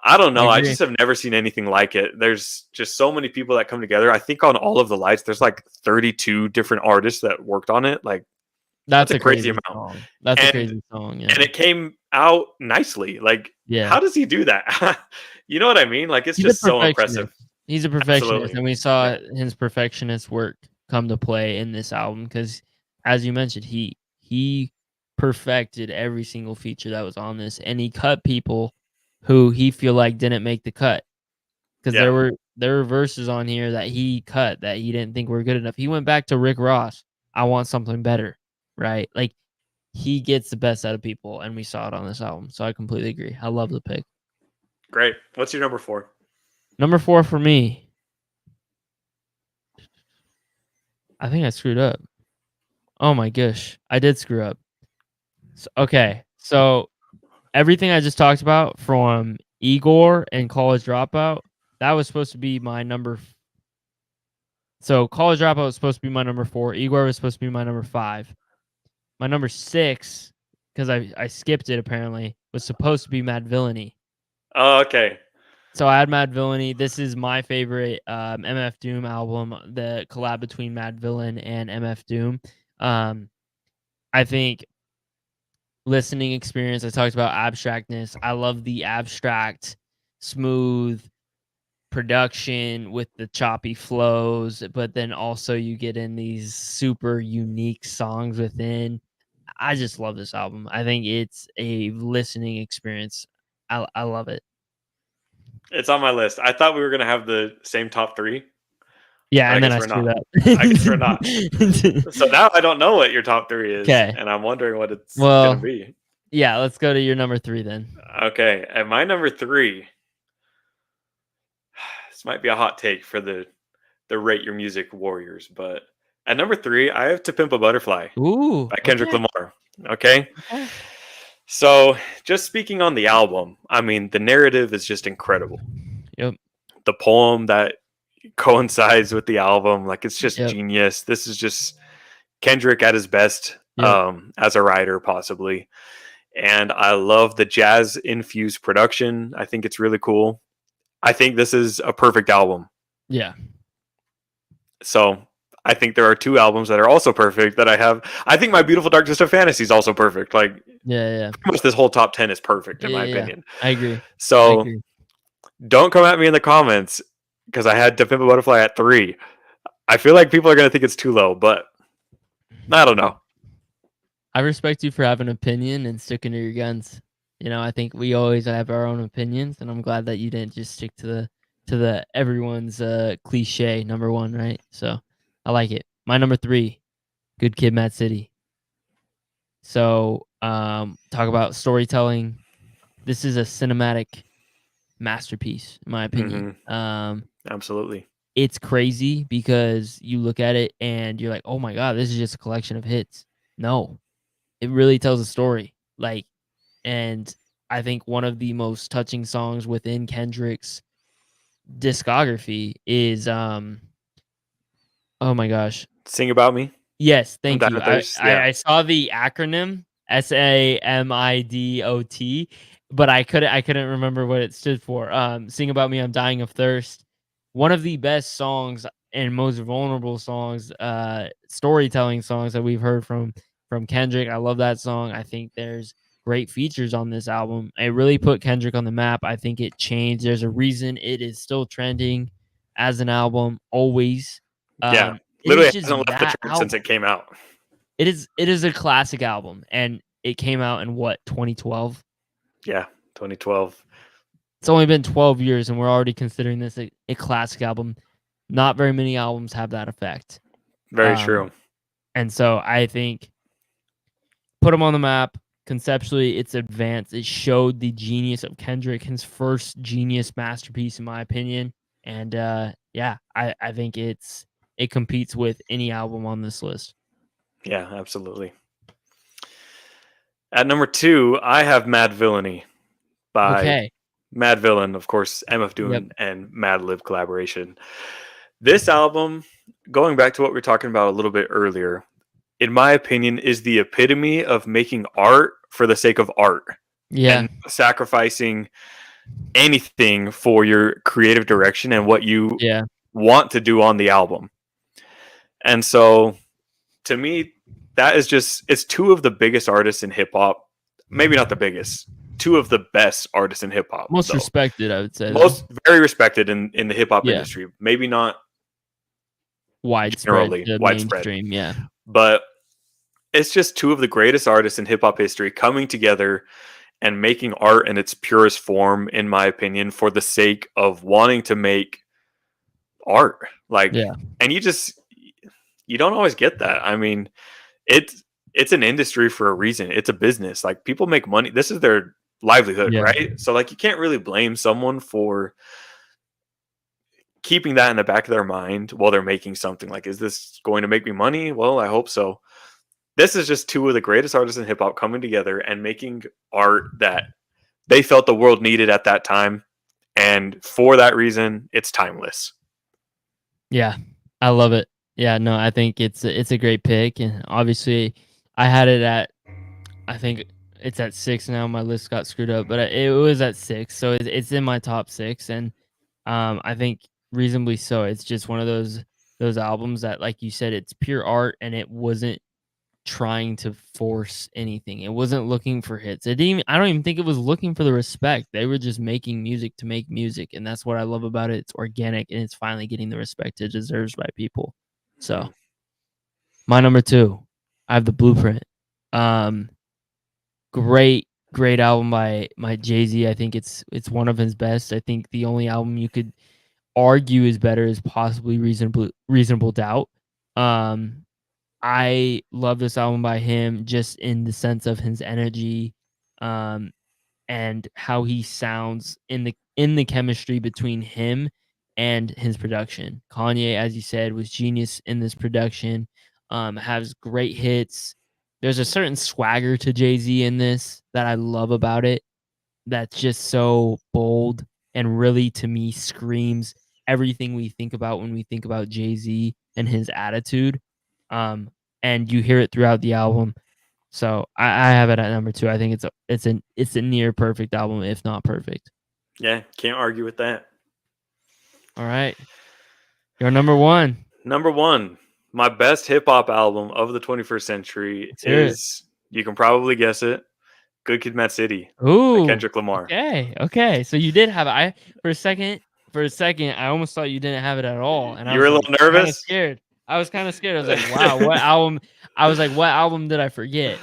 I don't know. I agree. just have never seen anything like it. There's just so many people that come together. I think on All of the Lights, there's like 32 different artists that worked on it. Like, that's That's a a crazy crazy amount. song. That's a And crazy song. and Yeah. it came out nicely. Like, Yeah. how does he do that? You know what I mean? Like, it's He's just a so impressive. perfectionist. He's a perfectionist, Absolutely. and we saw Yeah. his perfectionist work come to play in this album because, as you mentioned, he perfected every single feature that was on this, and he cut people who he feel like didn't make the cut because Yeah. there were verses on here that he cut that he didn't think were good enough. He went back to Rick Ross. I want something better, right? Like he gets the best out of people, and we saw it on this album. So I completely agree. I love the pick. Great. What's your number 4? Number 4 for me. I think I screwed up. Oh my gosh, I did screw up. Okay, so everything I just talked about from Igor and College Dropout, that was supposed to be my number. So College Dropout was supposed to be my number 4. Igor was supposed to be my number 5. My number 6, because I skipped it apparently, was supposed to be Mad Villainy. Oh, okay. So I had Mad Villainy. This is my favorite MF Doom album, the collab between Mad Villain and MF Doom. I think listening experience, I talked about abstractness. I love the abstract, smooth production with the choppy flows, but then also you get in these super unique songs within. I just love this album. I think it's a listening experience. I love it. It's on my list. I thought we were going to have the same top 3, Yeah, but I and then guess I we're screwed not. up. I guess we're not. So now I don't know what your top 3 is, Okay. and I'm wondering what it's going Well, to be. yeah, let's go to your number 3 then. Okay, at my number 3, this might be a hot take for the Rate Your Music warriors, but at number 3, I have To Pimp a Butterfly Ooh, by Kendrick okay. Lamar. Okay? Okay. So, just speaking on the album, I mean, the narrative is just incredible. Yep. The poem that coincides with the album, like, it's just Yep. genius. This is just Kendrick at his best, Yep. as a writer, possibly. And I love the jazz infused production. I think it's really cool. I think this is a perfect album. Yeah. So I think there are 2 albums that are also perfect that I have. I think My Beautiful Dark Twisted Fantasy is also perfect. Like, Yeah. pretty much this whole top 10 is perfect in my Yeah. opinion. I agree. So don't come at me in the comments because I had To Pimp a Butterfly at 3. I feel like people are going to think it's too low, but I don't know. I respect you for having an opinion and sticking to your guns. You know, I think we always have our own opinions, and I'm glad that you didn't just stick to the everyone's cliche number 1, right? So I like it. My number 3, Good Kid, Mad City. So talk about storytelling. This is a cinematic masterpiece, in my opinion. Absolutely. It's crazy because you look at it and you're like, oh my God, this is just a collection of hits. No, it really tells a story. Like, and I think one of the most touching songs within Kendrick's discography is oh my gosh. Sing About Me. Yes, thank you. Yeah. I saw the acronym SAMIDOT, but I couldn't remember what it stood for. Sing About Me, I'm Dying of Thirst. One of the best songs and most vulnerable songs, storytelling songs that we've heard from Kendrick. I love that song. I think there's great features on this album. It really put Kendrick on the map. I think it changed. There's a reason it is still trending as an album always. Yeah. It Literally is just hasn't left the that chart album. since it came out. It is a classic album, and it came out in what, 2012? Yeah, 2012. It's only been 12 years, and we're already considering this a classic album. Not very many albums have that effect. Very true. And so I think put him on the map. Conceptually, it's advanced. It showed the genius of Kendrick, his first genius masterpiece, in my opinion. And yeah, I think it competes with any album on this list. Yeah, absolutely. At number 2, I have Mad Villainy by Mad Villain, of course, MF Doom and Mad Lib collaboration. This album, going back to what we were talking about a little bit earlier, in my opinion, is the epitome of making art for the sake of art. Yeah. and sacrificing anything for your creative direction and what you Yeah. want to do on the album. And so to me, that is just, it's two of the biggest artists in hip hop. Maybe not the biggest, two of the best artists in hip hop, Most though. respected, I would say. Most Though. very respected in the hip hop Yeah. industry. Maybe not Widespread generally to widespread, mainstream. Yeah. but it's just two of the greatest artists in hip hop history coming together and making art in its purest form, in my opinion, for the sake of wanting to make art. Like, Yeah. and you don't always get that. I mean, it's an industry for a reason. It's a business. Like, people make money. This is their livelihood, Yeah. right? So like, you can't really blame someone for keeping that in the back of their mind while they're making something. Like, is this going to make me money? Well, I hope so. This is just two of the greatest artists in hip hop coming together and making art that they felt the world needed at that time. And for that reason, it's timeless. Yeah. I love it. Yeah, no, I think it's a great pick, and obviously I had it at, I think it's at 6 now. My list got screwed up, but it was at 6, so it's in my top 6, and I think reasonably so. It's just one of those albums that, like you said, it's pure art, and it wasn't trying to force anything. It wasn't looking for hits. I don't even think it was looking for the respect. They were just making music to make music, and that's what I love about it. It's organic, and it's finally getting the respect it deserves by people. So, my number 2, I have The Blueprint. Um, great album by Jay-Z. I think it's one of his best. I think the only album you could argue is better is possibly Reasonable Doubt. I love this album by him just in the sense of his energy, and how he sounds in the chemistry between him and his production. Kanye, as you said, was genius in this production. Has great hits. There's a certain swagger to Jay-Z in this that I love about it. That's just so bold and really, to me, screams everything we think about when we think about Jay-Z and his attitude. And you hear it throughout the album. So I have it at number 2. I think it's a near perfect album, if not perfect. Yeah, can't argue with that. All right, your number 1. Number 1, my best hip hop album of the 21st century is, you can probably guess it, Good Kid, Mad City by Ooh, Kendrick Lamar. okay. So you did have it. For a second, I almost thought you didn't have it at all, and You were a little nervous. Scared. I was kind of scared. I was like, "Wow, what album?" I was like, "What album did I forget?"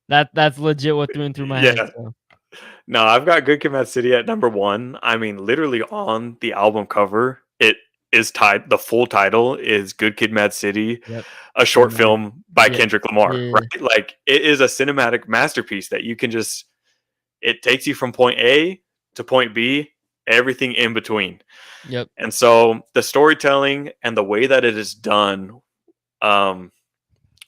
That's legit what threw my head. So. No, I've got Good Kid, Mad City at number 1. I mean, literally on the album cover, it is tied. The full title is Good Kid, Mad City, a short film by Kendrick Lamar. Right? Like, it is a cinematic masterpiece that you can just. It takes you from point A to point B, everything in between. Yep. And so the storytelling and the way that it is done,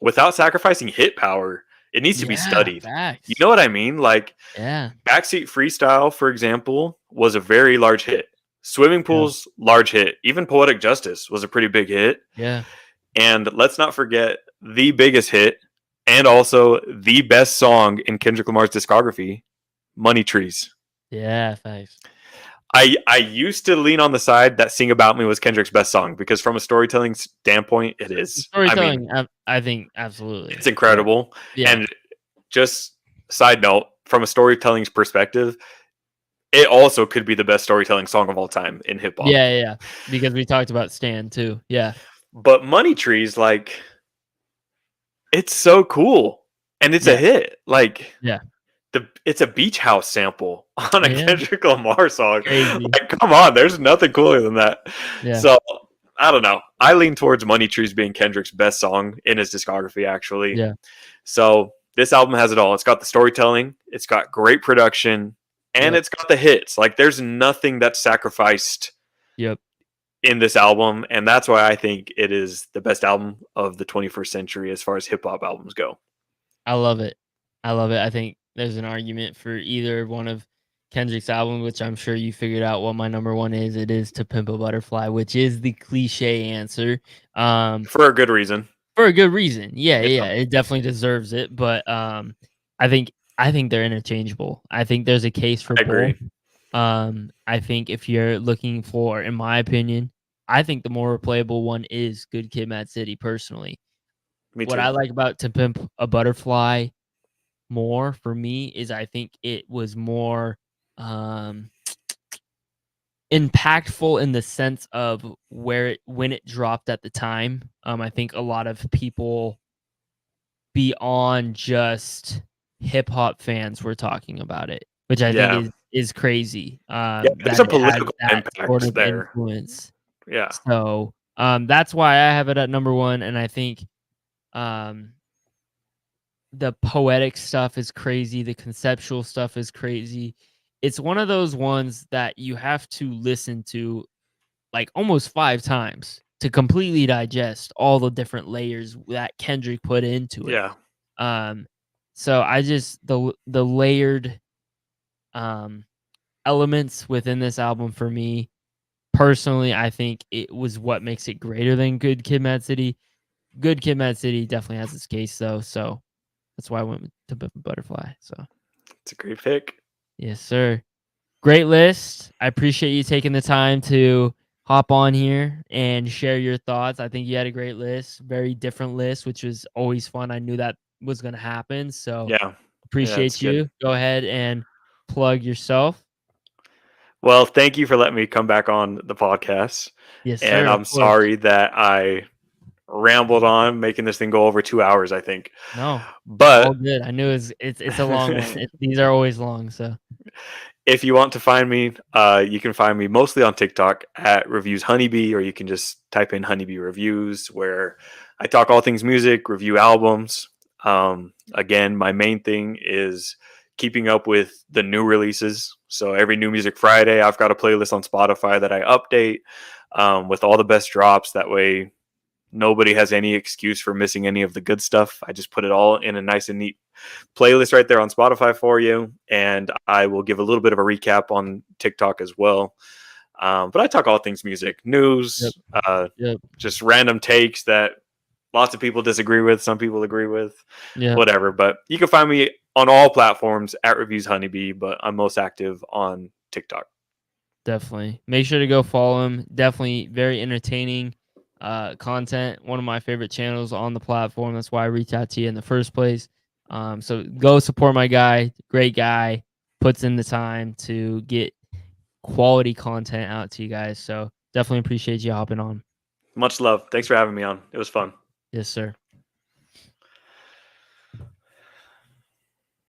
without sacrificing hit power, it needs to be studied. Facts. You know what I mean? Like, yeah. Backseat Freestyle, for example, was a very large hit. Swimming Pools, large hit. Even Poetic Justice was a pretty big hit. Yeah. And let's not forget the biggest hit and also the best song in Kendrick Lamar's discography, Money Trees. Yeah, thanks. I used to lean on the side that Sing About Me was Kendrick's best song, because from a storytelling standpoint, it is. Storytelling, I think, absolutely. It's incredible. Yeah. And just side note, from a storytelling perspective, it also could be the best storytelling song of all time in hip hop. Yeah. Because we talked about Stan too. Yeah. But Money Trees, like, it's so cool. And it's a hit. Like, it's a Beach House sample on a Kendrick Lamar song. Crazy. Like, come on, there's nothing cooler than that. Yeah. So I don't know. I lean towards Money Trees being Kendrick's best song in his discography, actually. Yeah. So this album has it all. It's got the storytelling, it's got great production, and it's got the hits. Like, there's nothing that's sacrificed in this album, and that's why I think it is the best album of the 21st century as far as hip hop albums go. I love it. I think there's an argument for either one of Kendrick's album, which I'm sure you figured out what my number 1 is. It is To Pimp a Butterfly, which is the cliche answer. For a good reason. Yeah, it definitely deserves it. But I think I think they're interchangeable. I think there's a case for I both. agree. I think if you're looking for, in my opinion, I think the more replayable one is Good Kid, Mad City. Personally, Me what too. I like about To Pimp a Butterfly more for me is I think it was more um, impactful in the sense of when it dropped at the time. I think a lot of people beyond just hip hop fans were talking about it, which I think Yeah. is crazy, Yeah, there's that a it has political that sort impact of there. influence. Yeah. So, that's why I have it at number 1, and I think, um, the poetic stuff is crazy, the conceptual stuff is crazy. It's one of those ones that you have to listen to, like, almost 5 times to completely digest all the different layers that Kendrick put into it. Yeah. Um, so I just the layered, um, elements within this album for me, personally, I think it was what makes it greater than Good Kid, Mad City. Good Kid, Mad City definitely has its case though, so that's why I went with To Pimp a Butterfly, so It's a great pick. yes, sir. Great list. I appreciate you taking the time to hop on here and share your thoughts. I think you had a great list, very different list, which was always fun. I knew that was going to happen. So Yeah. Yeah, it's appreciate good. you. Go ahead and plug yourself. Well, thank you for letting me come back on the podcast. Yes, And sir. Of I'm course. sorry that I rambled on, making this thing go over 2 hours, I think. No, all But good. I knew it's a long one. These are always long. So if you want to find me, you can find me mostly on TikTok at Reviews Honeybee, or you can just type in Honeybee Reviews, where I talk all things music, review albums. Again, my main thing is keeping up with the new releases. So every New Music Friday, I've got a playlist on Spotify that I update with all the best drops. That way, nobody has any excuse for missing any of the good stuff. I just put it all in a nice and neat playlist right there on Spotify for you. And I will give a little bit of a recap on TikTok as well. But I talk all things music, yep, news, yep, just random takes that lots of people disagree with, some people agree with, yep. whatever. But you can find me on all platforms at Reviews Honeybee, but I'm most active on TikTok. Definitely. Make sure to go follow him. Definitely very entertaining content. One of my favorite channels on the platform. That's why I reached out to you in the first place. So go support my guy. Great guy. Puts in the time to get quality content out to you guys. So definitely appreciate you hopping on. Much love. Thanks for having me on. It was fun. Yes, sir.